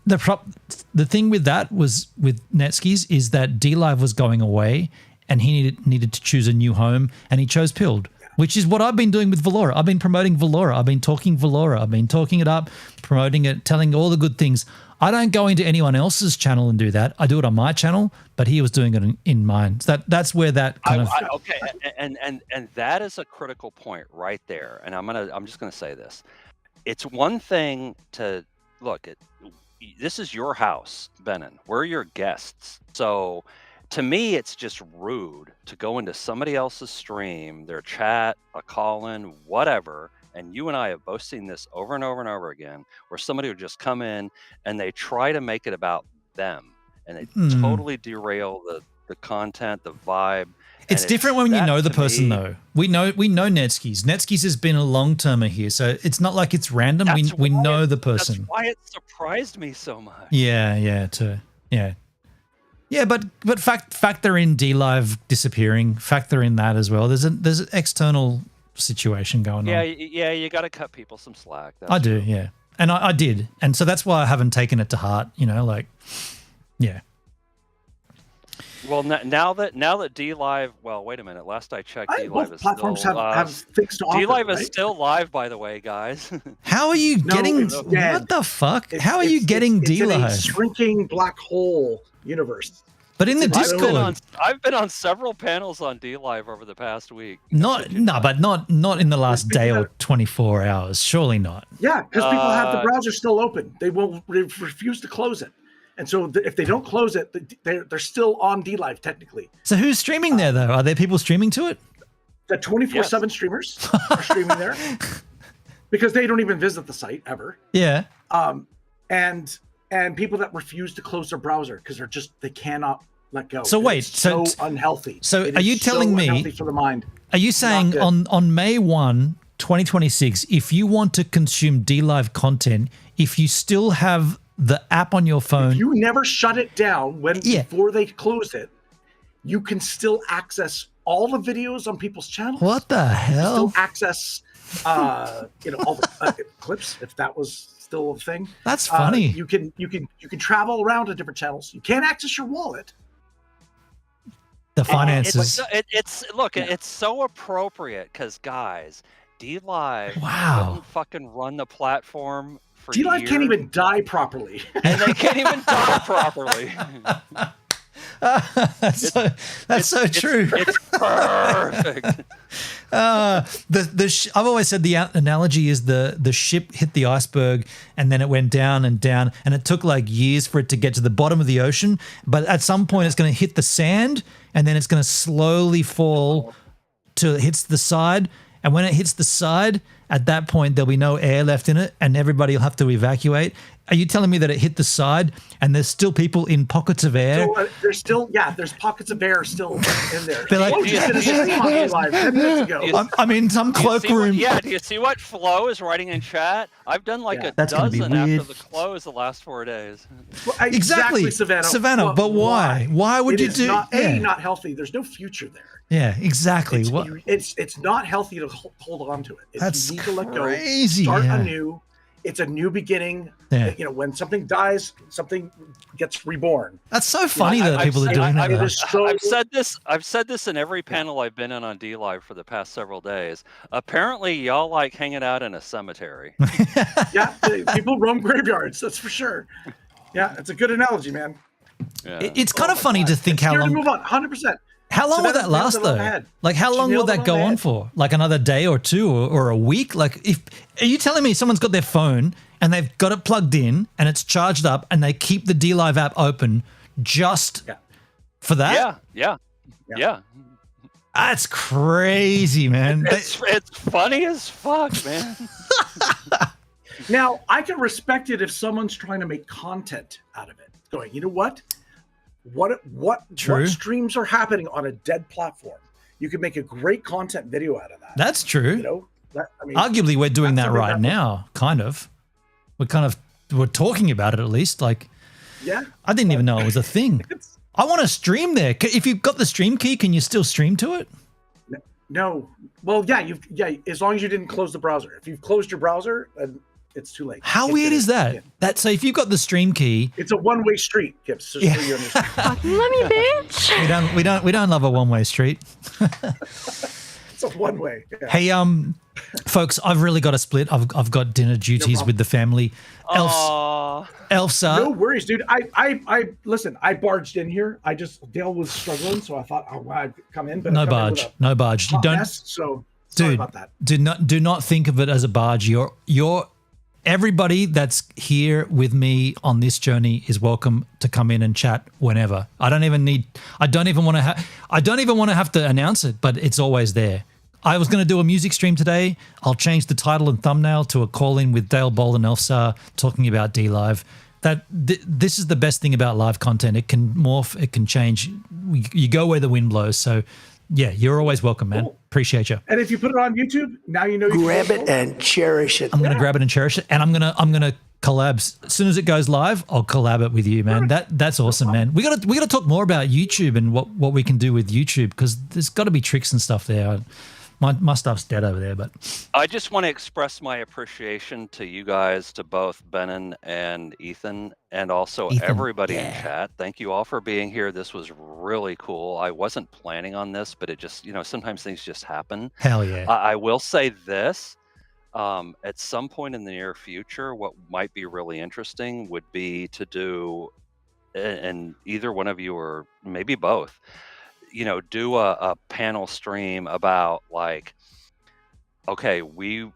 The thing with that was with Netskis is that DLive was going away, and he needed to choose a new home, and he chose Pilled, which is what I've been doing with Valora. I've been promoting Valora. I've been talking Valora. I've been talking it up, promoting it, telling all the good things. I don't go into anyone else's channel and do that. I do it on my channel, but he was doing it in mine. So that's where that kind of
okay, and that is a critical point right there. And I'm just gonna say this: it's one thing to look at. This is your house, Benin. We're your guests. So to me, it's just rude to go into somebody else's stream, their chat, a call-in, whatever. And you and I have both seen this over and over and over again, where somebody would just come in and they try to make it about them, and they totally derail the content, the vibe.
It's different when you know the person, though. We know Netskis. Netskis has been a long-termer here, so it's not like it's random. We know the person.
That's why it surprised me so much.
Yeah, but factor in DLive disappearing. Factor in that as well. There's an external situation going on.
Yeah, you got to cut people some slack.
I do, yeah. And I did. And so that's why I haven't taken it to heart, yeah.
Well, now that DLive, well, wait a minute. Last I checked, DLive is
platforms
still
have things to offer.
DLive
right?
is still live, by the way, guys.
How are you getting? What the fuck? How are you getting DLive?
It's a shrinking black hole universe.
But in the Discord,
I've been on several panels on DLive over the past week.
But not in the last day or 24 hours. Surely not.
Yeah, because people have the browser still open. They refuse to close it, and so if they don't close it, they're still on DLive technically.
So who's streaming there though? Are there people streaming to it?
The 24/7 streamers are streaming there because they don't even visit the site ever.
Yeah.
And people that refuse to close their browser because they cannot let go.
So wait,
it's so unhealthy.
So are you telling me?
Unhealthy for the mind.
Are you saying on May 1, 2026, if you want to consume DLive content, if you still have the app on your phone,
if you never shut it down before they close it, you can still access all the videos on people's channels.
What the hell?
Still access, all the clips, if that was still a thing.
That's funny.
You can travel around to different channels. You can't access your wallet.
The finances.
It's so appropriate because guys, DLive couldn't fucking run the platform for
DLive
years.
can't even die properly.
And they can't even die properly.
That's so true.
It's perfect.
I've always said the analogy is the ship hit the iceberg and then it went down and down and it took like years for it to get to the bottom of the ocean. But at some point it's going to hit the sand and then it's going to slowly fall till it hits the side. And when it hits the side, at that point there'll be no air left in it and everybody will have to evacuate. Are you telling me that it hit the side and there's still people in pockets of air?
So, there's pockets of air still in there.
They're like,
you just did a stream on DLive 10 minutes ago.
I'm in some cloakroom.
Do you see what Flo is writing in chat? I've done like a
That's gonna be
dozen
weird.
after the close the last 4 days.
Well,
Exactly, Savannah. But why? Why would you do?
Not healthy. There's no future there.
Yeah, exactly.
It's not healthy to hold on to it.
That's
you need to let go.
crazy,
Start
yeah.
anew. It's a new beginning.
Yeah.
When something dies, something gets reborn.
That's so funny that people are doing that.
I've said this in every panel I've been in on DLive for the past several days. Apparently, y'all like hanging out in a cemetery.
Yeah, people roam graveyards. That's for sure. Yeah, it's a good analogy, man.
Yeah.
It's kind of funny to think how long.
To move on, 100%.
How long will that last though? Like how long will that go on for? Like another day or two or a week? Like are you telling me someone's got their phone and they've got it plugged in and it's charged up and they keep the DLive app open just for that?
Yeah.
That's crazy, man.
It's funny as fuck, man.
Now, I can respect it if someone's trying to make content out of it. Going, you know what? What streams are happening on a dead platform? You can make a great content video out of that.
That's true. Arguably, we're doing that right now, kind of. We're talking about it at least. Like,
yeah,
I didn't even know it was a thing. I want to stream there. If you've got the stream key, can you still stream to it?
No. Well, yeah, as long as you didn't close the browser. If you've closed your browser, then it's too late.
How weird is that? So if you've got the stream key,
it's a one-way street, Gibbs. Just so you understand.
Fucking love me, bitch.
we don't love a one-way street.
It's a one-way. Yeah.
Hey, folks, I've really got to split. I've got dinner duties with the family. Elfsar.
No worries, dude. I listen. I barged in here. Dale was struggling, so I thought I'd come in. But
No barge. You don't.
So sorry about that.
Do not think of it as a barge. You're everybody that's here with me on this journey is welcome to come in and chat whenever. I don't even want to have to announce it, but it's always there. I was going to do a music stream today. I'll change the title and thumbnail to a call in with Dale Bold and Elfsar talking about DLive. This is the best thing about live content. It can morph, it can change. You go where the wind blows. So yeah, you're always welcome, man. Cool. Appreciate you.
And if you put it on YouTube, now you know you
grab it and cherish it.
I'm going to grab it and cherish it, and I'm gonna collab as soon as it goes live. I'll collab it with you, man. That's awesome, man. We got to talk more about YouTube and what we can do with YouTube, because there's got to be tricks and stuff there. My stuff's dead over there, but
I just want to express my appreciation to you guys, to both Benon and Ethan, and also everybody in chat. Thank you all for being here. This was really cool. I wasn't planning on this, but it just, sometimes things just happen.
Hell yeah.
I will say this, at some point in the near future, what might be really interesting would be to do, and either one of you or maybe both, do a panel stream about like, okay, we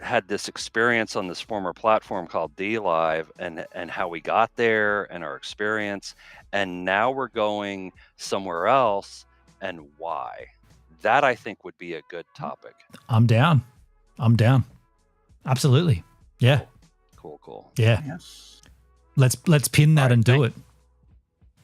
had this experience on this former platform called DLive and how we got there and our experience, and now we're going somewhere else and why. That I think would be a good topic.
I'm down. Absolutely. Yeah.
Cool.
Yeah. Yes. Let's pin that and do it.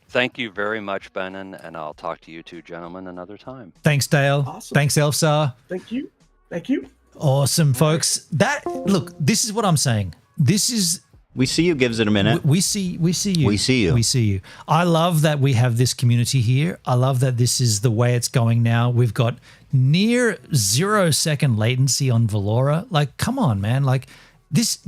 Thank you very much, Benon, and I'll talk to you two gentlemen another time.
Thanks, Dale.
Awesome.
Thanks, Elfsar.
Thank you.
Awesome, folks. Look, this is what I'm saying. This is
We see you gives it a minute.
We see you.
We see you.
We see you. I love that we have this community here. I love that this is the way it's going now. We've got near 0-second latency on Valora. Like, come on, man. Like this,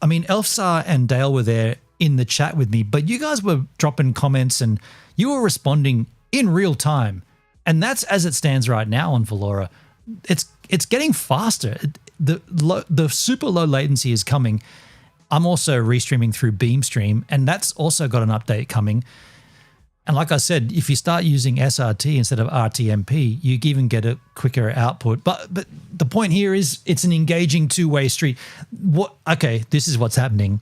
I mean, Elfsar and Dale were there in the chat with me, but you guys were dropping comments and you were responding in real time. And that's as it stands right now on Valora. It's getting faster. The super low latency is coming. I'm also restreaming through Beamstream, and that's also got an update coming. And like I said, if you start using SRT instead of RTMP, you even get a quicker output. But the point here is it's an engaging two-way street. Okay, this is what's happening.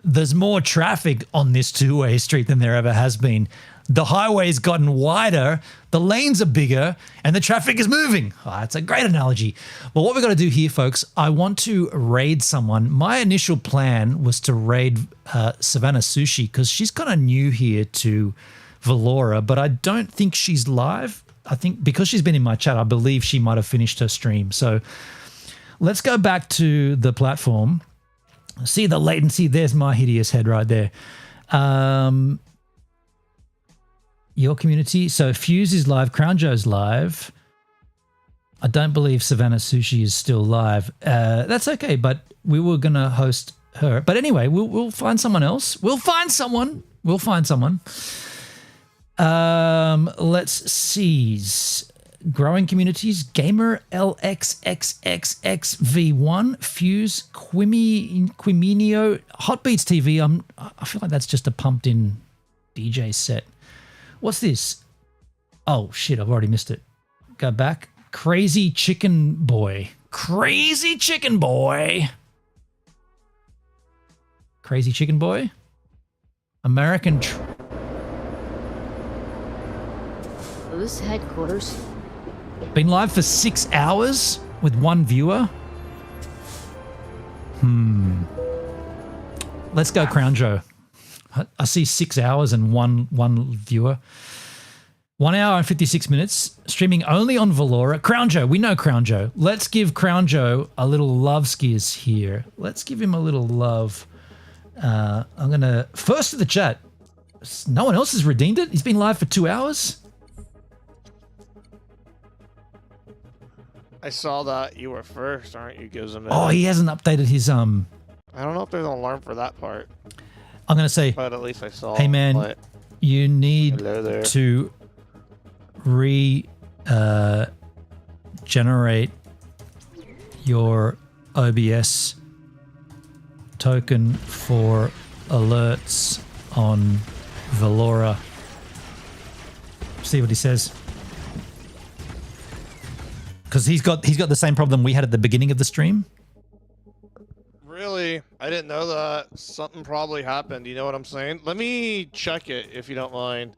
There's more traffic on this two-way street than there ever has been. The highway's gotten wider, the lanes are bigger, and the traffic is moving. Oh, that's a great analogy. Well, what we've got to do here, folks, I want to raid someone. My initial plan was to raid Savannah Sushi because she's kind of new here to Valora, but I don't think she's live. I think because she's been in my chat, I believe she might have finished her stream. So let's go back to the platform. See the latency? There's my hideous head right there. Your community. So Fuse is live. Crown Joe's live. I don't believe Savannah Sushi is still live. That's okay, but we were going to host her. But anyway, we'll find someone else. We'll find someone. Let's see. Growing communities. Gamer LXXXXV1. Fuse. Quiminio. Hotbeats TV. I feel like that's just a pumped in DJ set. What's this? Oh, shit, I've already missed it. Go back. Crazy Chicken Boy. Crazy Chicken Boy. Crazy Chicken Boy. American...
This headquarters.
Been live for 6 hours with one viewer. Let's go Crown Joe. I see 6 hours and one viewer. 1 hour and 56 minutes. Streaming only on Valora. Crown Joe. We know Crown Joe. Let's give Crown Joe a little love skiz here. Let's give him a little love. I'm going to... First to the chat. No one else has redeemed it? He's been live for 2 hours?
I saw that you were first, aren't you? Gives him.
Oh, he hasn't updated his...
I don't know if there's an alarm for that part.
I'm going to say,
but at least I saw.
Hey man, you need to generate your OBS token for alerts on Valora. See what he says. Because he's got the same problem we had at the beginning of the stream.
Really? I didn't know that. Something probably happened. You know what I'm saying? Let me check it if you don't mind.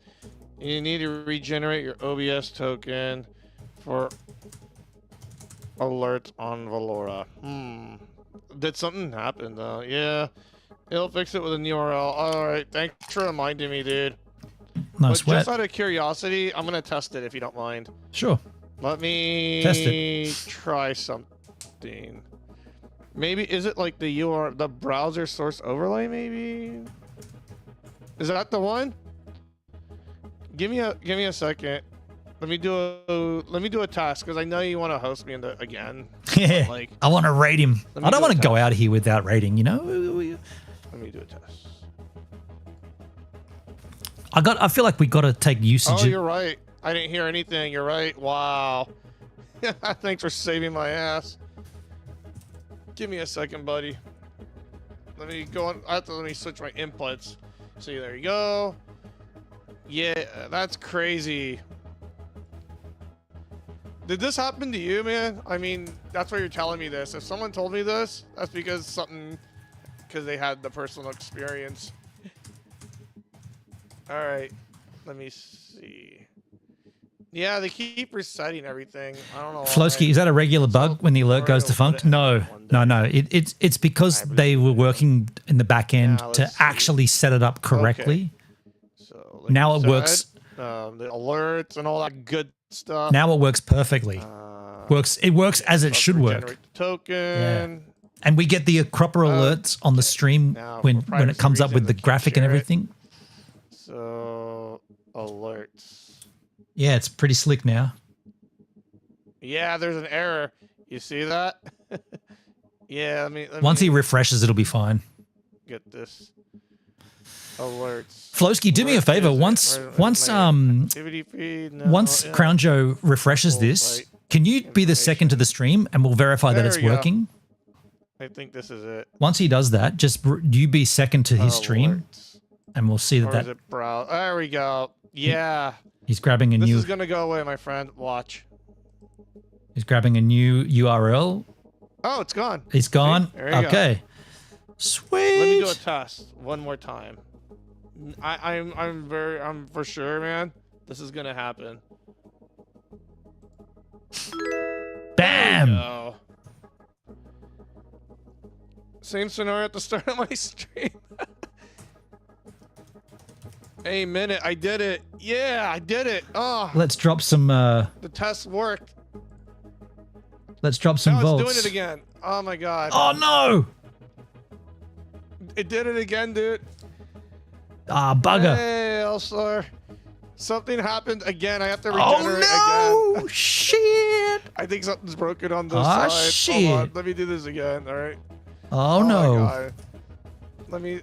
You need to regenerate your OBS token for alerts on Valora. Did something happen though? Yeah. It'll fix it with a new URL. Alright, thanks for reminding me, dude.
No
but
sweat.
Just out of curiosity, I'm gonna test it if you don't mind.
Sure.
Let me
test it.
Try something. Maybe is it like the browser source overlay? Maybe is that the one? Give me a second. Let me do a task because I know you want to host me again.
Yeah,
like,
I want to rate him. I don't want to go out here without rating. You know.
Let me do a test.
I feel like we got to take usage.
Oh, you're right. I didn't hear anything. You're right. Wow. Thanks for saving my ass. Give me a second, buddy. Let me go on. Let me switch my inputs. See, there you go. Yeah, that's crazy. Did this happen to you, man? I mean, that's why you're telling me this. If someone told me this, that's because they had the personal experience. All right, let me see. Yeah, they keep resetting everything. I don't know.
Flowski, is that a regular bug when the alert goes defunct? No. It's because they were working in the back end to actually set it up correctly.
Okay. So like
now it works.
The alerts and all that good stuff.
Now it works perfectly. It works as it should work.
Generate the token.
And we get the cropper alerts on the stream when it comes up with the graphic and everything.
So, alerts.
Yeah, it's pretty slick now.
Yeah, there's an error. You see that? Yeah,
Once he refreshes, it'll be fine.
Get this. Alerts.
Flowski, do me a favor. Once Crown Joe refreshes this, can you be the second to the stream and we'll verify that it's working?
I think this is it.
Once he does that, just you be second to his stream, and we'll see that.
There we go. Yeah.
He's grabbing a new.
This is gonna go away, my friend. Watch.
He's grabbing a new URL.
Oh, it's gone.
It's gone.
There you
Okay.
Go.
Sweet.
Let me do a test one more time. I'm for sure, man. This is gonna happen.
Bam.
Same scenario at the start of my stream. Hey, minute, I did it. Yeah, I did it. Oh.
Let's drop some.
The test worked.
Let's drop some volts.
Now it's doing it again. Oh my god.
Oh no!
It did it again, dude.
Ah, bugger.
Hey, Elfsar. Something happened again. I have to regenerate again.
Oh shit!
I think something's broken on this
Ah,
side.
shit.
Hold on. Let me do this again. All right.
Oh no.
My god. Let me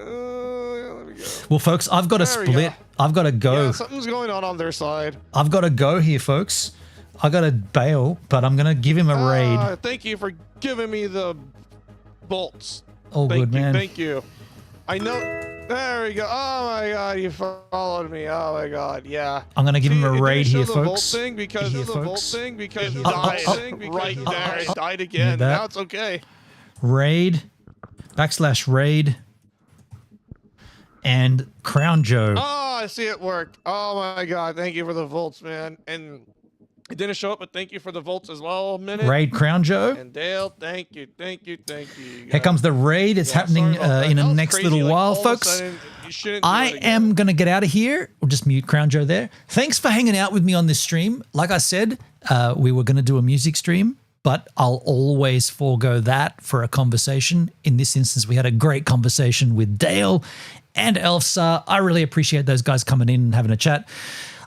go.
Well, folks, I've got to split. I've got to go.
Yeah, something's going on their side.
I've got to go here, folks. I got to bail, but I'm gonna give him a raid.
Thank you for giving me the bolts.
Oh, good man.
Thank you. I know. There we go. Oh my god, you followed me. Oh my god, yeah.
I'm gonna give him a raid here,
the
folks.
Volt thing because
Here,
of the
folks.
Volt thing because it died. Right there, it died again.
that.
Now it's okay.
Raid, /raid, and Crown Joe.
Oh, I see it worked. Oh my god, thank you for the volts, man. And it didn't show up, but thank you for the volts as well. Minute.
Raid Crown Joe.
And Dale, thank you.
Here comes the raid. It's happening in the next little while, folks. I am going to get out of here. We'll just mute Crown Joe there. Thanks for hanging out with me on this stream. Like I said, we were going to do a music stream, but I'll always forego that for a conversation. In this instance, we had a great conversation with Dale and Elfsar. I really appreciate those guys coming in and having a chat.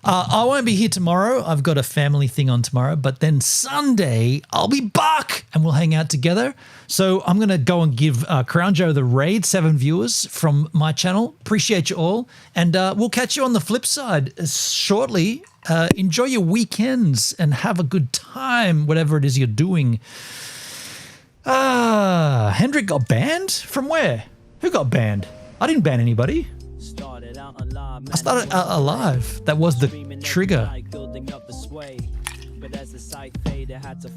I won't be here tomorrow. I've got a family thing on tomorrow, but then Sunday I'll be back and we'll hang out together. So I'm going to go and give Crown Joe the raid, 7 viewers from my channel. Appreciate you all. And we'll catch you on the flip side shortly. Enjoy your weekends and have a good time, whatever it is you're doing. Hendrik got banned? From where? Who got banned? I didn't ban anybody. I started out alive. That was the trigger.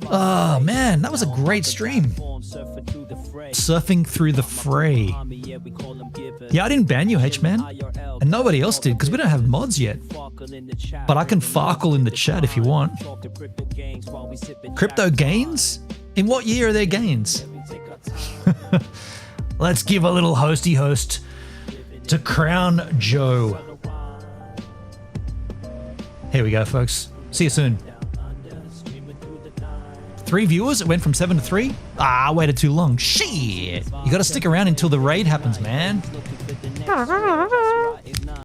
Oh man, that was a great stream. Surfing through the fray. Yeah, I didn't ban you, H-Man. And nobody else did because we don't have mods yet. But I can farkle in the chat if you want. Crypto gains? In what year are there gains? Let's give a little hosty host to Crown Joe. Here we go, folks. See you soon. 3 viewers? It went from 7 to 3? Ah, I waited too long. Shit! You gotta stick around until the raid happens, man.